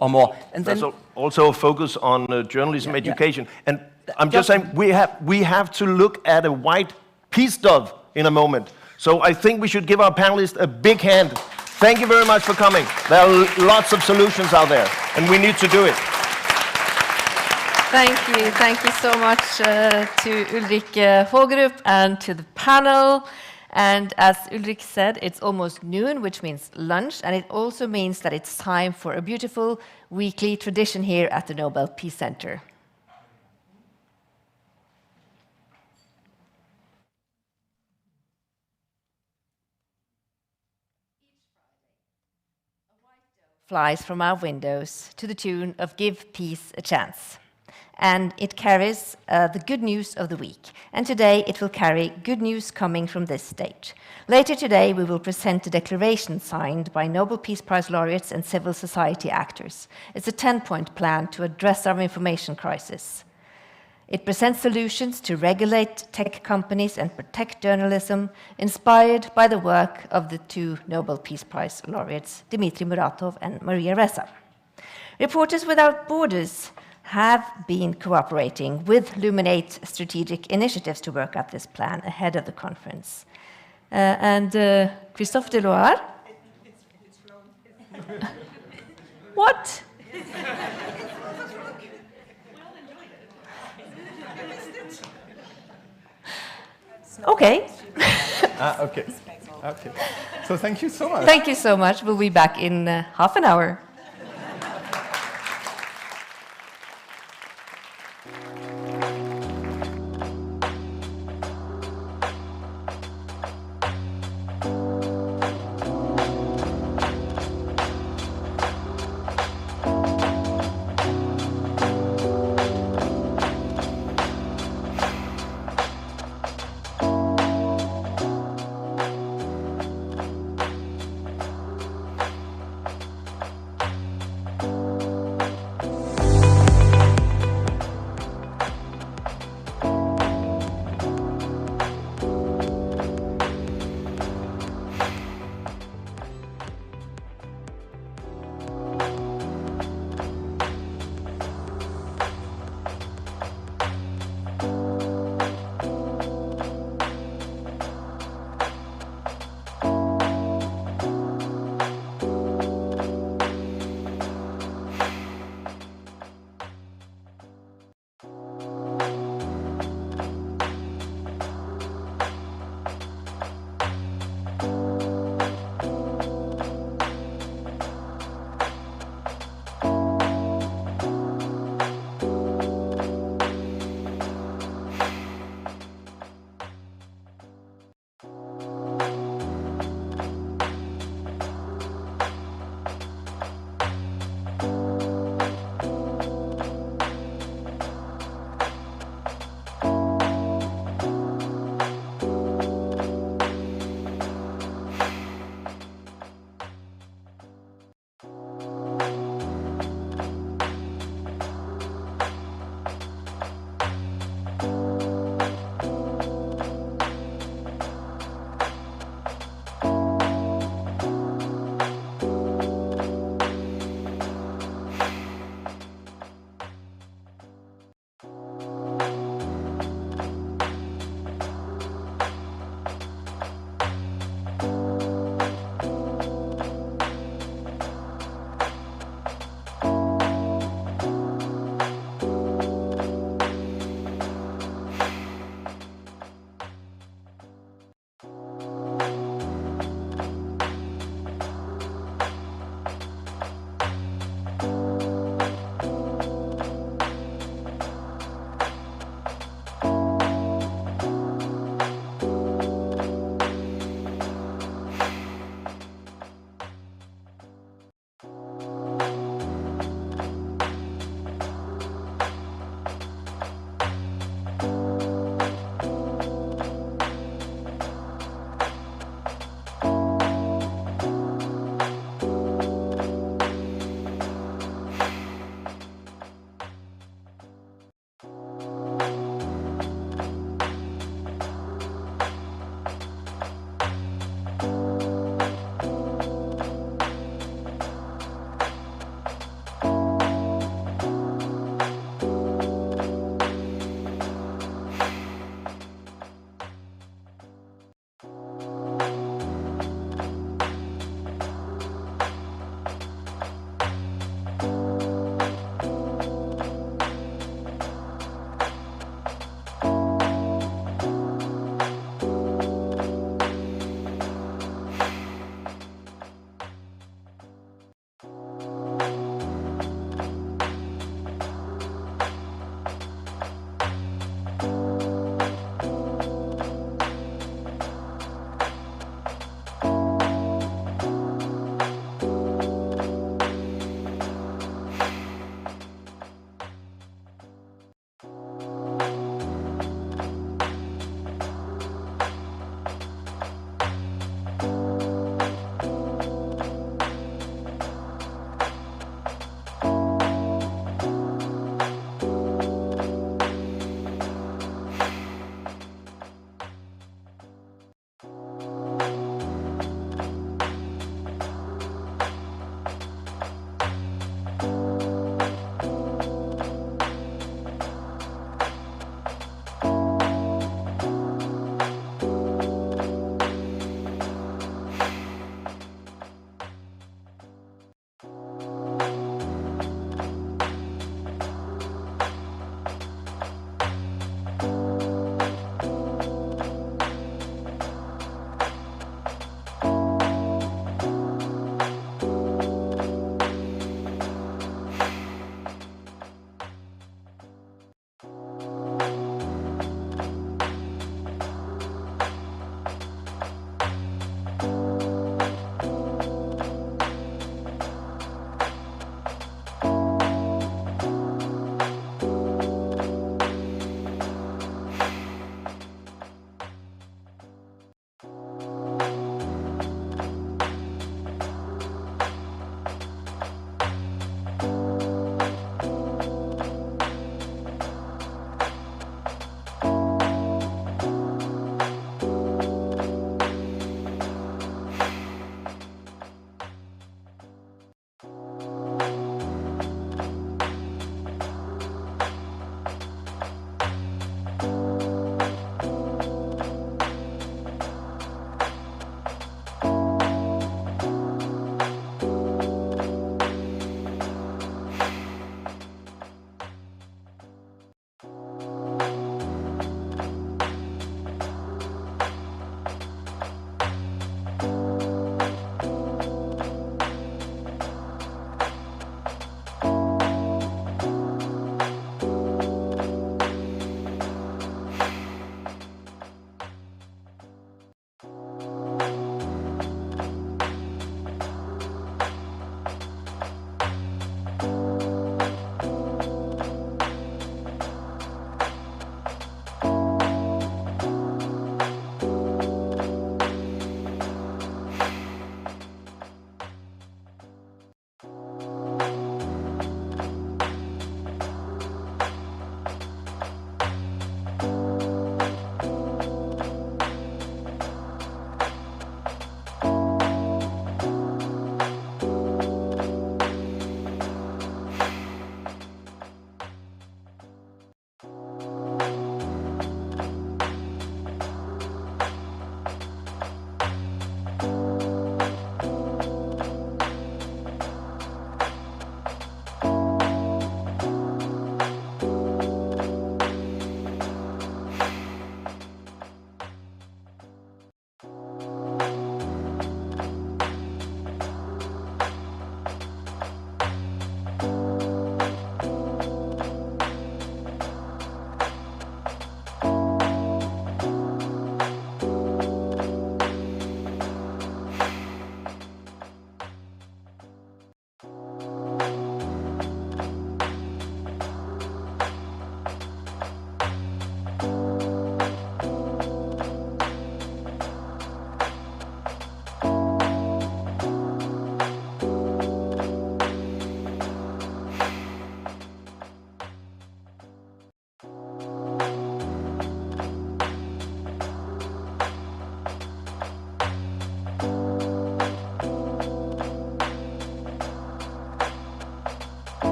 or more. And there's also a focus on journalism education. And I'm just saying we have to look at a white peace dove in a moment. So I think we should give our panelists a big hand. Thank you very much for coming. There are lots of solutions out there, and we need to do it. Thank you so much to Ulrike Hågerup and to the panel. And as Ulrike said, it's almost noon, which means lunch, and it also means that it's time for a beautiful weekly tradition here at the Nobel Peace Center. Flies from our windows to the tune of Give Peace a Chance. And it carries the good news of the week. And today it will carry good news coming from this stage. Later today we will present a declaration signed by Nobel Peace Prize laureates and civil society actors. It's a 10-point plan to address our information crisis. It presents solutions to regulate tech companies and protect journalism, inspired by the work of the two Nobel Peace Prize laureates, Dmitry Muratov and Maria Ressa. Reporters Without Borders have been cooperating with Luminate strategic initiatives to work out this plan ahead of the conference. Christophe Deloire? It's wrong. What? Okay. Okay. So thank you so much. Thank you so much. We'll be back in half an hour.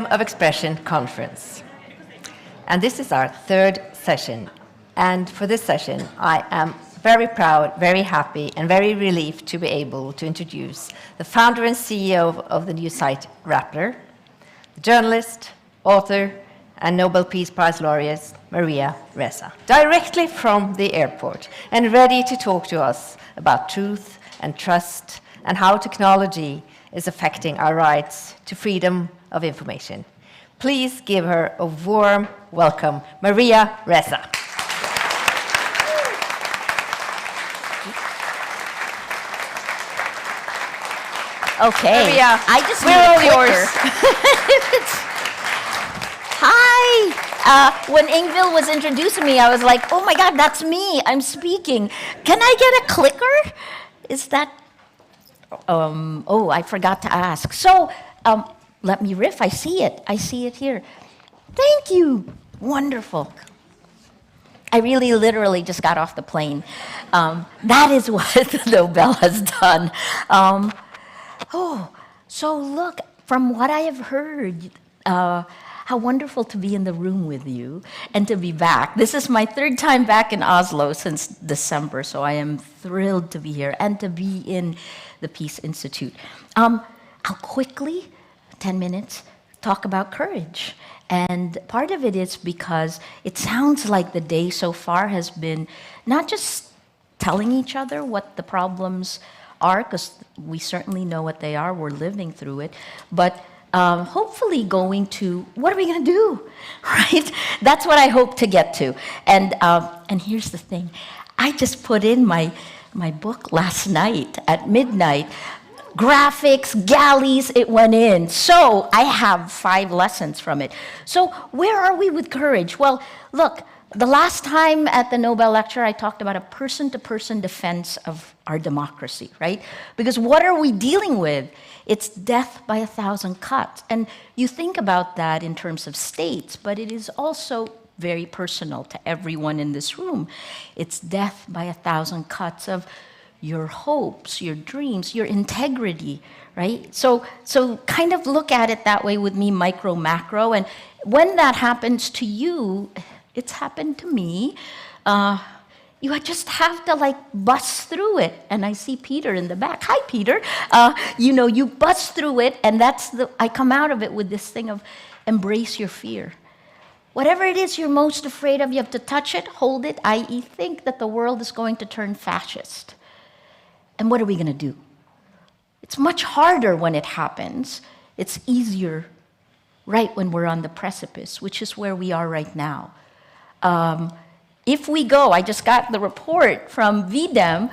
of Expression Conference. And this is our third session. And for this session, I am very proud, very happy, and very relieved to be able to introduce the founder and CEO of the new site, Rappler, journalist, author, and Nobel Peace Prize laureate, Maria Ressa, directly from the airport, and ready to talk to us about truth and trust and how technology is affecting our rights to freedom of information. Please give her a warm welcome, Maria Ressa. Okay, Maria, I just we're need a all clicker. yours. Hi! When Ingvild was introducing me, I was like, oh my God, that's me, I'm speaking. Can I get a clicker? Is that, oh, I forgot to ask. So, let me riff, I see it here. Thank you, wonderful. I really literally just got off the plane. That is what Nobel has done. So look, from what I have heard, how wonderful to be in the room with you and to be back. This is my third time back in Oslo since December, so I am thrilled to be here and to be in the Peace Institute. I'll quickly, 10 minutes, talk about courage. And part of it is because it sounds like the day so far has been not just telling each other what the problems are, because we certainly know what they are, we're living through it, but hopefully going to, what are we going to do, right? That's what I hope to get to. And here's the thing. I just put in my book last night at midnight. Graphics, galleys, it went in. So I have 5 lessons from it. So where are we with courage? Well, look, the last time at the Nobel lecture, I talked about a person-to-person defense of our democracy, right? Because what are we dealing with? It's death by 1,000 cuts. And you think about that in terms of states, but it is also very personal to everyone in this room. It's death by 1,000 cuts of your hopes, your dreams, your integrity, right? So kind of look at it that way with me, micro, macro. And when that happens to you, it's happened to me. You just have to like bust through it. And I see Peter in the back. Hi, Peter. You bust through it, and I come out of it with this thing of embrace your fear. Whatever it is you're most afraid of, you have to touch it, hold it, i.e. think that the world is going to turn fascist. And what are we going to do? It's much harder when it happens. It's easier right when we're on the precipice, which is where we are right now. If we go, I just got the report from VDEM,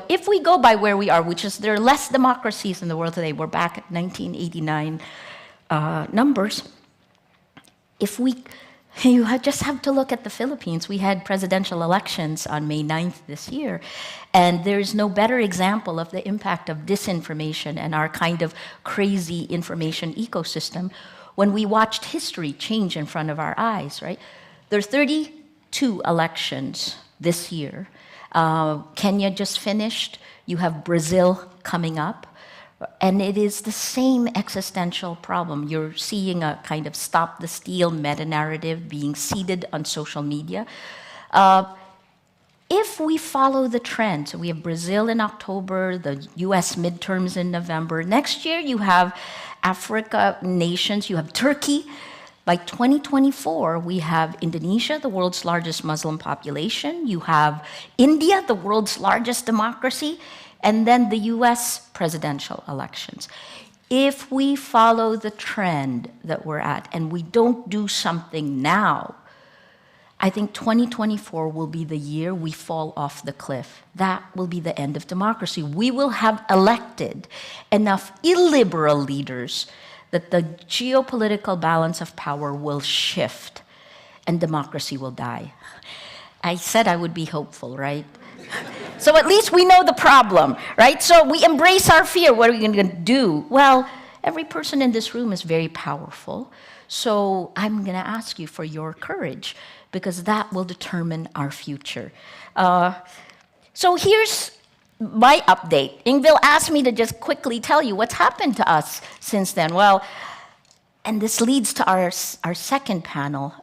if we go by where we are, which is there are less democracies in the world today, we're back at 1989 numbers. You just have to look at the Philippines. We had presidential elections on May 9th this year, and there's no better example of the impact of disinformation and our kind of crazy information ecosystem when we watched history change in front of our eyes, right? There are 32 elections this year. Kenya just finished. You have Brazil coming up. And it is the same existential problem. You're seeing a kind of stop the steal meta-narrative being seeded on social media. If we follow the trend, so we have Brazil in October, the US midterms in November. Next year you have Africa nations, you have Turkey. By 2024, we have Indonesia, the world's largest Muslim population. You have India, the world's largest democracy. And then the US presidential elections. If we follow the trend that we're at and we don't do something now, I think 2024 will be the year we fall off the cliff. That will be the end of democracy. We will have elected enough illiberal leaders that the geopolitical balance of power will shift and democracy will die. I said I would be hopeful, right? So at least we know the problem, right? So we embrace our fear. What are we going to do? Well, every person in this room is very powerful. So I'm going to ask you for your courage, because that will determine our future. So here's my update. Ingvild asked me to just quickly tell you what's happened to us since then. Well, And this leads to our second panel.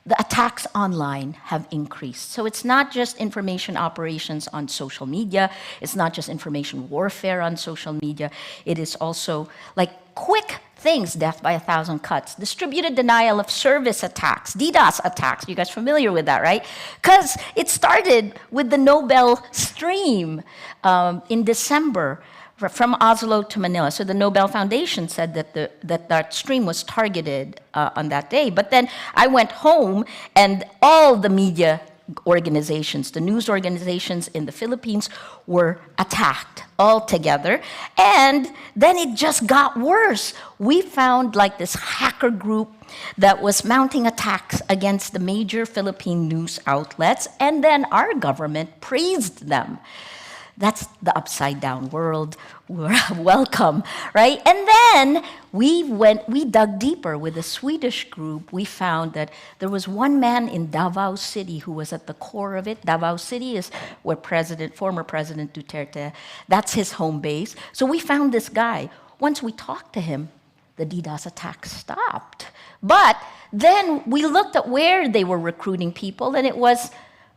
The attacks online have increased. So it's not just information operations on social media, it's not just information warfare on social media, it is also like quick things, death by 1,000 cuts, distributed denial of service attacks, DDoS attacks. You guys familiar with that, right? Because it started with the Nobel stream in December from Oslo to Manila. So the Nobel Foundation said that that stream was targeted on that day. But then I went home and all the media organizations, the news organizations in the Philippines were attacked all together. And then it just got worse. We found like this hacker group that was mounting attacks against the major Philippine news outlets, and then our government praised them. That's the upside down world. Welcome, right? And then we dug deeper with a Swedish group. We found that there was one man in Davao City who was at the core of it. Davao City is where former President Duterte, that's his home base. So we found this guy. Once we talked to him, the DDoS attacks stopped. But then we looked at where they were recruiting people, and it was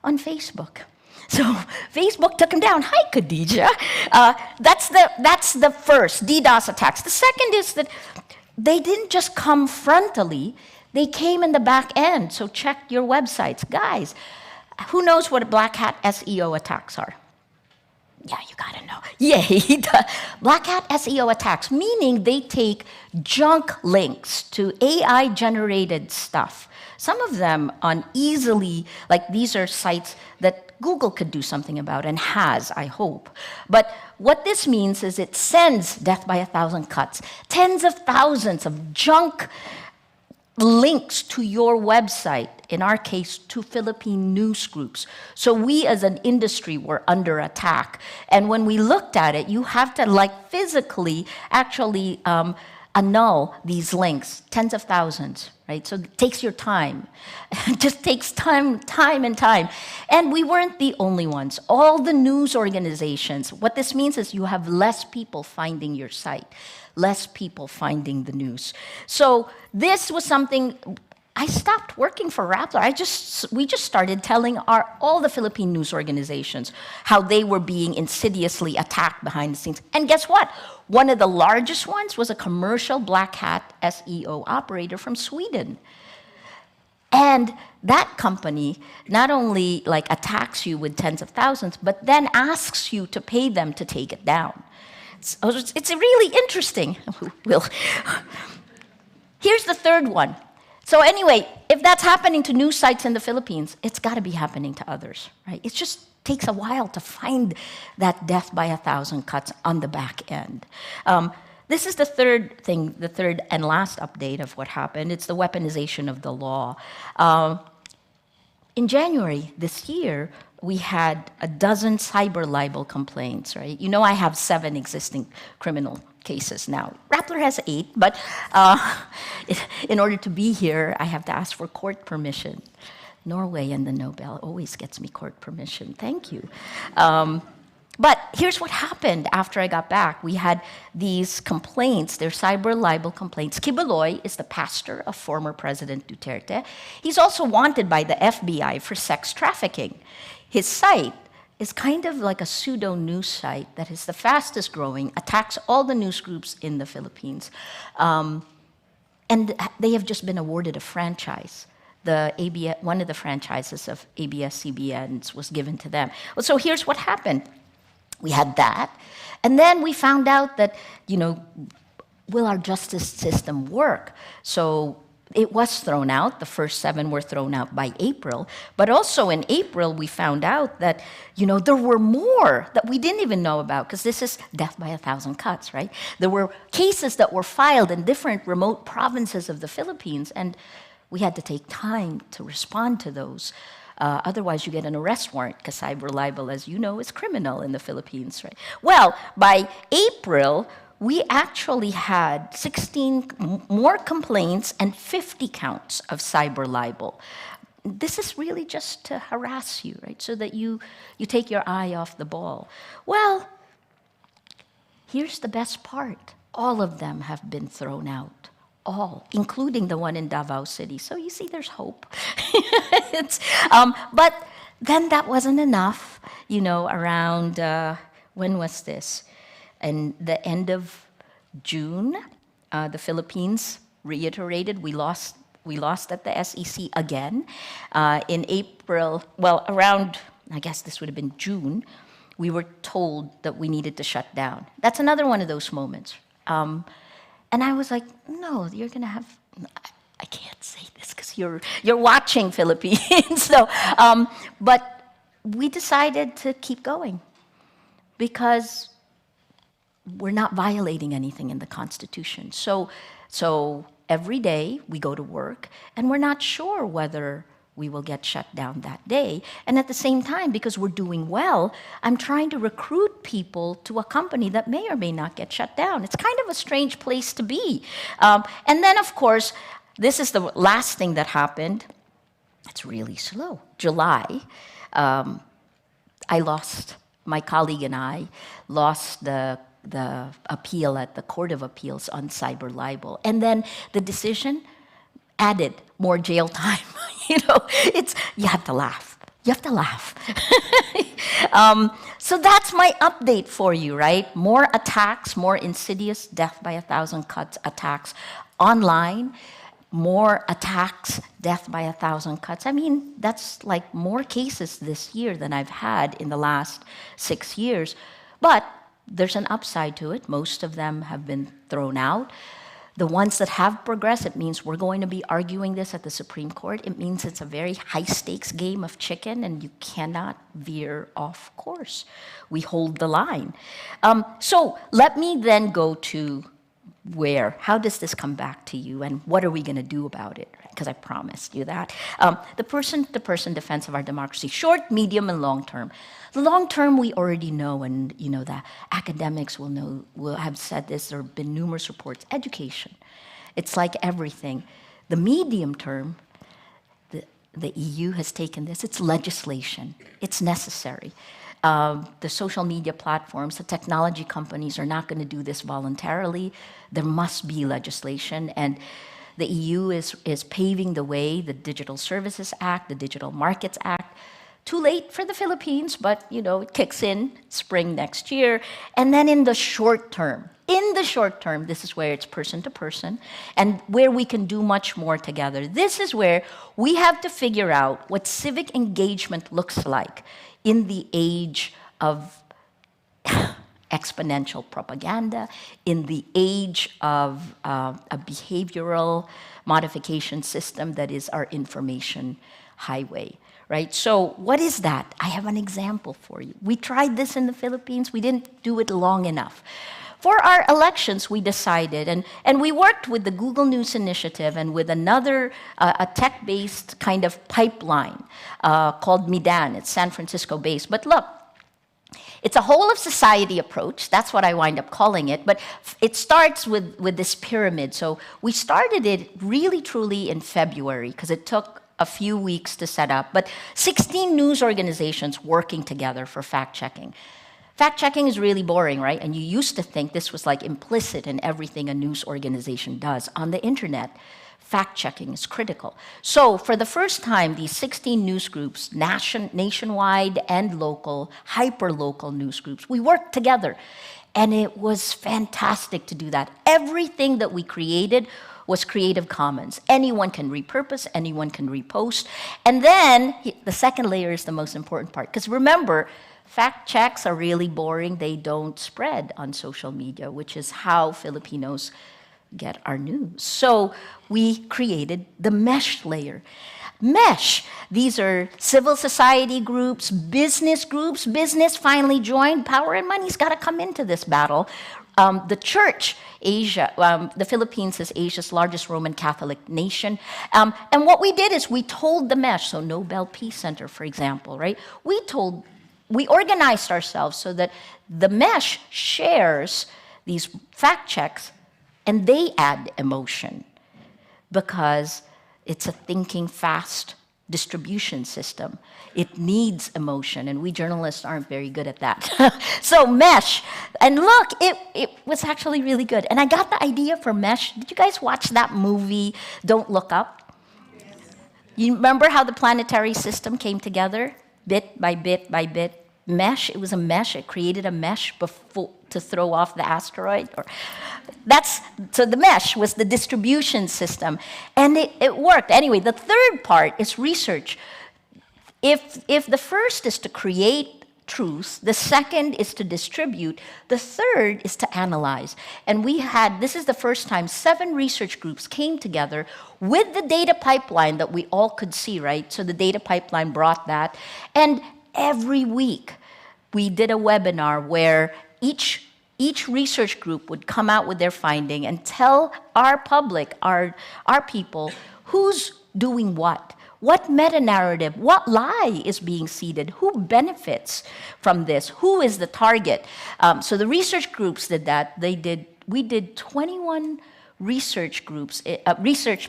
on Facebook. So Facebook took him down. Hi, Khadija. That's the first, DDoS attacks. The second is that they didn't just come frontally, they came in the back end. So check your websites. Guys, who knows what Black Hat SEO attacks are? Yeah, you gotta know. Yay, Black Hat SEO attacks, meaning they take junk links to AI-generated stuff. Some of them on easily, like these are sites that Google could do something about and has, I hope. But what this means is it sends death by 1,000 cuts, tens of thousands of junk links to your website, in our case, to Philippine news groups. So we as an industry were under attack. And when we looked at it, you have to like physically actually annul these links, tens of thousands, right? So it takes your time. It just takes time and time. And we weren't the only ones. All the news organizations, what this means is you have less people finding your site, less people finding the news. So this was something, I stopped working for Rappler. We just started telling all the Philippine news organizations how they were being insidiously attacked behind the scenes. And guess what? One of the largest ones was a commercial Black Hat SEO operator from Sweden. And that company not only like attacks you with tens of thousands, but then asks you to pay them to take it down. It's really interesting. Here's the third one. So anyway, if that's happening to news sites in the Philippines, it's got to be happening to others, right? It just takes a while to find that death by 1,000 cuts on the back end. This is the third thing, the third and last update of what happened. It's the weaponization of the law. In January this year, we had a dozen cyber libel complaints, right? You know I have 7 existing criminal cases now. Rappler has 8, but in order to be here, I have to ask for court permission. Norway and the Nobel always gets me court permission. Thank you. But here's what happened after I got back. We had these complaints, they're cyber libel complaints. Kibuloy is the pastor of former President Duterte. He's also wanted by the FBI for sex trafficking. His site is kind of like a pseudo news site that is the fastest growing, attacks all the news groups in the Philippines. And they have just been awarded a franchise. One of the franchises of ABS-CBNs was given to them. So here's what happened. We had that, and then we found out that, will our justice system work? So it was thrown out. The first 7 were thrown out by April. But also in April, we found out that, there were more that we didn't even know about, because this is death by 1,000 cuts, right? There were cases that were filed in different remote provinces of the Philippines, and we had to take time to respond to those. Otherwise, you get an arrest warrant, because cyber libel, as you know, is criminal in the Philippines, right? Well, by April, we actually had 16 more complaints and 50 counts of cyber libel. This is really just to harass you, right? So that you take your eye off the ball. Well, here's the best part. All of them have been thrown out. all, including the one in Davao City. So you see, there's hope. But then that wasn't enough, you know, around, when was this? And the end of June, the Philippines reiterated, we lost at the SEC again. In April, well, around, I guess this would have been June, we were told that we needed to shut down. That's another one of those moments. And I was like, no, you're gonna have, I can't say this because you're watching, Philippines. So, but we decided to keep going because we're not violating anything in the Constitution. So every day we go to work and we're not sure whether we will get shut down that day. And at the same time, because we're doing well, I'm trying to recruit people to a company that may or may not get shut down. It's kind of a strange place to be. And then, of course, this is the last thing that happened. It's really slow. July, my colleague and I lost the appeal at the Court of Appeals on cyber libel. And then the decision added more jail time. You know, you have to laugh. You have to laugh. So that's my update for you, right? More attacks, more insidious death by 1,000 cuts attacks online, more attacks, death by 1,000 cuts. I mean, that's like more cases this year than I've had in the last 6 years. But there's an upside to it. Most of them have been thrown out. The ones that have progressed, it means we're going to be arguing this at the Supreme Court. It means it's a very high-stakes game of chicken, and you cannot veer off course. We hold the line. So let me then go to how does this come back to you, and what are we going to do about it? Because I promised you that. The person-to-person defense of our democracy, short, medium, and long term. The long term we already know, and you know the academics will have said this. There have been numerous reports. Education, it's like everything. The medium term, the EU has taken this. It's legislation. It's necessary. The social media platforms, the technology companies are not going to do this voluntarily. There must be legislation, and the EU is paving the way. The Digital Services Act, the Digital Markets Act. Too late for the Philippines, but you know it kicks in spring next year. And then in the short term, this is where it's person to person, and where we can do much more together. This is where we have to figure out what civic engagement looks like in the age of exponential propaganda, in the age of a behavioral modification system that is our information highway, right? So what is that? I have an example for you. We tried this in the Philippines. We didn't do it long enough. For our elections, we decided, and we worked with the Google News Initiative and with another, a tech-based kind of pipeline called Midan. It's San Francisco-based. But look, it's a whole-of-society approach. That's what I wind up calling it. But it starts with this pyramid. So we started it really, truly in February, because it took a few weeks to set up. But 16 news organizations working together for fact-checking. Fact-checking is really boring, right? And you used to think this was like implicit in everything a news organization does. On the internet, fact-checking is critical. So for the first time, these 16 news groups, nationwide and local, hyper-local news groups, we worked together. And it was fantastic to do that. Everything that we created was Creative Commons. Anyone can repurpose, anyone can repost. And then the second layer is the most important part. Because remember, fact checks are really boring. They don't spread on social media, which is how Filipinos get our news. So we created the mesh layer. Mesh, these are civil society groups. Business finally joined. Power and money's got to come into this battle. The church, Asia, the Philippines is Asia's largest Roman Catholic nation. And what we did is we told the mesh, so Nobel Peace Center, for example, right? We organized ourselves so that the mesh shares these fact checks and they add emotion because it's a thinking fast distribution system. It needs emotion, and we journalists aren't very good at that. So mesh, and look, it was actually really good. And I got the idea for mesh. Did you guys watch that movie, Don't Look Up? Yes. You remember how the planetary system came together, bit by bit by bit? Mesh, it was a mesh. It created a mesh before to throw off the asteroid. So the mesh was the distribution system, and it worked. Anyway, the third part is research. If the first is to create truth, the second is to distribute, the third is to analyze. And this is the first time 7 research groups came together with the data pipeline that we all could see, right? So the data pipeline brought that. And every week, we did a webinar where each research group would come out with their finding and tell our public, our people, who's doing what meta-narrative, what lie is being seeded, who benefits from this, who is the target. So the research groups did that. We did 21 research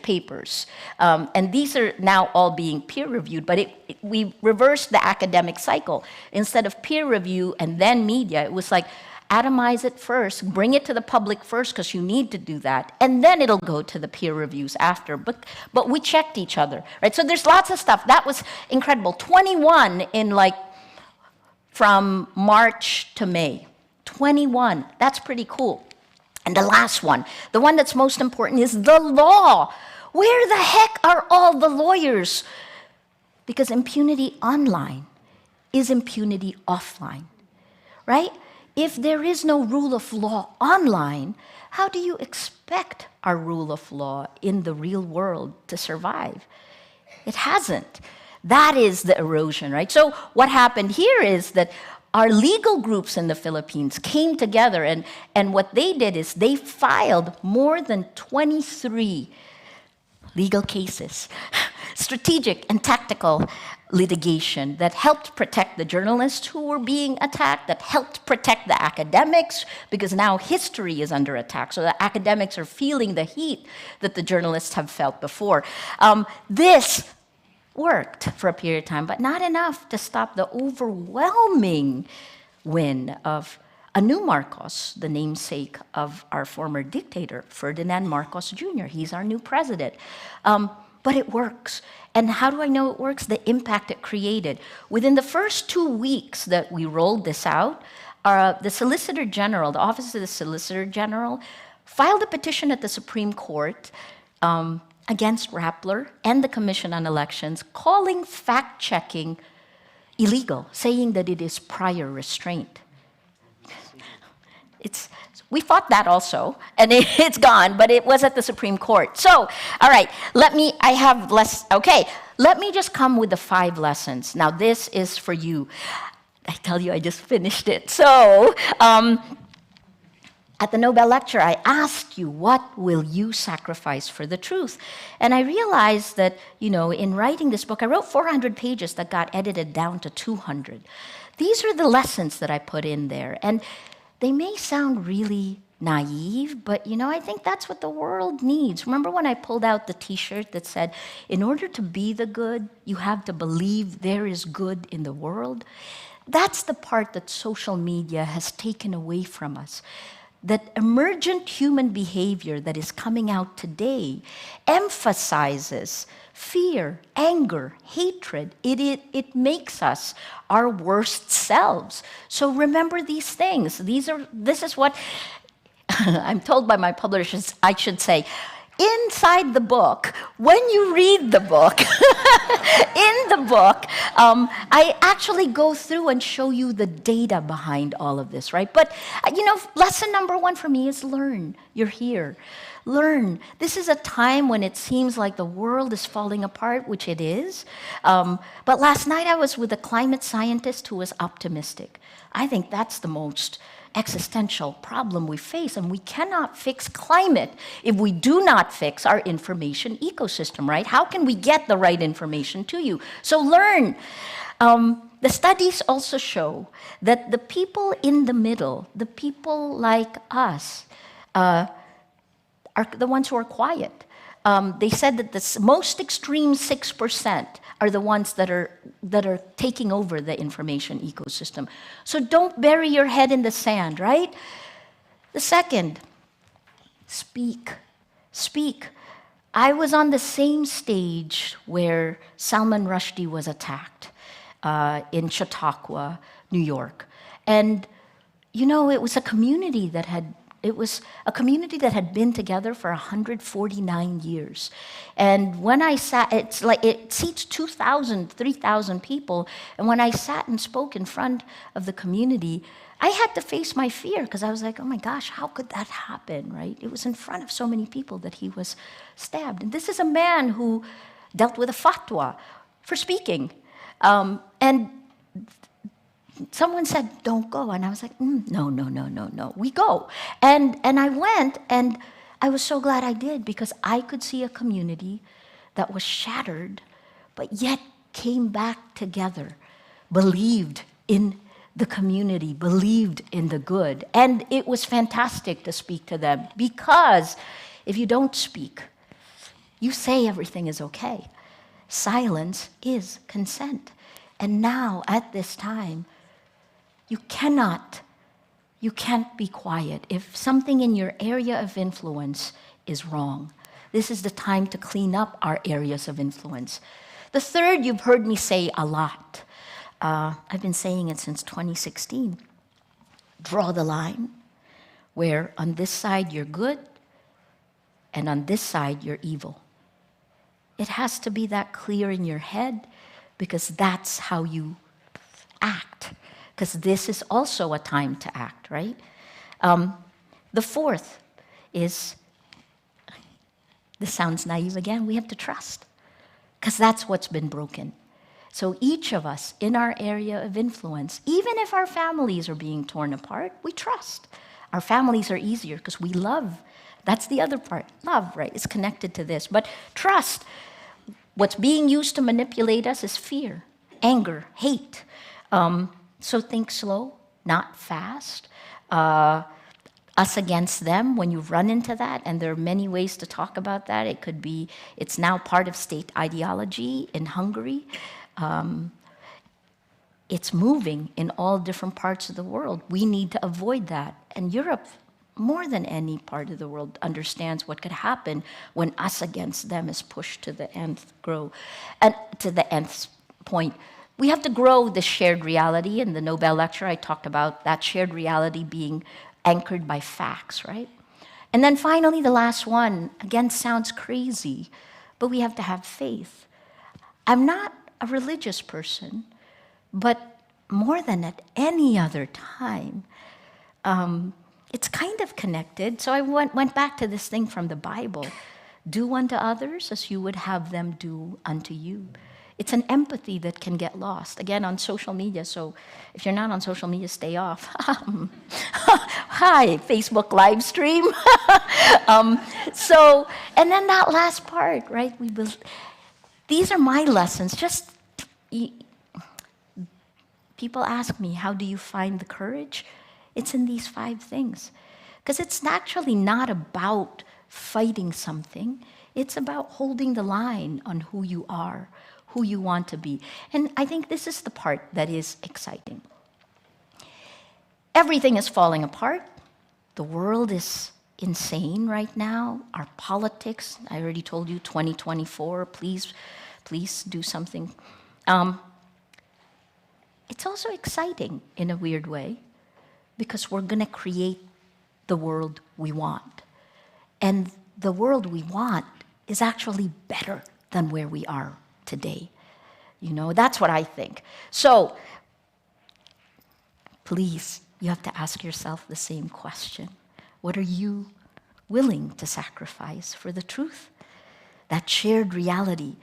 papers, and these are now all being peer-reviewed, but we reversed the academic cycle. Instead of peer review and then media, it was like, atomize it first, bring it to the public first, because you need to do that, and then it'll go to the peer reviews after. But we checked each other, right? So there's lots of stuff. That was incredible. 21 from March to May. 21. That's pretty cool. And the last one, the one that's most important, is the law. Where the heck are all the lawyers? Because impunity online is impunity offline, right? If there is no rule of law online, how do you expect our rule of law in the real world to survive? It hasn't. That is the erosion, right? So what happened here is that our legal groups in the Philippines came together, and what they did is they filed more than 23 legal cases, strategic and tactical litigation that helped protect the journalists who were being attacked, that helped protect the academics, because now history is under attack. So the academics are feeling the heat that the journalists have felt before. This worked for a period of time, but not enough to stop the overwhelming win of a new Marcos, the namesake of our former dictator, Ferdinand Marcos Jr. He's our new president. But it works. And how do I know it works? The impact it created. Within the first 2 weeks that we rolled this out, the Solicitor General, the Office of the Solicitor General, filed a petition at the Supreme Court against Rappler and the Commission on Elections, calling fact-checking illegal, saying that it is prior restraint. We fought that also, and it's gone, but it was at the Supreme Court. So, all right, let me just come with the 5 lessons. Now, this is for you. I tell you, I just finished it. So, at the Nobel lecture, I asked you, what will you sacrifice for the truth? And I realized that, in writing this book, I wrote 400 pages that got edited down to 200. These are the lessons that I put in there. And they may sound really naive, but I think that's what the world needs. Remember when I pulled out the t-shirt that said, in order to be the good, you have to believe there is good in the world? That's the part that social media has taken away from us. That emergent human behavior that is coming out today emphasizes fear, anger, hatred. It makes us our worst selves. So remember these things. This is what I'm told by my publishers I should say. Inside the book, when you read the book, in the book, I actually go through and show you the data behind all of this, right? But, lesson number 1 for me is learn. You're here. Learn. This is a time when it seems like the world is falling apart, which it is. But last night I was with a climate scientist who was optimistic. I think that's the most existential problem we face, and we cannot fix climate if we do not fix our information ecosystem, right? How can we get the right information to you? So learn. The studies also show that the people in the middle, the people like us, are the ones who are quiet. they said that the most extreme 6% are the ones that are taking over the information ecosystem. So don't bury your head in the sand, right? The second, speak. Speak. I was on the same stage where Salman Rushdie was attacked in Chautauqua, New York. And, you know, it was a community that had been together for 149 years. And when I sat, it seats 2,000, 3,000 people. And when I sat and spoke in front of the community, I had to face my fear because I was like, oh my gosh, how could that happen, right? It was in front of so many people that he was stabbed. And this is a man who dealt with a fatwa for speaking. And someone said, don't go. And I was like, no, we go. And I went, and I was so glad I did because I could see a community that was shattered, but yet came back together, believed in the community, believed in the good. And it was fantastic to speak to them because if you don't speak, you say everything is okay. Silence is consent. And now, at this time, you can't be quiet. If something in your area of influence is wrong, this is the time to clean up our areas of influence. The third, you've heard me say a lot. I've been saying it since 2016. Draw the line where on this side you're good and on this side you're evil. It has to be that clear in your head because that's how you act. Because this is also a time to act, right? The fourth is, this sounds naive again, we have to trust. Because that's what's been broken. So each of us in our area of influence, even if our families are being torn apart, we trust. Our families are easier because we love. That's the other part. Love, right, is connected to this. But trust. What's being used to manipulate us is fear, anger, hate. So think slow, not fast. Us against them, when you run into that, and there are many ways to talk about that. It could be, it's now part of state ideology in Hungary. It's moving in all different parts of the world. We need to avoid that. And Europe, more than any part of the world, understands what could happen when us against them is pushed to the nth point. We have to grow the shared reality. In the Nobel lecture, I talked about that shared reality being anchored by facts, right? And then finally, the last one, again, sounds crazy, but we have to have faith. I'm not a religious person, but more than at any other time, it's kind of connected. So I went back to this thing from the Bible. Do unto others as you would have them do unto you. It's an empathy that can get lost. Again, on social media, so if you're not on social media, stay off. Hi, Facebook live stream. And then that last part, right? These are my lessons. People ask me, how do you find the courage? It's in these 5 things. Because it's actually not about fighting something. It's about holding the line on who you are, who you want to be. And I think this is the part that is exciting. Everything is falling apart. The world is insane right now. Our politics, I already told you, 2024, please do something. It's also exciting in a weird way because we're going to create the world we want. And the world we want is actually better than where we are today. You know, that's what I think. So, please, you have to ask yourself the same question. What are you willing to sacrifice for the truth? That shared reality,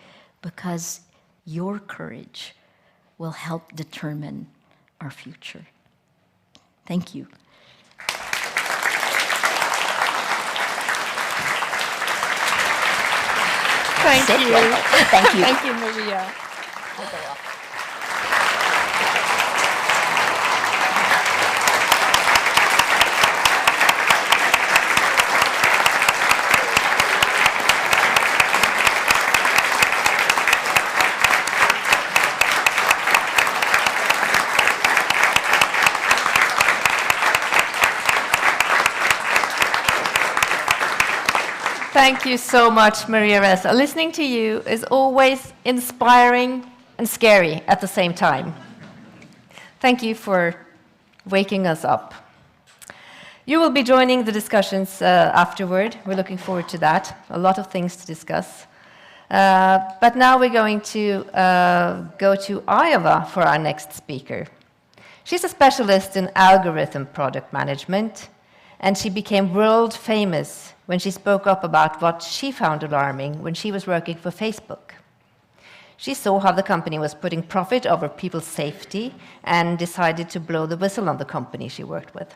because your courage will help determine our future. Thank you. Thank you. Thank you. Thank you, Maria. Thank you so much, Maria Ressa. Listening to you is always inspiring and scary at the same time. Thank you for waking us up. You will be joining the discussions afterward. We're looking forward to that. A lot of things to discuss. But now we're going to go to Iowa for our next speaker. She's a specialist in algorithm product management, and she became world famous when she spoke up about what she found alarming when she was working for Facebook. She saw how the company was putting profit over people's safety and decided to blow the whistle on the company she worked with.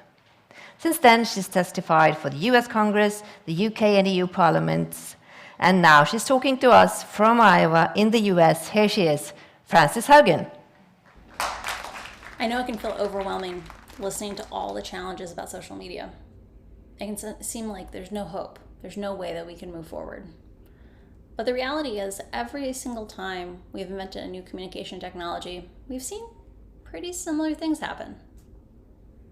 Since then, she's testified for the US Congress, the UK and EU parliaments, and now she's talking to us from Iowa in the US. Here she is, Frances Haugen. I know it can feel overwhelming listening to all the challenges about social media. It can seem like there's no hope. There's no way that we can move forward. But the reality is, every single time we've invented a new communication technology, we've seen pretty similar things happen.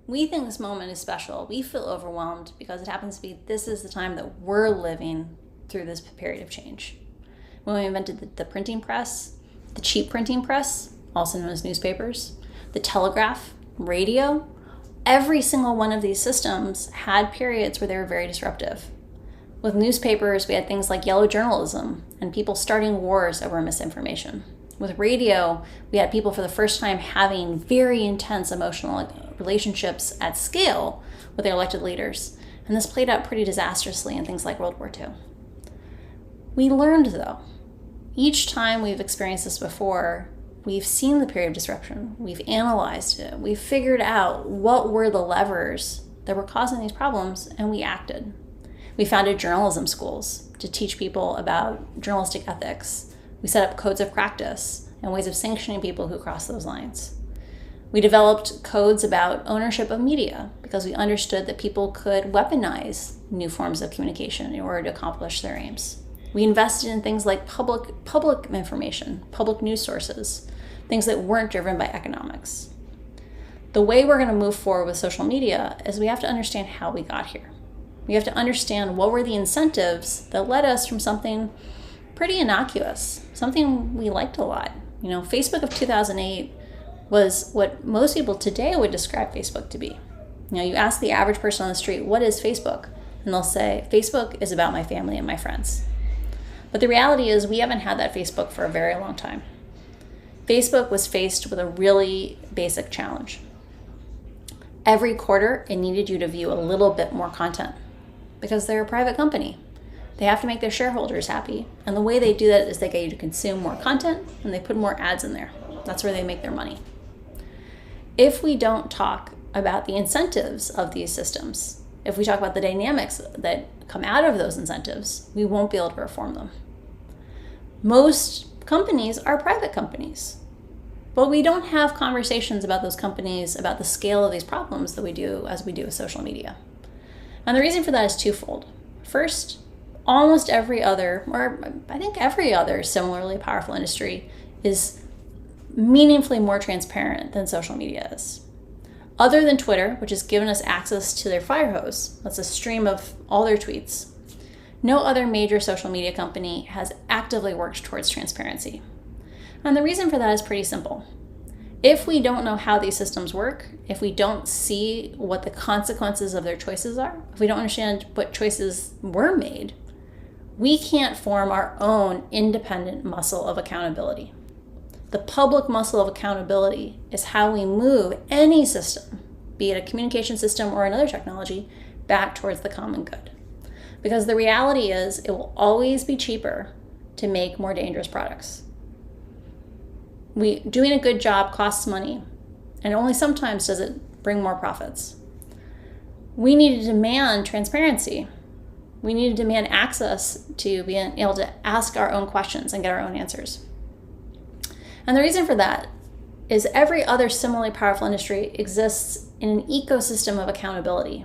We think this moment is special. We feel overwhelmed because it happens to be this is the time that we're living through this period of change. When we invented the printing press, the cheap printing press, also known as newspapers, the telegraph, radio, every single one of these systems had periods where they were very disruptive. With newspapers, we had things like yellow journalism and people starting wars over misinformation. With radio, we had people for the first time having very intense emotional relationships at scale with their elected leaders. And this played out pretty disastrously in things like World War II. We learned, though. Each time we've experienced this before, we've seen the period of disruption, we've analyzed it, we've figured out what were the levers that were causing these problems, and we acted. We founded journalism schools to teach people about journalistic ethics. We set up codes of practice and ways of sanctioning people who cross those lines. We developed codes about ownership of media because we understood that people could weaponize new forms of communication in order to accomplish their aims. We invested in things like public information, public news sources, things that weren't driven by economics. The way we're going to move forward with social media is we have to understand how we got here. We have to understand what were the incentives that led us from something pretty innocuous, something we liked a lot. You know, Facebook of 2008 was what most people today would describe Facebook to be. You know, you ask the average person on the street, what is Facebook? And they'll say, Facebook is about my family and my friends. But the reality is we haven't had that Facebook for a very long time. Facebook was faced with a really basic challenge. Every quarter, it needed you to view a little bit more content because they're a private company. They have to make their shareholders happy. And the way they do that is they get you to consume more content and they put more ads in there. That's where they make their money. If we don't talk about the incentives of these systems, if we talk about the dynamics that come out of those incentives, we won't be able to reform them. Most companies are private companies, but we don't have conversations about those companies, about the scale of these problems that we do as we do with social media. And the reason for that is twofold. First, almost every other, or I think every other similarly powerful industry is meaningfully more transparent than social media is. Other than Twitter, which has given us access to their fire hose, that's a stream of all their tweets, no other major social media company has actively worked towards transparency. And the reason for that is pretty simple. If we don't know how these systems work, if we don't see what the consequences of their choices are, if we don't understand what choices were made, we can't form our own independent muscle of accountability. The public muscle of accountability is how we move any system, be it a communication system or another technology, back towards the common good. Because the reality is it will always be cheaper to make more dangerous products. Doing a good job costs money, and only sometimes does it bring more profits. We need to demand transparency. We need to demand access to being able to ask our own questions and get our own answers. And the reason for that is every other similarly powerful industry exists in an ecosystem of accountability.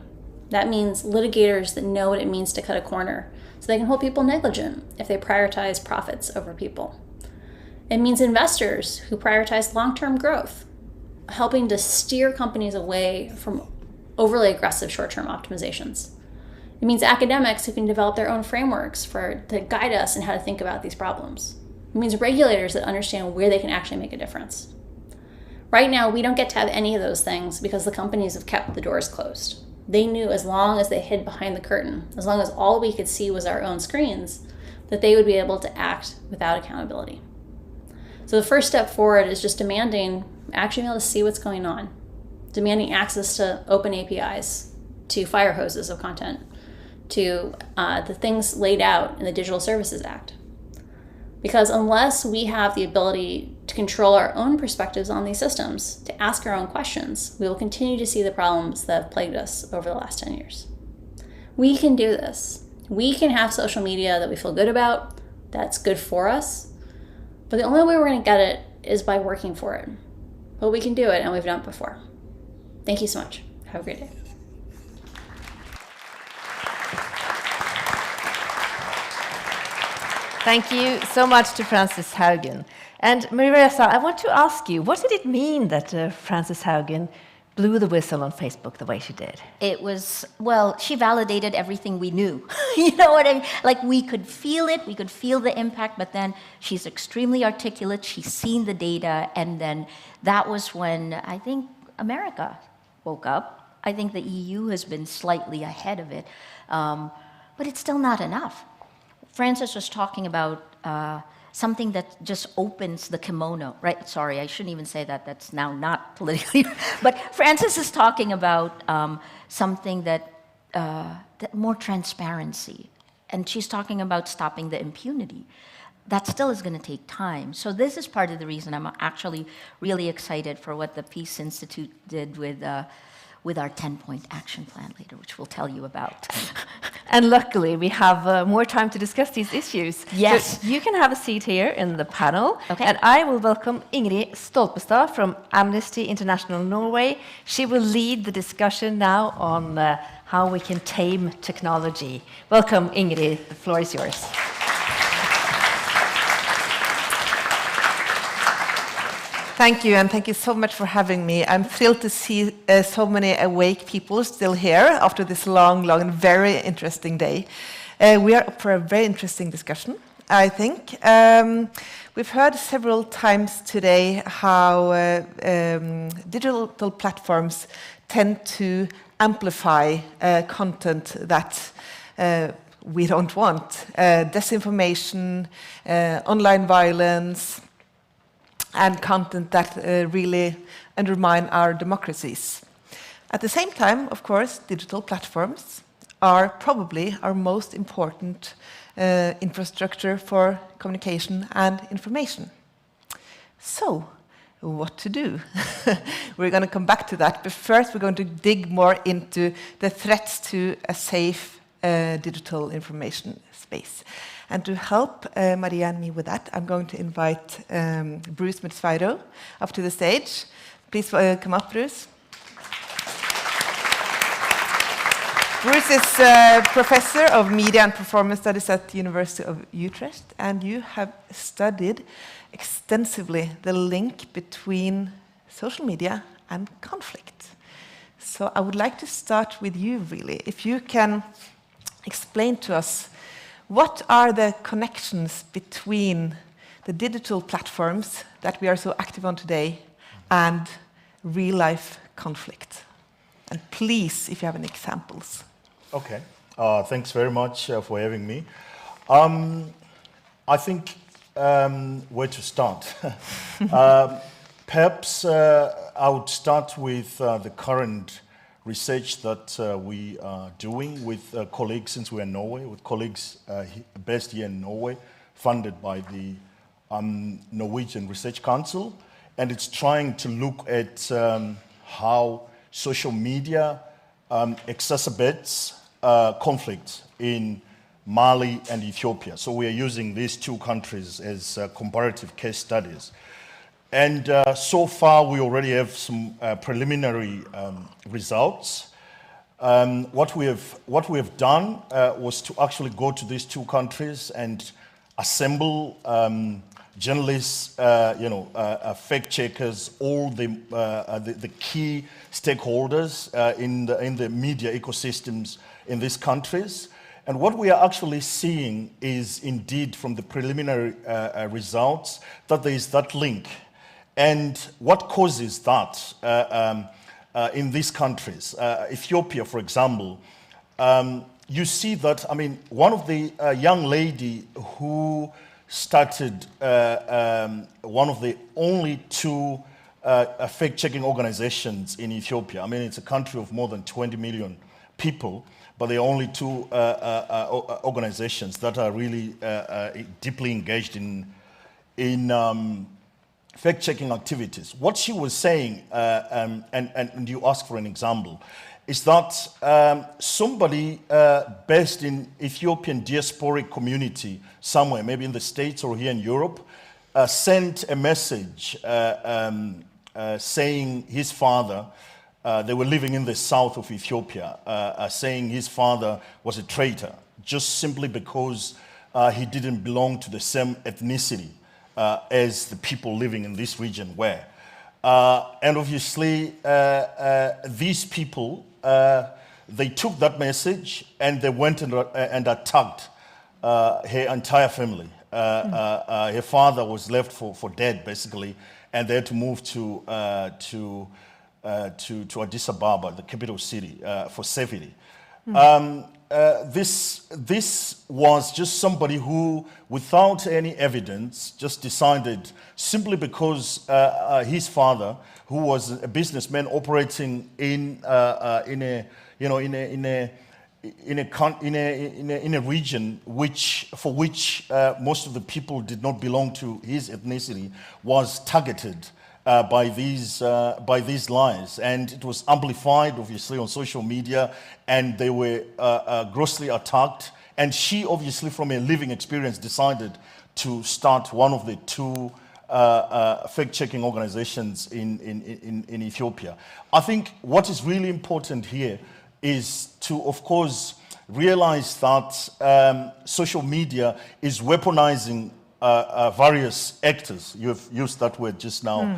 That means litigators that know what it means to cut a corner, so they can hold people negligent if they prioritize profits over people. It means investors who prioritize long-term growth, helping to steer companies away from overly aggressive short-term optimizations. It means academics who can develop their own frameworks to guide us in how to think about these problems. It means regulators that understand where they can actually make a difference. Right now, we don't get to have any of those things because the companies have kept the doors closed. They knew as long as they hid behind the curtain, as long as all we could see was our own screens, that they would be able to act without accountability. So the first step forward is just demanding actually being able to see what's going on, demanding access to open APIs, to fire hoses of content, to the things laid out in the Digital Services Act. Because unless we have the ability to control our own perspectives on these systems, to ask our own questions, we will continue to see the problems that have plagued us over the last 10 years. We can do this. We can have social media that we feel good about, that's good for us, but the only way we're going to get it is by working for it. But we can do it, and we've done it before. Thank you so much. Have a great day. Thank you so much to Frances Haugen. And Ressa, I want to ask you, what did it mean that Frances Haugen blew the whistle on Facebook the way she did? It was, well, she validated everything we knew. You know what I mean? Like, we could feel it, we could feel the impact, but then she's extremely articulate, she's seen the data, and then that was when I think America woke up. I think the EU has been slightly ahead of it, but it's still not enough. Frances was talking about something that just opens the kimono, right? Sorry, I shouldn't even say that. That's now not politically. But Frances is talking about something that more transparency. And she's talking about stopping the impunity. That still is going to take time. So this is part of the reason I'm actually really excited for what the Peace Institute did with our 10-point action plan later, which we'll tell you about. And luckily, we have more time to discuss these issues. Yes. So you can have a seat here in the panel. Okay. And I will welcome Ingrid Stolpestad from Amnesty International Norway. She will lead the discussion now on how we can tame technology. Welcome, Ingrid. The floor is yours. Thank you, and thank you so much for having me. I'm thrilled to see so many awake people still here after this long and very interesting day. We are up for a very interesting discussion, I think. We've heard several times today how digital platforms tend to amplify content that we don't want. Disinformation, online violence, and content that really undermine our democracies. At the same time, of course, digital platforms are probably our most important infrastructure for communication and information. So, what to do? We're going to come back to that, but first we're going to dig more into the threats to a safe digital information space. And to help Maria and me with that, I'm going to invite Bruce Metzvairo up to the stage. Please come up, Bruce. Bruce is Professor of Media and Performance Studies at the University of Utrecht, and you have studied extensively the link between social media and conflict. So I would like to start with you, really. If you can explain to us what are the connections between the digital platforms that we are so active on today and real-life conflict? And please, if you have any examples. Okay. Thanks very much for having me. I think where to start? Perhaps I would start with the current research that we are doing with colleagues, since we're in Norway, with colleagues based here in Norway, funded by the Norwegian Research Council. And it's trying to look at how social media exacerbates conflict in Mali and Ethiopia. So we are using these two countries as comparative case studies. And so far, we already have some preliminary results. What we have done was to actually go to these two countries and assemble journalists, fact checkers, all the key stakeholders in the media ecosystems in these countries. And what we are actually seeing is indeed from the preliminary results that there is that link. And what causes that in these countries? Ethiopia, for example, you see that, I mean, one of the young lady who started one of the only two fact-checking organizations in Ethiopia. I mean, it's a country of more than 20 million people, but there are only two organizations that are really deeply engaged in fact-checking activities. What she was saying, and you asked for an example, is that somebody based in Ethiopian diasporic community somewhere, maybe in the States or here in Europe, sent a message saying his father, they were living in the south of Ethiopia, saying his father was a traitor, just simply because he didn't belong to the same ethnicity as the people living in this region were. And obviously, these people, they took that message and they went and attacked her entire family. Her father was left for dead, basically, and they had to move to Addis Ababa, the capital city, for safety. This was just somebody who, without any evidence, just decided simply because his father, who was a businessman operating in a region for which most of the people did not belong to his ethnicity, was targeted by these lies, and it was amplified obviously on social media, and they were grossly attacked. And she obviously, from a living experience, decided to start one of the two fact-checking organizations in Ethiopia. I think what is really important here is to, of course, realize that social media is weaponizing various actors. You've used that word just now.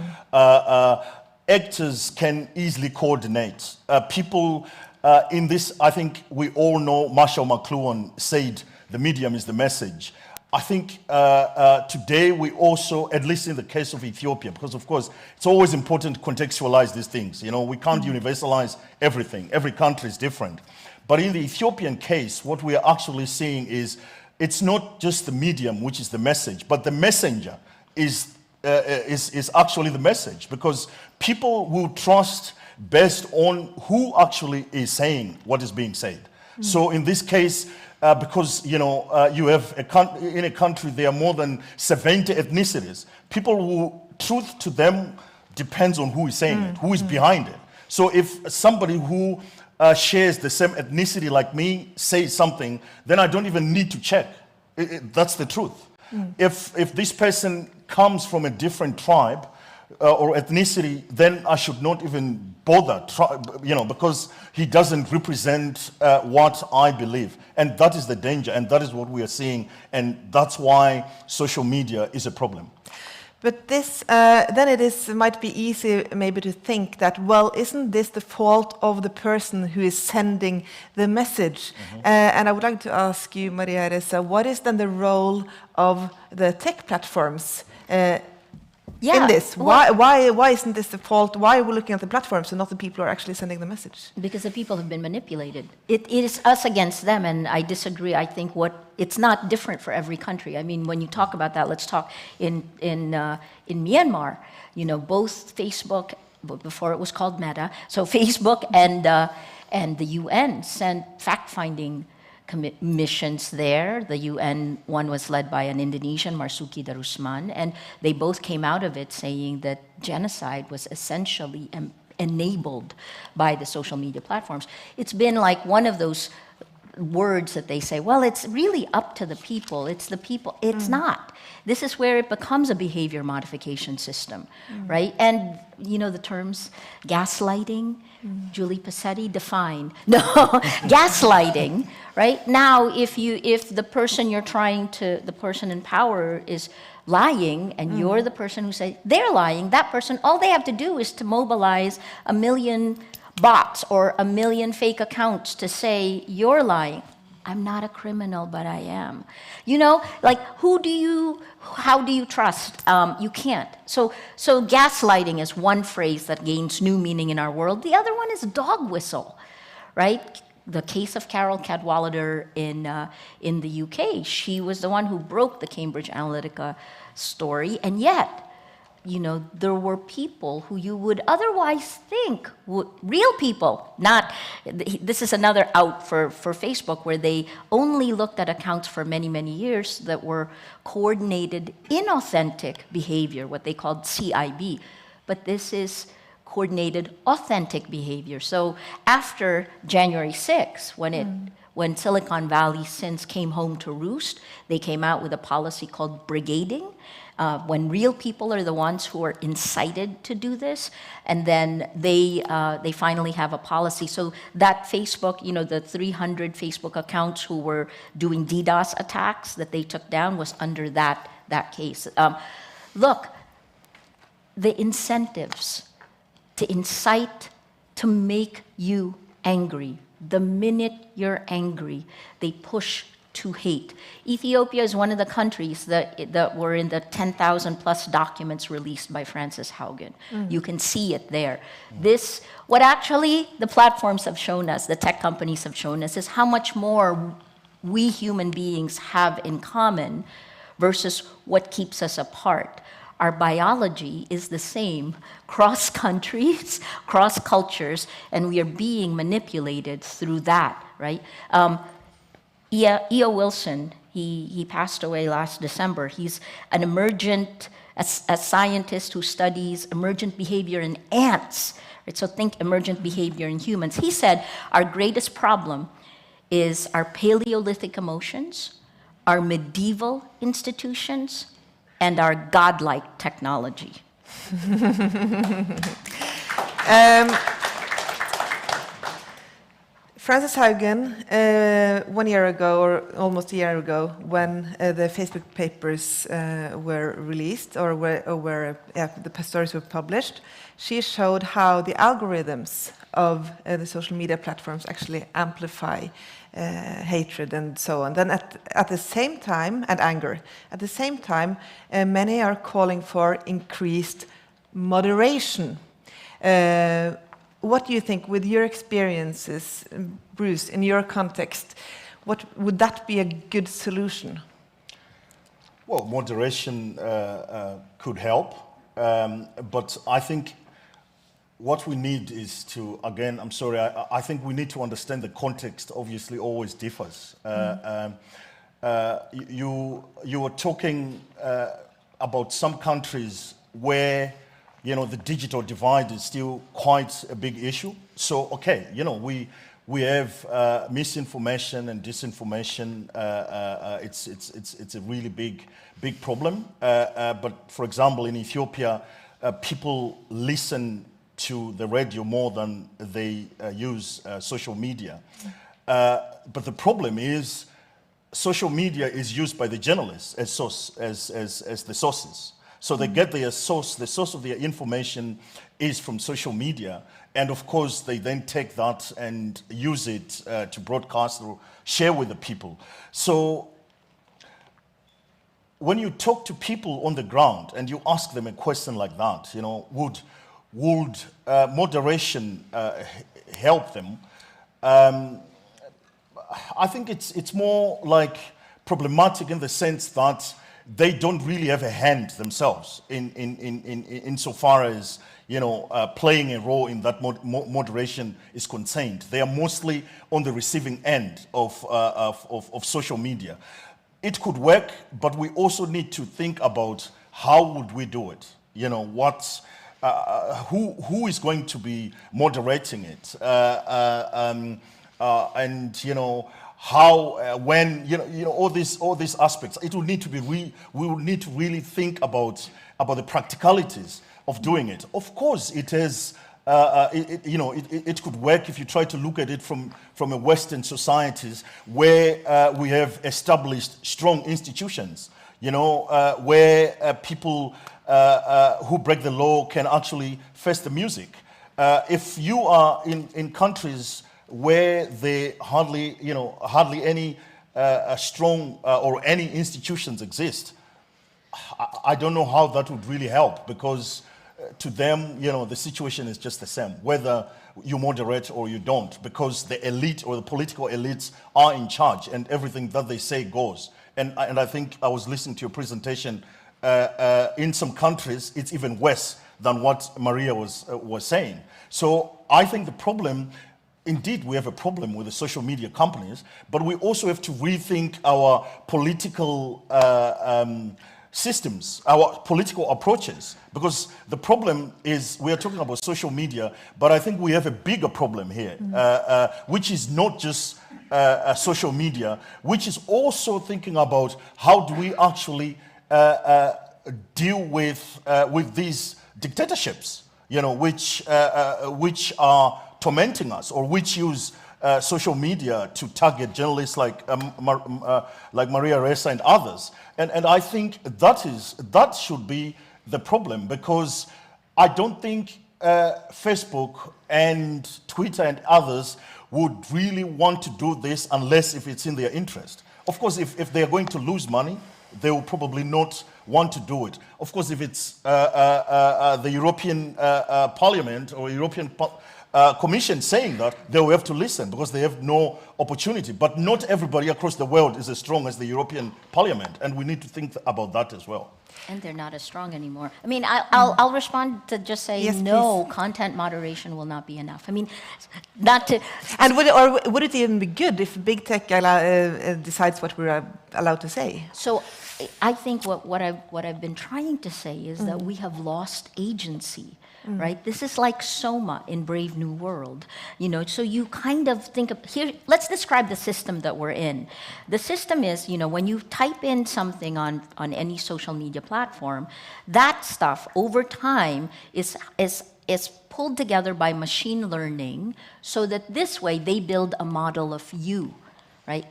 Actors can easily coordinate. People in this, I think we all know Marshall McLuhan said, the medium is the message. I think today we also, at least in the case of Ethiopia, because of course it's always important to contextualize these things. You know, we can't universalize everything. Every country is different. But in the Ethiopian case, what we are actually seeing is it's not just the medium which is the message, but the messenger is actually the message, because people will trust based on who actually is saying what is being said. So in this case, because you have in a country there are more than 70 ethnicities, people who truth to them depends on who is saying it, who is behind it. So if somebody who shares the same ethnicity like me says something, then I don't even need to check. That's the truth. If this person comes from a different tribe or ethnicity, then I should not even bother, because he doesn't represent what I believe. And that is the danger, and that is what we are seeing, and that's why social media is a problem. But this, then it might be easy maybe to think that, well, isn't this the fault of the person who is sending the message? And I would like to ask you, Maria Ressa, what is then the role of the tech platforms in this? Why isn't this the fault? Why are we looking at the platforms and not the people who are actually sending the message? Because the people have been manipulated. It is us against them, and I disagree. I think it's not different for every country. I mean, when you talk about that, let's talk in Myanmar. Both Facebook, before it was called Meta, so Facebook and the UN sent fact-finding missions there. The UN one was led by an Indonesian, Marzuki Darusman, and they both came out of it saying that genocide was essentially enabled by the social media platforms. It's been like one of those words that they say, well, it's really up to the people, it's the people. It's not. This is where it becomes a behavior modification system, right? And you know the terms gaslighting, Julie Passetti, define. No, gaslighting, right? Now, if the person you're trying to, the person in power is lying, and you're the person who say they're lying, that person, all they have to do is to mobilize 1 million bots or 1 million fake accounts to say you're lying. I'm not a criminal, but I am. You know, like how do you trust? You can't. So gaslighting is one phrase that gains new meaning in our world. The other one is dog whistle, right? The case of Carol Cadwallader in the UK, she was the one who broke the Cambridge Analytica story, and yet, you know, there were people who you would otherwise think would, real people, not, this is another out for Facebook, where they only looked at accounts for many, many years that were coordinated inauthentic behavior, what they called CIB. But this is coordinated authentic behavior. So after January 6th, when Silicon Valley sins came home to roost, they came out with a policy called brigading, when real people are the ones who are incited to do this, and then they finally have a policy. So that Facebook, you know, the 300 Facebook accounts who were doing DDoS attacks that they took down was under that case. Look, the incentives to incite, to make you angry. The minute you're angry, they push to hate. Ethiopia is one of the countries that were in the 10,000 plus documents released by Frances Haugen. You can see it there. What actually the platforms have shown us, the tech companies have shown us, is how much more we human beings have in common versus what keeps us apart. Our biology is the same cross countries, cross cultures, and we are being manipulated through that, right? E.O. Wilson, he passed away last December. He's an a scientist who studies emergent behavior in ants, right? So think emergent behavior in humans. He said our greatest problem is our Paleolithic emotions, our medieval institutions, and our godlike technology. Frances Haugen, 1 year ago, or almost a year ago, when the Facebook papers were released, or the stories were published, she showed how the algorithms of the social media platforms actually amplify hatred and so on. Then at the same time, and anger, at the same time, many are calling for increased moderation. What do you think, with your experiences, Bruce, in your context, would that be a good solution? Well, moderation could help, but I think what we need is to, again, I'm sorry, I think we need to understand the context obviously always differs. You were talking about some countries where, you know, the digital divide is still quite a big issue. So, okay, you know, we have misinformation and disinformation. It's a really big problem. But for example, in Ethiopia, people listen to the radio more than they use social media. But the problem is social media is used by the journalists as the sources. So they get their source, the source of their information is from social media. And of course, they then take that and use it to broadcast or share with the people. So when you talk to people on the ground and you ask them a question like that, you know, would moderation help them? I think it's more like problematic in the sense that they don't really have a hand themselves in so far as, you know, playing a role in that moderation is concerned. They are mostly on the receiving end of social media. It could work, but we also need to think about how would we do it. You know, who is going to be moderating it, and you know, how, when, all these aspects. It will need to be, we will need to really think about the practicalities of doing it. Of course, it is, it could work if you try to look at it from a Western societies where we have established strong institutions, where people who break the law can actually face the music. If you are in countries where there hardly any strong or any institutions exist, I don't know how that would really help, because to them, the situation is just the same, whether you moderate or you don't, because the elite or the political elites are in charge and everything that they say goes. And I think I was listening to your presentation. In some countries, it's even worse than what Maria was saying. So I think the problem, indeed, we have a problem with the social media companies, but we also have to rethink our political systems, our political approaches, because the problem is we are talking about social media, but I think we have a bigger problem here, which is not just social media, which is also thinking about how do we actually deal with these dictatorships, which are tormenting us, or which use social media to target journalists like Maria Ressa and others. And I think that should be the problem, because I don't think Facebook and Twitter and others would really want to do this unless if it's in their interest. Of course, if they're going to lose money, they will probably not want to do it. Of course, if it's the European Parliament or European Commission saying that, they will have to listen because they have no opportunity. But not everybody across the world is as strong as the European Parliament, and we need to think about that as well. And they're not as strong anymore. I mean, I'll respond to just say yes, no, please. Content moderation will not be enough. I mean, not to... And would it even be good if big tech decides what we're allowed to say? So I think what I've been trying to say is that we have lost agency. Right? This is like Soma in Brave New World. So you kind of think of, here, let's describe the system that we're in. The system is, when you type in something on any social media platform, that stuff over time is pulled together by machine learning so that this way they build a model of you, right?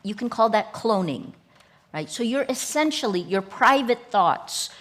You can call that cloning, right? So you're essentially, your private thoughts,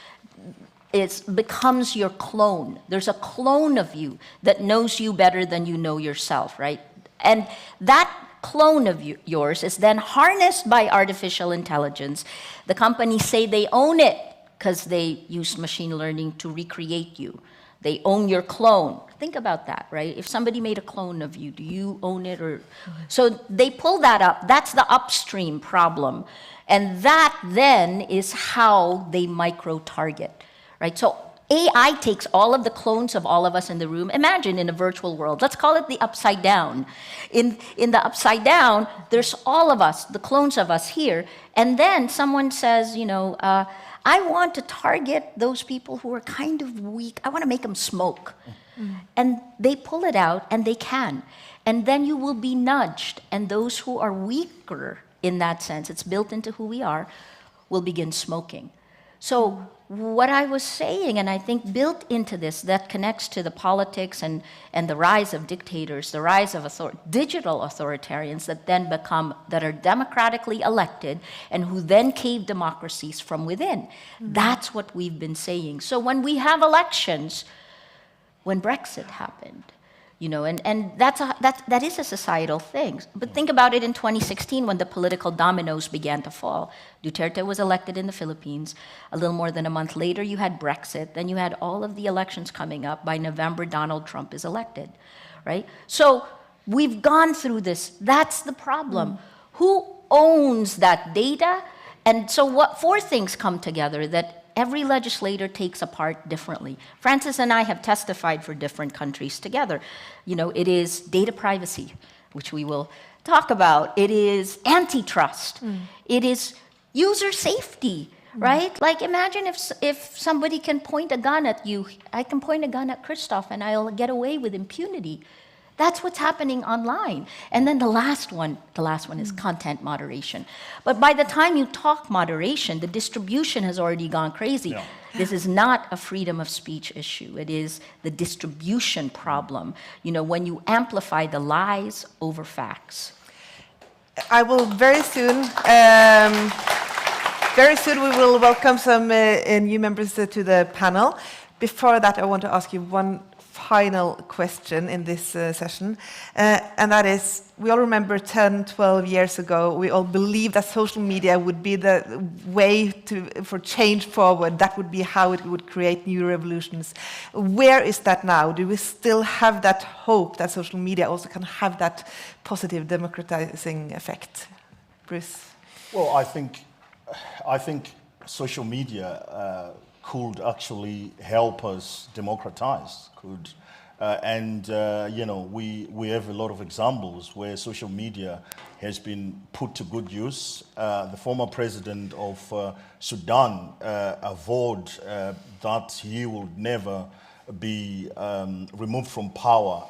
it becomes your clone. There's a clone of you that knows you better than you know yourself, right? And that clone of yours is then harnessed by artificial intelligence. The companies say they own it because they use machine learning to recreate you. They own your clone. Think about that, right? If somebody made a clone of you, do you own it? Or so they pull that up. That's the upstream problem. And that then is how they micro-target. Right? So AI takes all of the clones of all of us in the room. Imagine in a virtual world. Let's call it the upside down. In the upside down, there's all of us, the clones of us here. And then someone says, I want to target those people who are kind of weak. I want to make them smoke. And they pull it out, and they can. And then you will be nudged. And those who are weaker in that sense, it's built into who we are, will begin smoking. So what I was saying, and I think built into this, that connects to the politics and the rise of dictators, the rise of digital authoritarians that are democratically elected and who then cave democracies from within. That's what we've been saying. So when we have elections, when Brexit happened, and that is a societal thing. But think about it in 2016 when the political dominoes began to fall. Duterte was elected in the Philippines. A little more than a month later, you had Brexit. Then you had all of the elections coming up. By November, Donald Trump is elected, right? So we've gone through this. That's the problem. Who owns that data? And so four things come together that every legislator takes apart differently. Francis and I have testified for different countries together. It is data privacy, which we will talk about. It is antitrust. It is user safety, right? Like imagine if somebody can point a gun at you. I can point a gun at Christoph and I'll get away with impunity. That's what's happening online. And then the last one is content moderation. But by the time you talk moderation, the distribution has already gone crazy. Yeah. This is not a freedom of speech issue. It is the distribution problem. You know, when you amplify the lies over facts. I will very soon we will welcome some new members to the panel. Before that, I want to ask you one final question in this session, and that is, we all remember 10, 12 years ago, we all believed that social media would be the way for change forward. That would be how it would create new revolutions. Where is that now? Do we still have that hope that social media also can have that positive democratizing effect? Bruce? Well, I think social media could actually help us democratize. You know, we have a lot of examples where social media has been put to good use. The former president of Sudan vowed that he would never be removed from power,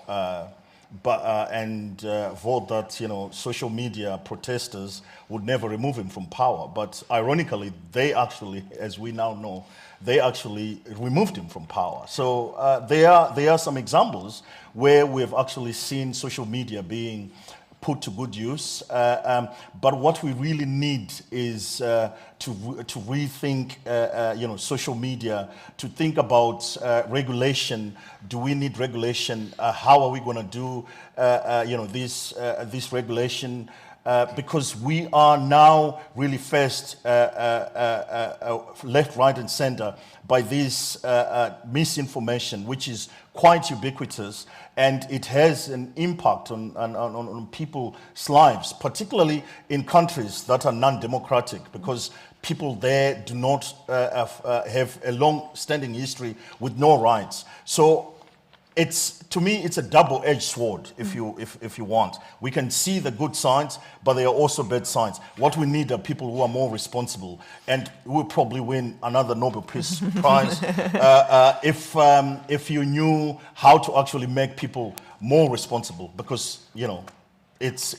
vowed that, you know, social media protesters would never remove him from power. But ironically, they actually, as we now know, they actually removed him from power. So there are some examples where we've actually seen social media being put to good use. But what we really need is to rethink, you know, social media, to think about regulation. Do we need regulation? How are we going to do, you know, this regulation? Because we are now really faced left, right, and center by this misinformation, which is quite ubiquitous, and it has an impact on people's lives, particularly in countries that are non-democratic, because people there do not have a long-standing history with no rights. So to me, it's a double-edged sword, if you want. We can see the good signs, but there are also bad signs. What we need are people who are more responsible, and we'll probably win another Nobel Peace Prize if you knew how to actually make people more responsible, because, you know, it's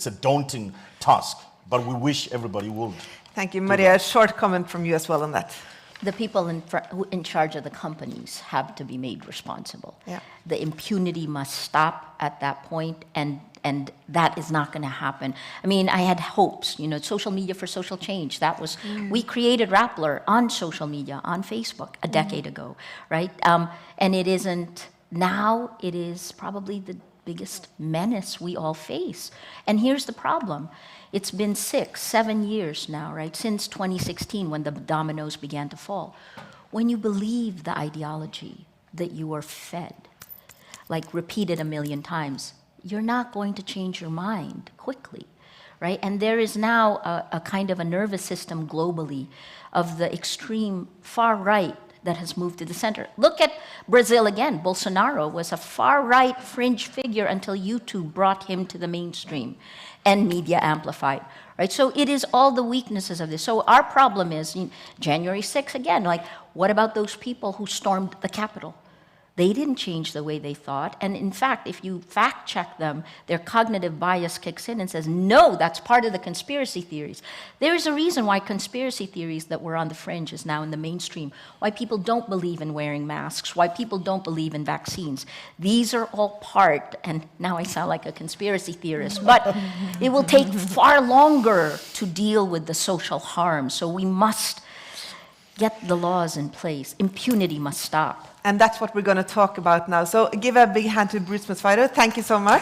a daunting task, but we wish everybody would. Thank you, Maria. A short comment from you as well on that. The people in charge of the companies have to be made responsible. Yeah. The impunity must stop at that point, and that is not going to happen. I mean, I had hopes, you know, social media for social change. That was, we created Rappler on social media, on Facebook, a decade ago, right? And it isn't, now it is probably the biggest menace we all face. And here's the problem. It's been 6, 7 years now, right, since 2016 when the dominoes began to fall. When you believe the ideology that you are fed, like repeated a million times, you're not going to change your mind quickly, right? And there is now a kind of a nervous system globally of the extreme far right that has moved to the center. Look at Brazil again. Bolsonaro was a far-right fringe figure until YouTube brought him to the mainstream and media amplified, right? So it is all the weaknesses of this. So our problem is, January 6th, again, like, what about those people who stormed the Capitol? They didn't change the way they thought. And in fact, if you fact check them, their cognitive bias kicks in and says, no, that's part of the conspiracy theories. There is a reason why conspiracy theories that were on the fringe is now in the mainstream, why people don't believe in wearing masks, why people don't believe in vaccines. These are all part, and now I sound like a conspiracy theorist, but it will take far longer to deal with the social harm. So we must get the laws in place. Impunity must stop. And that's what we're going to talk about now. So give a big hand to Bruce Musviro. Thank you so much.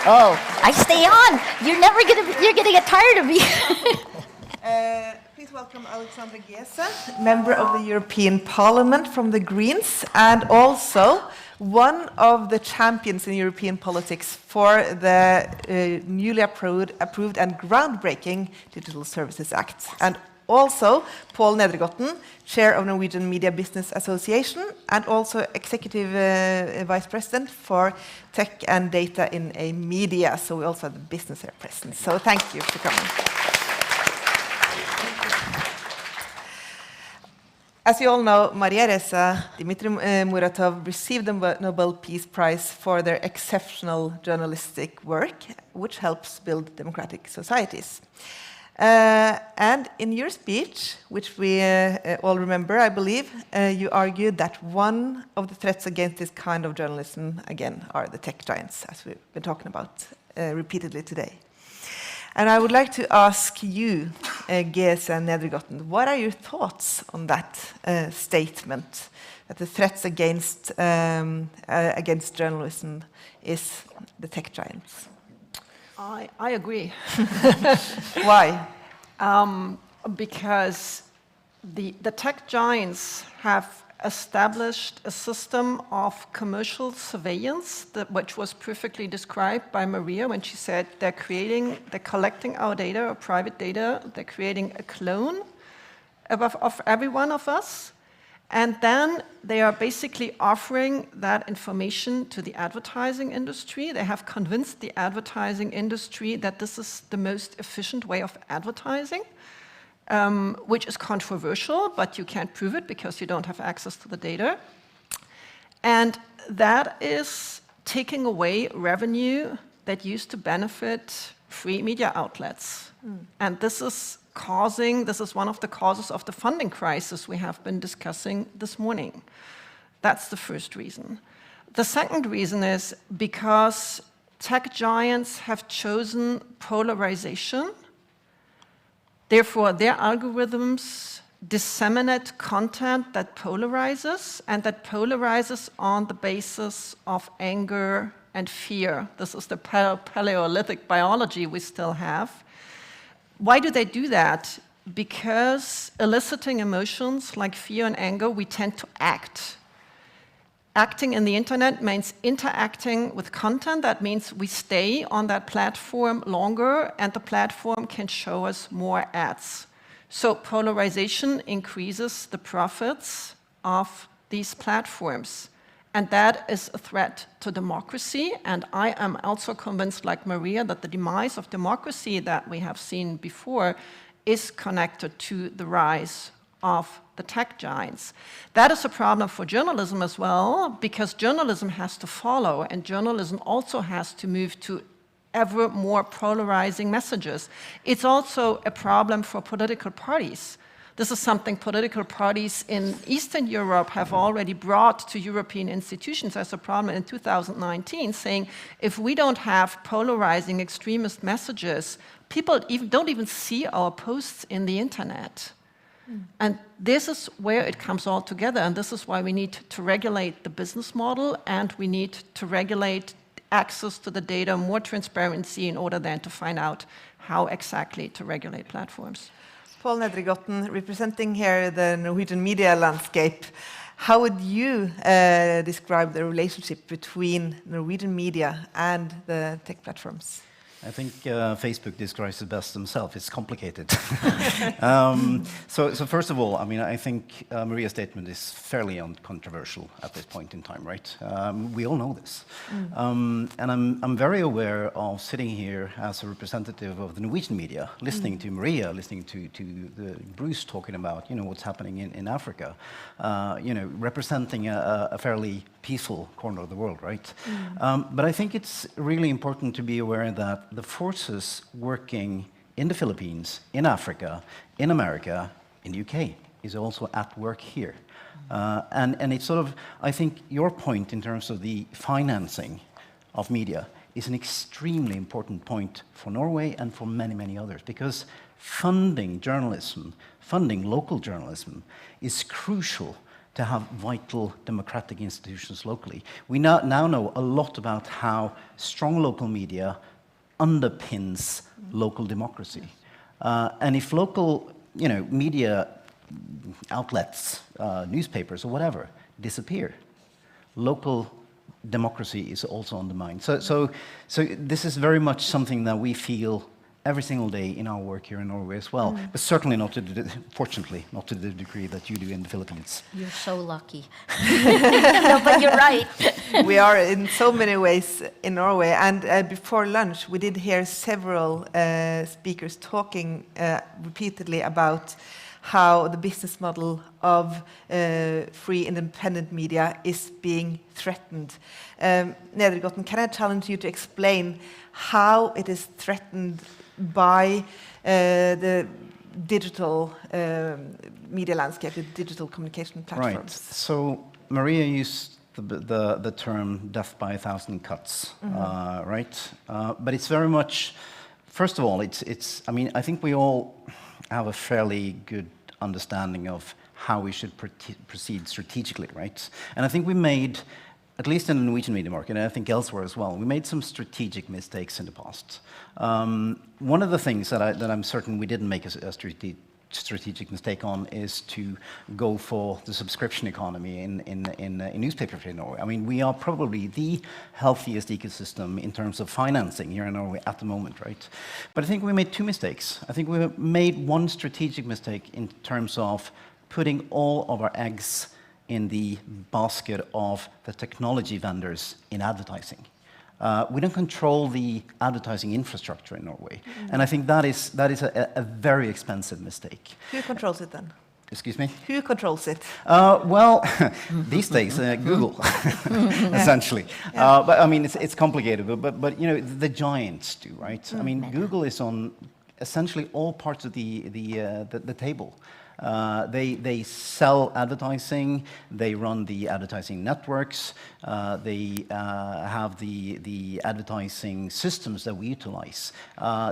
Oh, I stay on. You're going to get tired of me. Please welcome Alexandra Gese, member of the European Parliament from the Greens, and also one of the champions in European politics for the newly approved and groundbreaking Digital Services Act. And also Paul Nedregotten, chair of Norwegian Media Business Association, and also executive vice president for tech and data in a media. So we also have the business here present. So thank you for coming. As you all know, Maria Ressa, Dmitry Muratov received the Nobel Peace Prize for their exceptional journalistic work, which helps build democratic societies. And in your speech, which we all remember, I believe, you argued that one of the threats against this kind of journalism, again, are the tech giants, as we've been talking about repeatedly today. And I would like to ask you, Gese Nedregotten, what are your thoughts on that statement, that the threats against journalism is the tech giants? I agree. Why? Because the tech giants have established a system of commercial surveillance, which was perfectly described by Maria when she said they're collecting our data, our private data, they're creating a clone of every one of us, and then they are basically offering that information to the advertising industry. They have convinced the advertising industry that this is the most efficient way of advertising. Which is controversial, but you can't prove it because you don't have access to the data. And that is taking away revenue that used to benefit free media outlets. And this is one of the causes of the funding crisis we have been discussing this morning. That's the first reason. The second reason is because tech giants have chosen polarization. Therefore, their algorithms disseminate content that polarizes, and that polarizes on the basis of anger and fear. This is the Paleolithic biology we still have. Why do they do that? Because eliciting emotions like fear and anger, we tend to act. Acting in the internet means interacting with content. That means we stay on that platform longer, and the platform can show us more ads. So polarization increases the profits of these platforms. And that is a threat to democracy. And I am also convinced, like Maria, that the demise of democracy that we have seen before is connected to the rise of the tech giants. That is a problem for journalism as well, because journalism has to follow, and journalism also has to move to ever more polarizing messages. It's also a problem for political parties. This is something political parties in Eastern Europe have already brought to European institutions as a problem in 2019, saying if we don't have polarizing extremist messages, people don't even see our posts in the internet. And this is where it comes all together, and this is why we need to regulate the business model, and we need to regulate access to the data, more transparency in order then to find out how exactly to regulate platforms. Paul Nedregotten, representing here the Norwegian media landscape, how would you describe the relationship between Norwegian media and the tech platforms? I think Facebook describes it best themselves. It's complicated. So first of all, I mean, I think Maria's statement is fairly uncontroversial at this point in time, right? We all know this. And I'm very aware of sitting here as a representative of the Norwegian media, listening to Maria, listening to Bruce talking about, what's happening in Africa, representing a fairly peaceful corner of the world, right? But I think it's really important to be aware that the forces working in the Philippines, in Africa, in America, in the UK is also at work here. And it's sort of, I think your point in terms of the financing of media is an extremely important point for Norway and for many, many others, because funding journalism, funding local journalism is crucial to have vital democratic institutions locally. We now know a lot about how strong local media underpins local democracy. And if local media outlets, newspapers or whatever, disappear, local democracy is also undermined. So this is very much something that we feel every single day in our work here in Norway as well, but certainly not to fortunately, not to the degree that you do in the Philippines. You're so lucky. No, but you're right. We are in so many ways in Norway, and before lunch we did hear several speakers talking repeatedly about how the business model of free independent media is being threatened. Nedergotten, can I challenge you to explain how it is threatened by the digital media landscape, the digital communication platforms? Right. So Maria used the term death by 1,000 cuts, right? But it's very much, first of all, I mean, I think we all have a fairly good understanding of how we should proceed strategically, right? And I think we made, at least in the Norwegian media market, and I think elsewhere as well, we made some strategic mistakes in the past. One of the things that I'm certain we didn't make a strategic mistake on is to go for the subscription economy in newspapers in Norway. I mean, we are probably the healthiest ecosystem in terms of financing here in Norway at the moment, right? But I think we made two mistakes. I think we made one strategic mistake in terms of putting all of our eggs in the basket of the technology vendors in advertising. We don't control the advertising infrastructure in Norway. And I think that is a very expensive mistake. Who controls it then? Excuse me? Who controls it? Well, these days, Google, essentially. Yeah. But I mean, it's complicated, but you know, the giants do, right? I mean, Google is on essentially all parts of the table. They sell advertising, they run the advertising networks, they have the advertising systems that we utilize.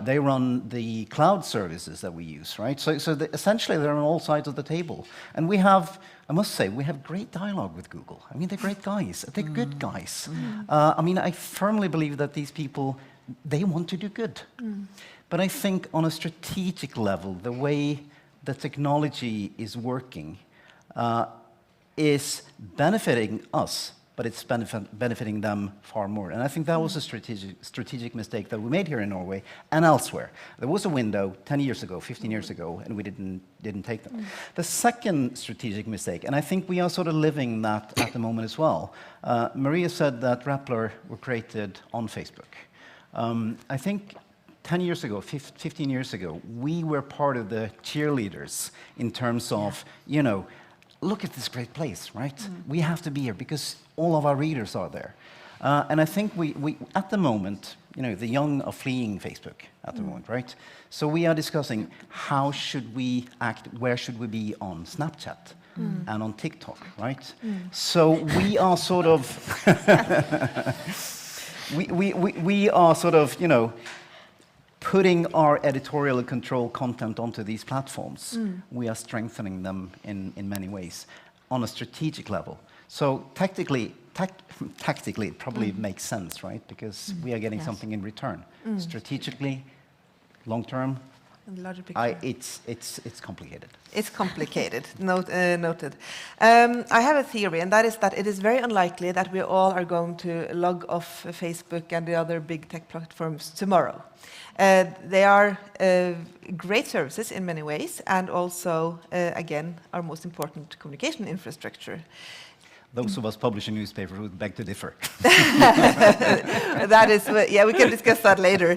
They run the cloud services that we use, right? So essentially they're on all sides of the table. And we have, I must say, we have great dialogue with Google. I mean, they're great guys, they're good guys. I mean, I firmly believe that these people, they want to do good. But I think on a strategic level, the way the technology is working is benefiting us, but it's benefiting them far more. And I think that was a strategic mistake that we made here in Norway and elsewhere. There was a window 10 years ago, 15 years ago, and we didn't take them. The second strategic mistake, and I think we are sort of living that at the moment as well. Maria said that Rappler were created on Facebook. I think 10 years ago, 15 years ago, we were part of the cheerleaders in terms of, you know, look at this great place, right? We have to be here because all of our readers are there. And I think we at the moment, you know, the young are fleeing Facebook at the moment, right? So we are discussing how should we act, where should we be on Snapchat and on TikTok, right? So we are sort of, we are sort of, you know, putting our editorial control content onto these platforms. We are strengthening them in many ways on a strategic level. So tactically, it probably makes sense, right? Because we are getting something in return. Strategically, long term, it's complicated. It's complicated, noted. I have a theory, and that is that it is very unlikely that we all are going to log off Facebook and the other big tech platforms tomorrow. They are great services in many ways, and also, again, our most important communication infrastructure. Those of us publishing newspapers would beg to differ. That is, yeah, we can discuss that later.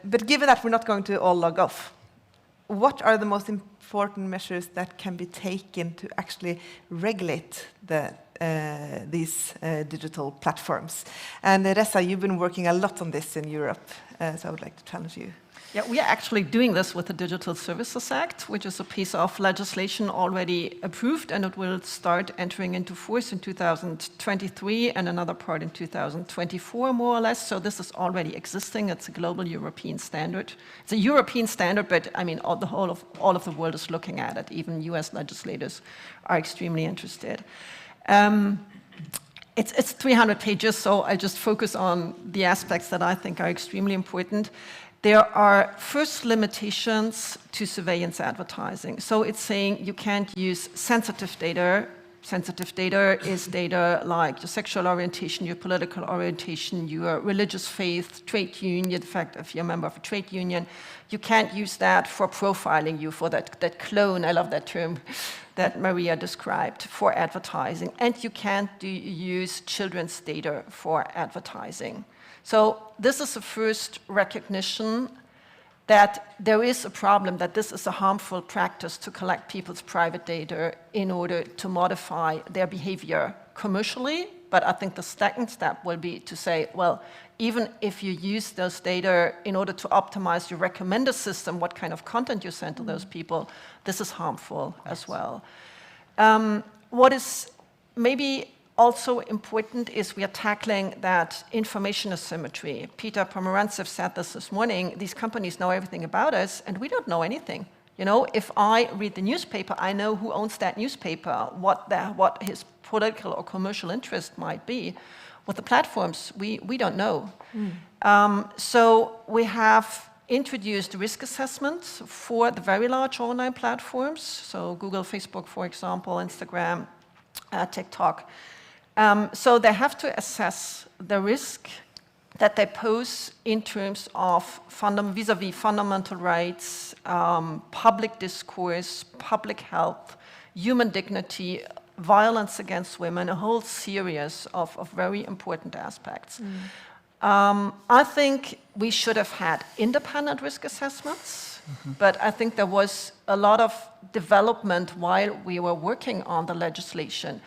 But given that we're not going to all log off, what are the most important measures that can be taken to actually regulate these digital platforms? And Ressa, you've been working a lot on this in Europe, so I would like to challenge you. Yeah, we are actually doing this with the Digital Services Act, which is a piece of legislation already approved, and it will start entering into force in 2023 and another part in 2024, more or less. So this is already existing. It's a global European standard. It's a European standard, but I mean, all of the world is looking at it. Even US legislators are extremely interested. It's 300 pages, so I'll just focus on the aspects that I think are extremely important. There are first limitations to surveillance advertising. So it's saying you can't use sensitive data. Sensitive data is data like your sexual orientation, your political orientation, your religious faith, trade union, the fact if you're a member of a trade union. You can't use that for profiling you, for that clone, I love that term, that Maria described, for advertising. And you can't use children's data for advertising. So this is the first recognition that there is a problem, that this is a harmful practice to collect people's private data in order to modify their behavior commercially. But I think the second step will be to say, well, even if you use those data in order to optimize your recommender system, what kind of content you send to those people, this is harmful as well. What is maybe also important is we are tackling that information asymmetry. Peter Pomeranzev said this morning, these companies know everything about us, and we don't know anything. You know, if I read the newspaper, I know who owns that newspaper, what his political or commercial interest might be. With the platforms, we don't know. So we have introduced risk assessments for the very large online platforms, so Google, Facebook, for example, Instagram, TikTok. So they have to assess the risk that they pose in terms of vis-a-vis fundamental rights, public discourse, public health, human dignity, violence against women, a whole series of very important aspects. I think we should have had independent risk assessments, but I think there was a lot of development while we were working on the legislation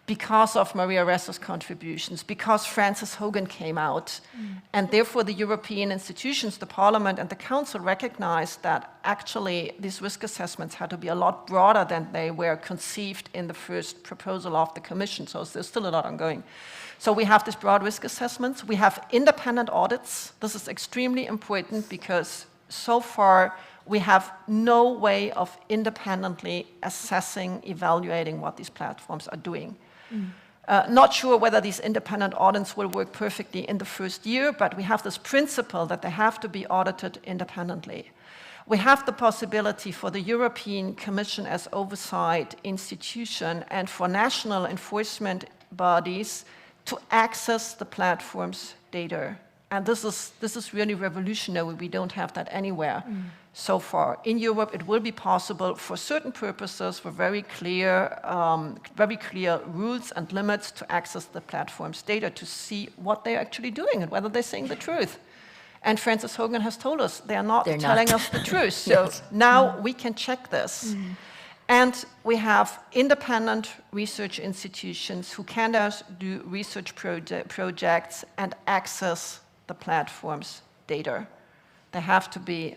because of Maria Ressa's contributions, because Francis Hogan came out, and therefore the European institutions, the Parliament and the Council recognized that actually these risk assessments had to be a lot broader than they were conceived in the first proposal of the Commission, so there's still a lot ongoing. So we have these broad risk assessments, we have independent audits. This is extremely important because so far we have no way of independently assessing, evaluating what these platforms are doing. Not sure whether these independent audits will work perfectly in the first year, but we have this principle that they have to be audited independently. We have the possibility for the European Commission as oversight institution and for national enforcement bodies to access the platform's data. And this is really revolutionary. We don't have that anywhere so far. In Europe, it will be possible for certain purposes, for very clear rules and limits to access the platform's data to see what they're actually doing and whether they're saying the truth. And Francis Hogan has told us they're not telling us the truth. So now we can check this. And we have independent research institutions who can do research projects and access the platform's data. They have to be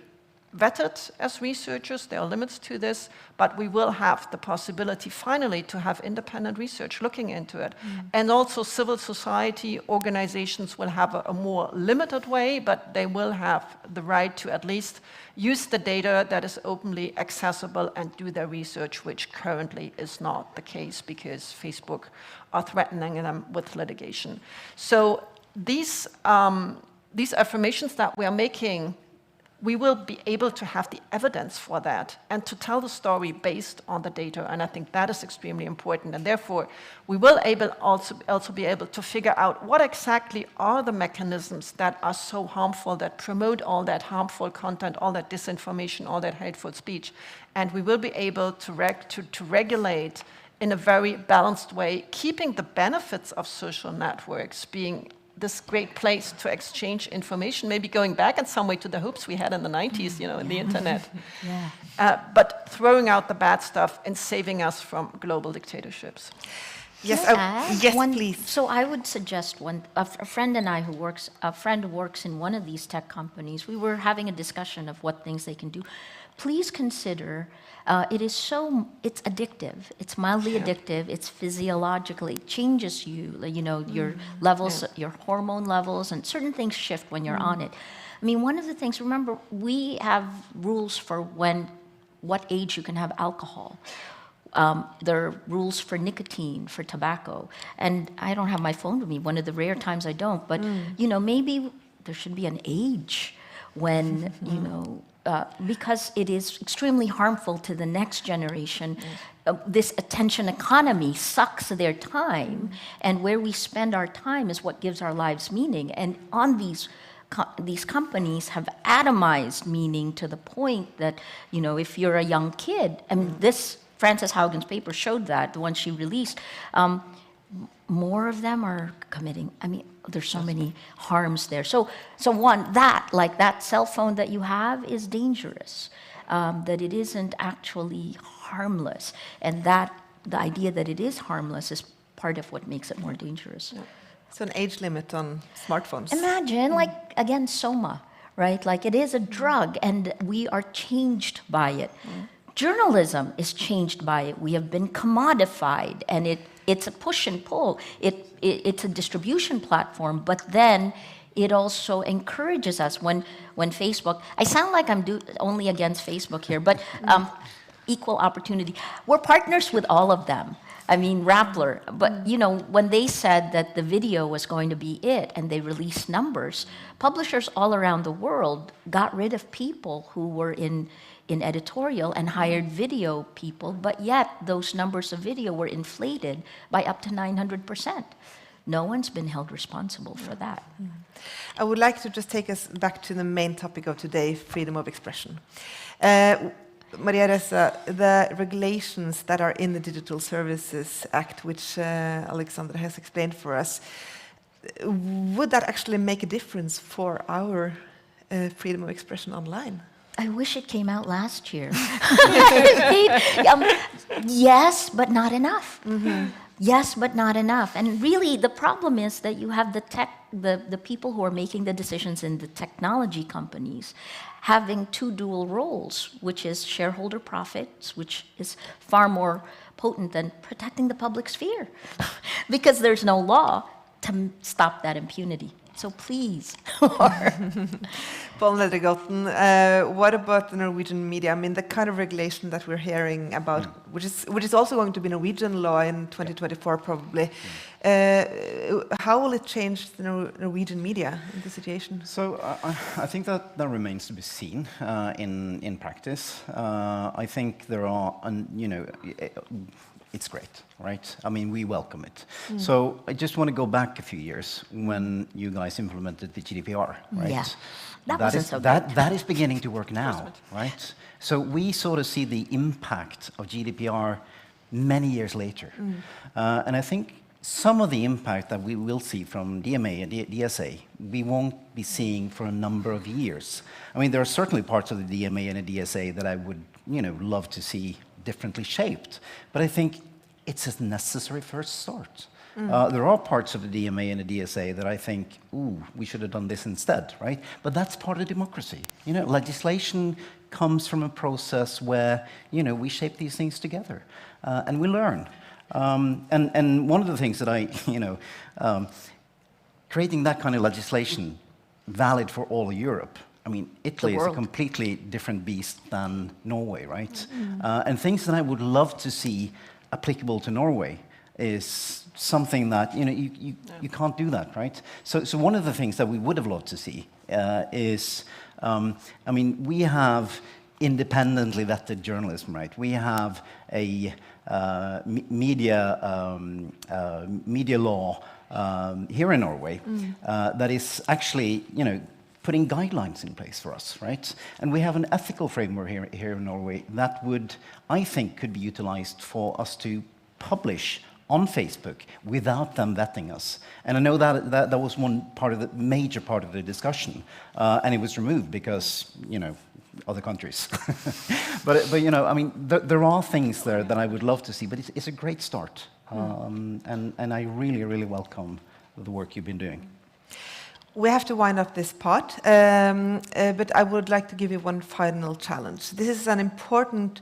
vetted as researchers. There are limits to this, but we will have the possibility finally to have independent research looking into it. And also civil society organizations will have a more limited way, but they will have the right to at least use the data that is openly accessible and do their research, which currently is not the case because Facebook are threatening them with litigation. So these affirmations that we are making, we will be able to have the evidence for that and to tell the story based on the data. And I think that is extremely important. And therefore, we will also be able to figure out what exactly are the mechanisms that are so harmful, that promote all that harmful content, all that disinformation, all that hateful speech. And we will be able to regulate in a very balanced way, keeping the benefits of social networks being this great place to exchange information, maybe going back in some way to the hopes we had in the 90s, in the internet. But throwing out the bad stuff and saving us from global dictatorships. Yes, please. So I would suggest a friend and I who works in one of these tech companies, we were having a discussion of what things they can do. Please consider, it's addictive. It's mildly addictive. It's physiologically, it changes you, your levels, your hormone levels, and certain things shift when you're on it. I mean, one of the things, remember, we have rules for what age you can have alcohol. There are rules for nicotine, for tobacco. And I don't have my phone with me, one of the rare times I don't, but, maybe there should be an age when, because it is extremely harmful to the next generation. This attention economy sucks their time, and where we spend our time is what gives our lives meaning. And on these companies have atomized meaning to the point that, if you're a young kid, this Frances Haugen's paper showed that, the one she released, more of them are committing. I mean, there's so many harms there. So one, that cell phone that you have is dangerous, that it isn't actually harmless. And that the idea that it is harmless is part of what makes it more dangerous. Yeah. So an age limit on smartphones. Imagine, like, again, Soma, right? Like, it is a drug, and we are changed by it. Journalism is changed by it. We have been commodified, and it's a push and pull. It's a distribution platform, but then it also encourages us when Facebook, I sound like I'm only against Facebook here, but equal opportunity. We're partners with all of them. I mean, Rappler, but you know, when they said that the video was going to be it and they released numbers, publishers all around the world got rid of people who were in editorial and hired video people, but yet those numbers of video were inflated by up to 900%. No one's been held responsible for that. I would like to just take us back to the main topic of today, freedom of expression. Maria Ressa, the regulations that are in the Digital Services Act, which Alexandra has explained for us, would that actually make a difference for our freedom of expression online? I wish it came out last year. Yes, but not enough. Yes, but not enough. And really, the problem is that you have the people who are making the decisions in the technology companies having two dual roles, which is shareholder profits, which is far more potent than protecting the public sphere, because there's no law to stop that impunity. So please. Paul Ledergotten, what about the Norwegian media? I mean, the kind of regulation that we're hearing about, which is also going to be Norwegian law in 2024 probably. How will it change the Norwegian media in the situation? So I think that remains to be seen in practice. I think there are, you know, it's great, right? I mean, we welcome it. So I just want to go back a few years when you guys implemented the GDPR, right? Yeah, that is beginning to work now, right? So we sort of see the impact of GDPR many years later. And I think some of the impact that we will see from DMA and DSA, we won't be seeing for a number of years. I mean, there are certainly parts of the DMA and the DSA that I would, you know, love to see differently shaped. But I think it's a necessary first start. There are parts of the DMA and the DSA that I think, ooh, we should have done this instead, right? But that's part of democracy. You know, legislation comes from a process where, you know, we shape these things together and we learn. And one of the things that you know, creating that kind of legislation valid for all of Europe, I mean, Italy is a completely different beast than Norway, right? And things that I would love to see applicable to Norway is something that, you know, you can't do that, right? So one of the things that we would have loved to see is, I mean, we have independently vetted journalism, right? We have a media law here in Norway that is actually, you know, putting guidelines in place for us, right? And we have an ethical framework here in Norway that would, I think, could be utilized for us to publish on Facebook without them vetting us. And I know that was one part of the major part of the discussion, and it was removed because, you know, other countries. but you know, I mean, there are things there that I would love to see, but it's a great start. And I really, really welcome the work you've been doing. We have to wind up this part, but I would like to give you one final challenge. This is an important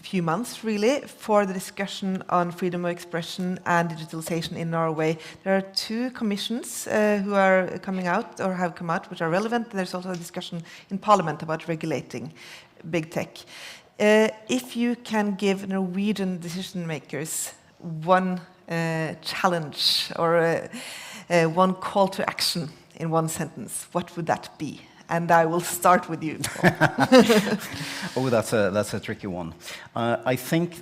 few months, really, for the discussion on freedom of expression and digitalization in Norway. There are two commissions who are coming out, or have come out, which are relevant. There's also a discussion in Parliament about regulating big tech. If you can give Norwegian decision makers one challenge or one call to action in one sentence, what would that be? And I will start with you. Oh, that's a tricky one. I think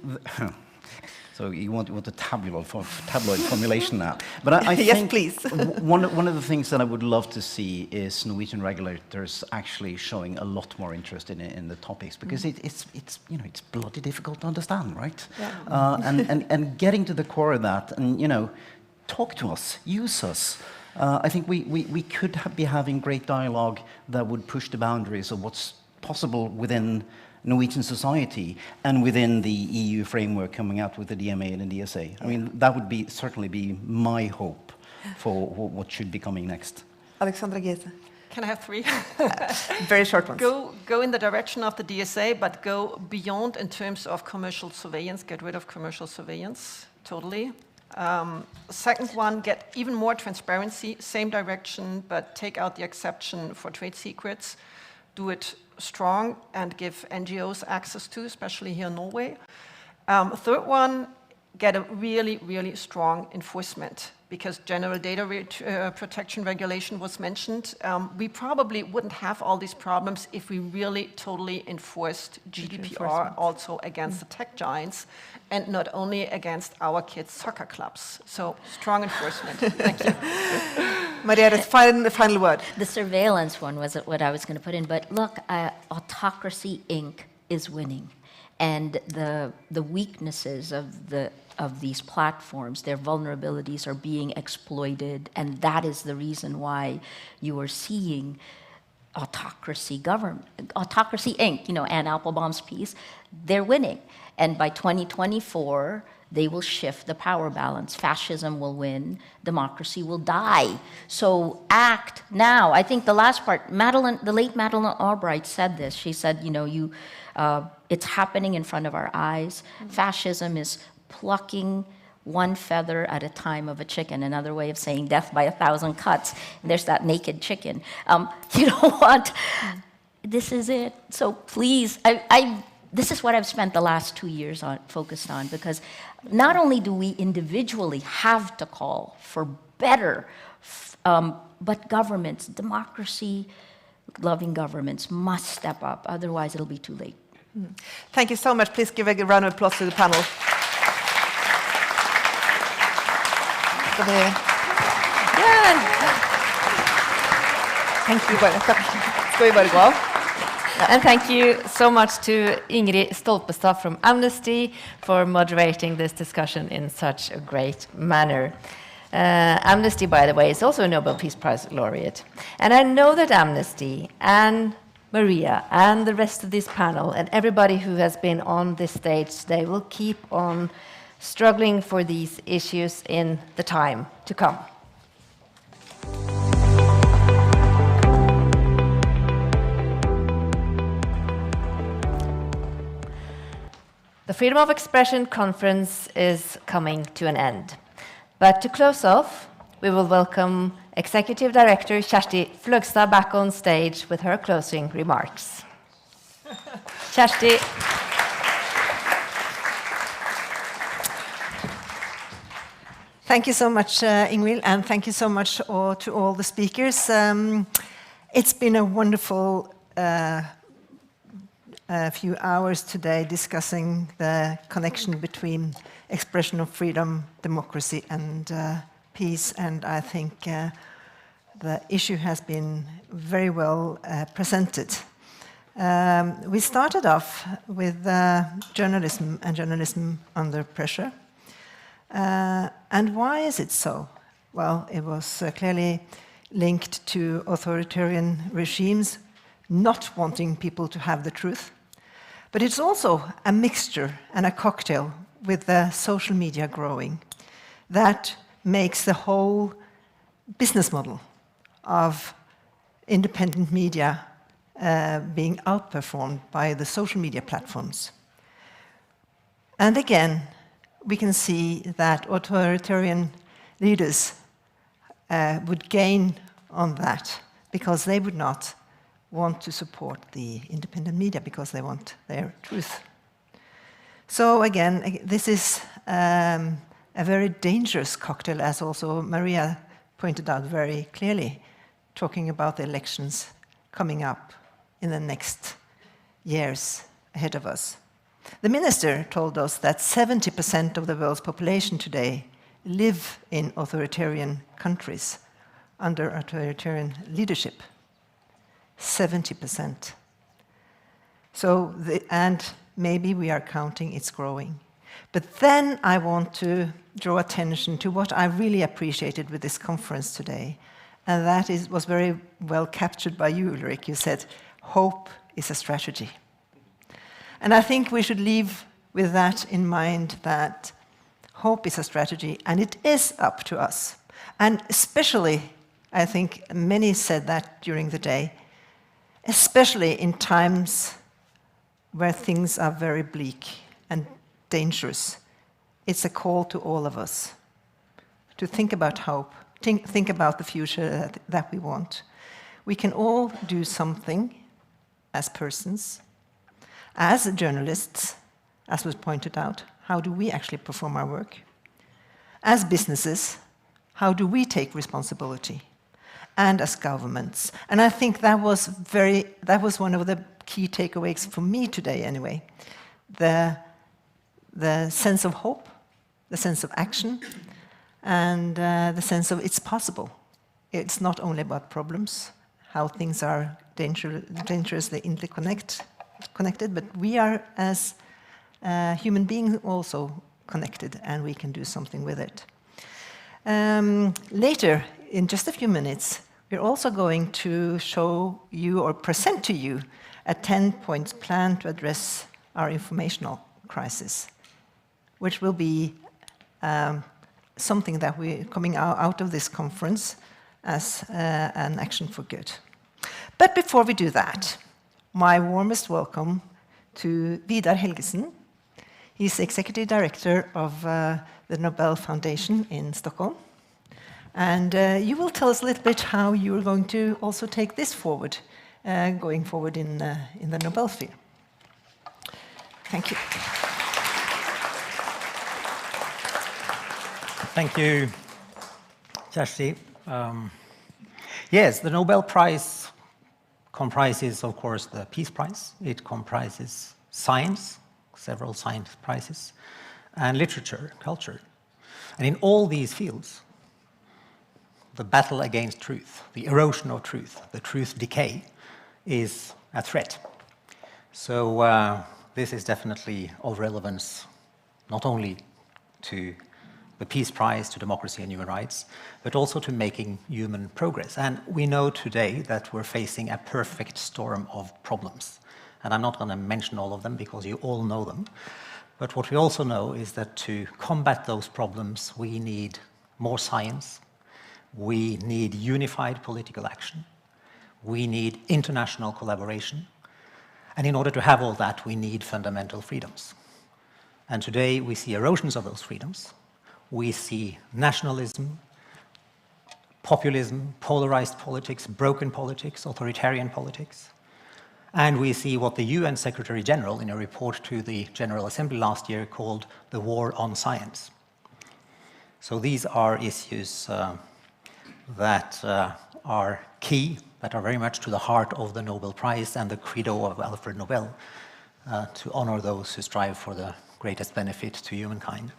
So you want a tabloid formulation now. But I Yes, think please. one of the things that I would love to see is Norwegian regulators actually showing a lot more interest in the topics, because it's bloody difficult to understand, right? Yeah. And getting to the core of that, and talk to us, use us. I think we could be having great dialogue that would push the boundaries of what's possible within Norwegian society and within the EU framework coming out with the DMA and the DSA. I mean, that would certainly be my hope for what should be coming next. Alexandra Gese. Can I have 3? Very short ones. Go in the direction of the DSA, but go beyond in terms of commercial surveillance. Get rid of commercial surveillance, totally. Second one, get even more transparency, same direction, but take out the exception for trade secrets. Do it strong and give NGOs access to, especially here in Norway. Third one, get a really, really strong enforcement, because general data protection regulation was mentioned. We probably wouldn't have all these problems if we really totally enforced GDPR also against the tech giants, and not only against our kids' soccer clubs. So strong enforcement. Thank you. Maria, the final word. The surveillance one was what I was going to put in, but look, Autocracy Inc. is winning, and the weaknesses of these platforms, their vulnerabilities are being exploited, and that is the reason why you are seeing Autocracy Inc., Anne Applebaum's piece, they're winning. And by 2024, they will shift the power balance. Fascism will win, democracy will die. So act now. I think the last part, the late Madeleine Albright said this. She said, it's happening in front of our eyes. Fascism is plucking one feather at a time of a chicken, another way of saying death by 1,000 cuts. And there's that naked chicken. You know what? This is it. So please, this is what I've spent the last 2 years focused on, because not only do we individually have to call for better, but governments, democracy-loving governments must step up, otherwise it'll be too late. Thank you so much. Please give a round of applause to the panel. Thank you. And thank you so much to Ingrid Stolpestad from Amnesty for moderating this discussion in such a great manner. Amnesty, by the way, is also a Nobel Peace Prize laureate. And I know that Amnesty and Maria and the rest of this panel and everybody who has been on this stage today will keep on struggling for these issues in the time to come. The Freedom of Expression conference is coming to an end. But to close off, we will welcome Executive Director Shashti Flexton back on stage with her closing remarks. Shashti. Thank you so much, Ingrid, and thank you so much to all the speakers. It's been a wonderful few hours today discussing the connection between expression of freedom, democracy, and peace, and I think the issue has been very well presented. We started off with journalism and journalism under pressure. And why is it so? Well, it was clearly linked to authoritarian regimes not wanting people to have the truth. But it's also a mixture and a cocktail with the social media growing that makes the whole business model of independent media being outperformed by the social media platforms. And again, we can see that authoritarian leaders would gain on that because they would not want to support the independent media because they want their truth. So again, this is a very dangerous cocktail, as also Maria pointed out very clearly, talking about the elections coming up in the next years ahead of us. The minister told us that 70% of the world's population today live in authoritarian countries under authoritarian leadership. 70%. And maybe we are counting it's growing. But then I want to draw attention to what I really appreciated with this conference today, and that was very well captured by you, Ulrich. You said, hope is a strategy. And I think we should leave with that in mind, that hope is a strategy, and it is up to us. And especially, I think many said that during the day, especially in times where things are very bleak and dangerous, it's a call to all of us to think about hope, think about the future that we want. We can all do something as persons, as journalists, as was pointed out. How do we actually perform our work? As businesses, how do we take responsibility? And as governments. And I think that was one of the key takeaways for me today anyway. The sense of hope, the sense of action, and the sense of it's possible. It's not only about problems, how things are dangerously interconnected, but we are as human beings also connected, and we can do something with it. Later, in just a few minutes, we're also going to show you or present to you a 10-point plan to address our informational crisis, which will be something that we're coming out of this conference as an action for good. But before we do that, my warmest welcome to Vidar Helgesen. He's the Executive Director of the Nobel Foundation in Stockholm. And you will tell us a little bit how you're going to also take this forward, going forward in the Nobel sphere. Thank you. Thank you, Shashti. Yes, the Nobel Prize comprises, of course, the Peace Prize. It comprises science, several science prizes, and literature, culture. And in all these fields, the battle against truth, the erosion of truth, the truth decay, is a threat. So this is definitely of relevance, not only to the Peace Prize, to democracy and human rights, but also to making human progress. And we know today that we're facing a perfect storm of problems. And I'm not going to mention all of them because you all know them. But what we also know is that to combat those problems, we need more science, we need unified political action, we need international collaboration, and in order to have all that, we need fundamental freedoms. And today we see erosions of those freedoms. We see nationalism, populism, polarized politics, broken politics, authoritarian politics. And we see what the UN Secretary General, in a report to the General Assembly last year, called the war on science. So these are issues that are key, that are very much to the heart of the Nobel Prize and the credo of Alfred Nobel, to honor those who strive for the greatest benefit to humankind.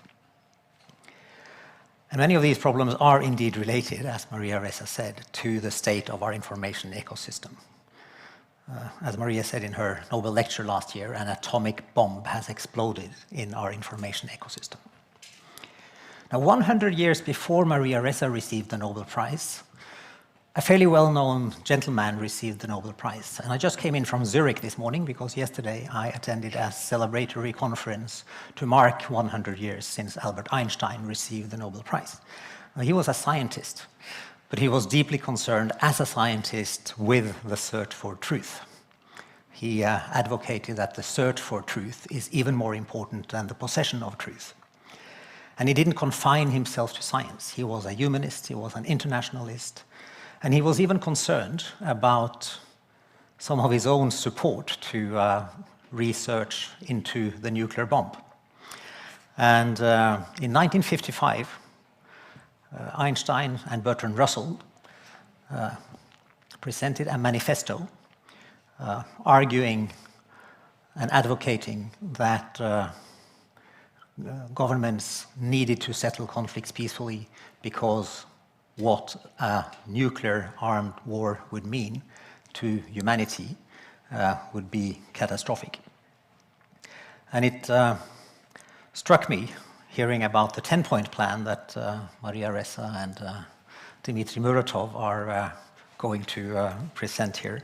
And many of these problems are indeed related, as Maria Ressa said, to the state of our information ecosystem. As Maria said in her Nobel lecture last year, an atomic bomb has exploded in our information ecosystem. Now, 100 years before Maria Ressa received the Nobel Prize, a fairly well-known gentleman received the Nobel Prize. And I just came in from Zurich this morning because yesterday I attended a celebratory conference to mark 100 years since Albert Einstein received the Nobel Prize. Now, he was a scientist, but he was deeply concerned as a scientist with the search for truth. He advocated that the search for truth is even more important than the possession of truth. And he didn't confine himself to science. He was a humanist, he was an internationalist, and he was even concerned about some of his own support to research into the nuclear bomb. And in 1955, Einstein and Bertrand Russell presented a manifesto arguing and advocating that governments needed to settle conflicts peacefully because what a nuclear armed war would mean to humanity would be catastrophic. And it struck me, hearing about the 10-point plan that Maria Ressa and Dmitry Muratov are going to present here,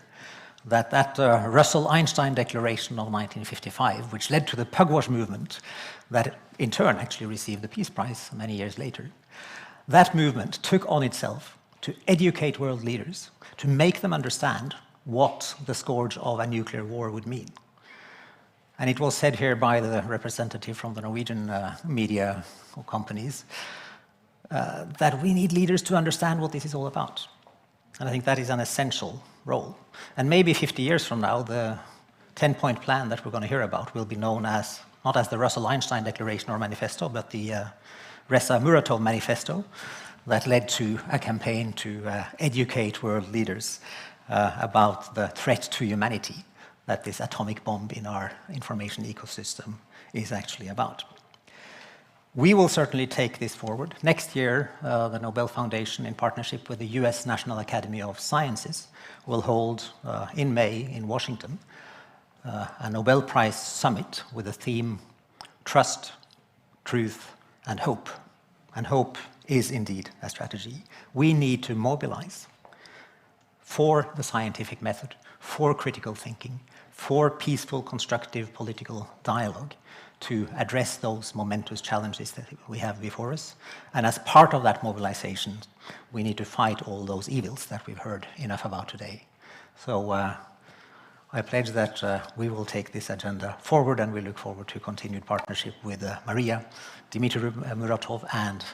that Russell-Einstein Declaration of 1955, which led to the Pugwash movement, that in turn actually received the Peace Prize many years later, that movement took on itself to educate world leaders, to make them understand what the scourge of a nuclear war would mean. And it was said here by the representative from the Norwegian media companies that we need leaders to understand what this is all about. And I think that is an essential role. And maybe 50 years from now, the 10-point plan that we're going to hear about will be known as, not as the Russell-Einstein Declaration or Manifesto, but the Ressa-Muratov Manifesto that led to a campaign to educate world leaders about the threat to humanity that this atomic bomb in our information ecosystem is actually about. We will certainly take this forward. Next year, the Nobel Foundation, in partnership with the US National Academy of Sciences, will hold in May in Washington a Nobel Prize summit with the theme Trust, Truth, and Hope. And hope is indeed a strategy. We need to mobilize for the scientific method, for critical thinking, for peaceful, constructive political dialogue to address those momentous challenges that we have before us. And as part of that mobilization, we need to fight all those evils that we've heard enough about today. So I pledge that we will take this agenda forward, and we look forward to continued partnership with Maria, Dmitry Muratov, and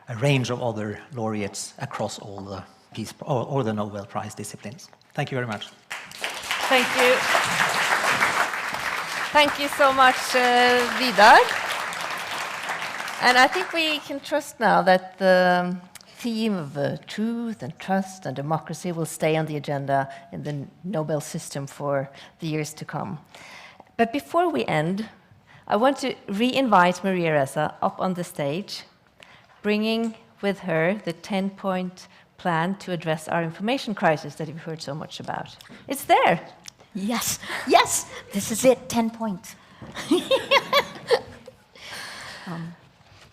a range of other laureates across all the Peace or the Nobel Prize disciplines. Thank you very much. Thank you. Thank you so much, Vidar. And I think we can trust now that the theme of truth and trust and democracy will stay on the agenda in the Nobel system for the years to come. But before we end, I want to re-invite Maria Ressa up on the stage, bringing with her the 10-point plan to address our information crisis that you've heard so much about. It's there. Yes, yes, this is it, 10 points.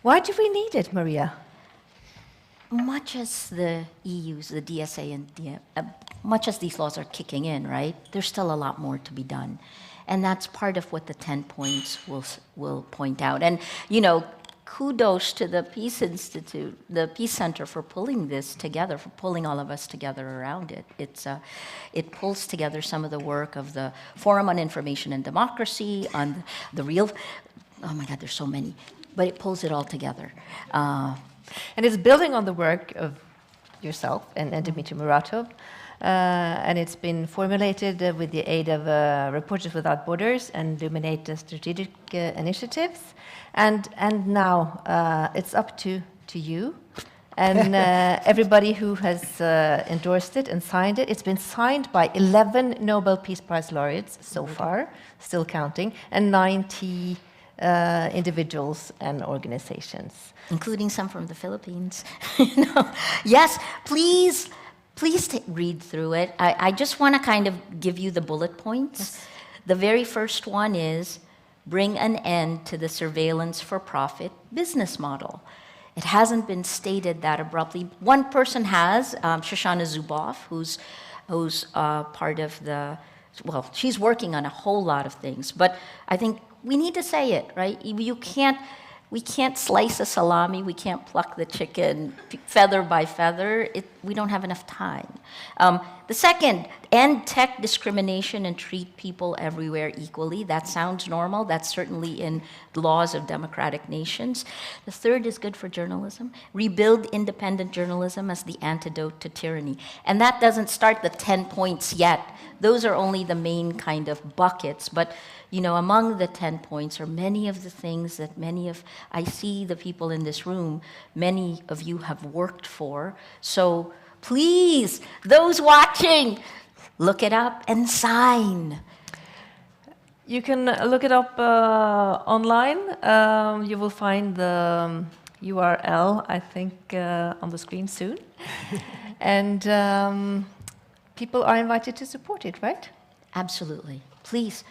Why do we need it, Maria? Much as the EU's, the DSA, and much as these laws are kicking in, right, there's still a lot more to be done. And that's part of what the 10 points will point out. And, you know, kudos to the Peace Institute, the Peace Center, for pulling this together, for pulling all of us together around it. It pulls together some of the work of the Forum on Information and Democracy, on the real, oh my God, there's so many, but it pulls it all together. And it's building on the work of yourself and Dmitry Muratov, and it's been formulated with the aid of Reporters Without Borders and Illuminate Strategic Initiatives. And now it's up to you and everybody who has endorsed it and signed it. It's been signed by 11 Nobel Peace Prize laureates so far, still counting, and 90 individuals and organizations. Including some from the Philippines. Yes, please read through it. I just want to kind of give you the bullet points. Yes. The very first one is, bring an end to the surveillance for profit business model. It hasn't been stated that abruptly. One person has, Shoshana Zuboff, who's part of the, well, she's working on a whole lot of things, but I think we need to say it, right? We can't slice a salami, we can't pluck the chicken feather by feather. We don't have enough time. The second, end tech discrimination and treat people everywhere equally. That sounds normal. That's certainly in laws of democratic nations. The third is good for journalism. Rebuild independent journalism as the antidote to tyranny. And that doesn't start the 10 points yet. Those are only the main kind of buckets. But you know, among the 10 points are many of the things that I see the people in this room, many of you have worked for. So please, those watching, look it up and sign. You can look it up online. You will find the URL, I think, on the screen soon. And people are invited to support it, right? Absolutely. Please.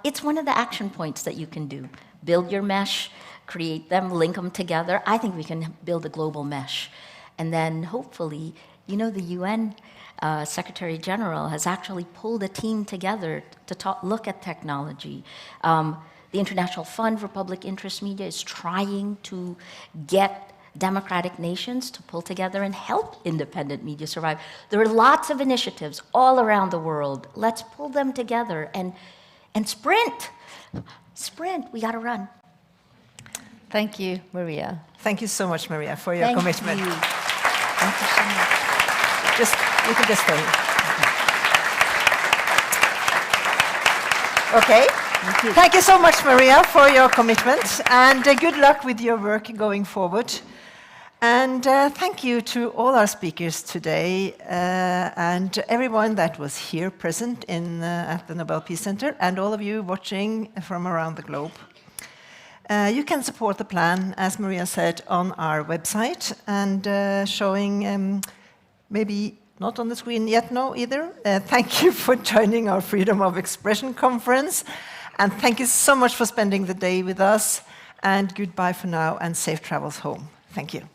It's one of the action points that you can do. Build your mesh, create them, link them together. I think we can build a global mesh. And then hopefully, you know, the UN Secretary General has actually pulled a team together to look at technology. The International Fund for Public Interest Media is trying to get democratic nations to pull together and help independent media survive. There are lots of initiatives all around the world. Let's pull them together and sprint. Sprint, we gotta run. Thank you, Maria. Thank you so much, Maria, for your Thank commitment. you. Thank you so much. You can just stay. Okay. Thank you so much, Maria, for your commitment, and good luck with your work going forward. And thank you to all our speakers today, and everyone that was here present at the Nobel Peace Center, and all of you watching from around the globe. You can support the plan, as Maria said, on our website, and showing maybe not on the screen yet, no, either. Thank you for joining our Freedom of Expression conference. And thank you so much for spending the day with us. And goodbye for now, and safe travels home. Thank you.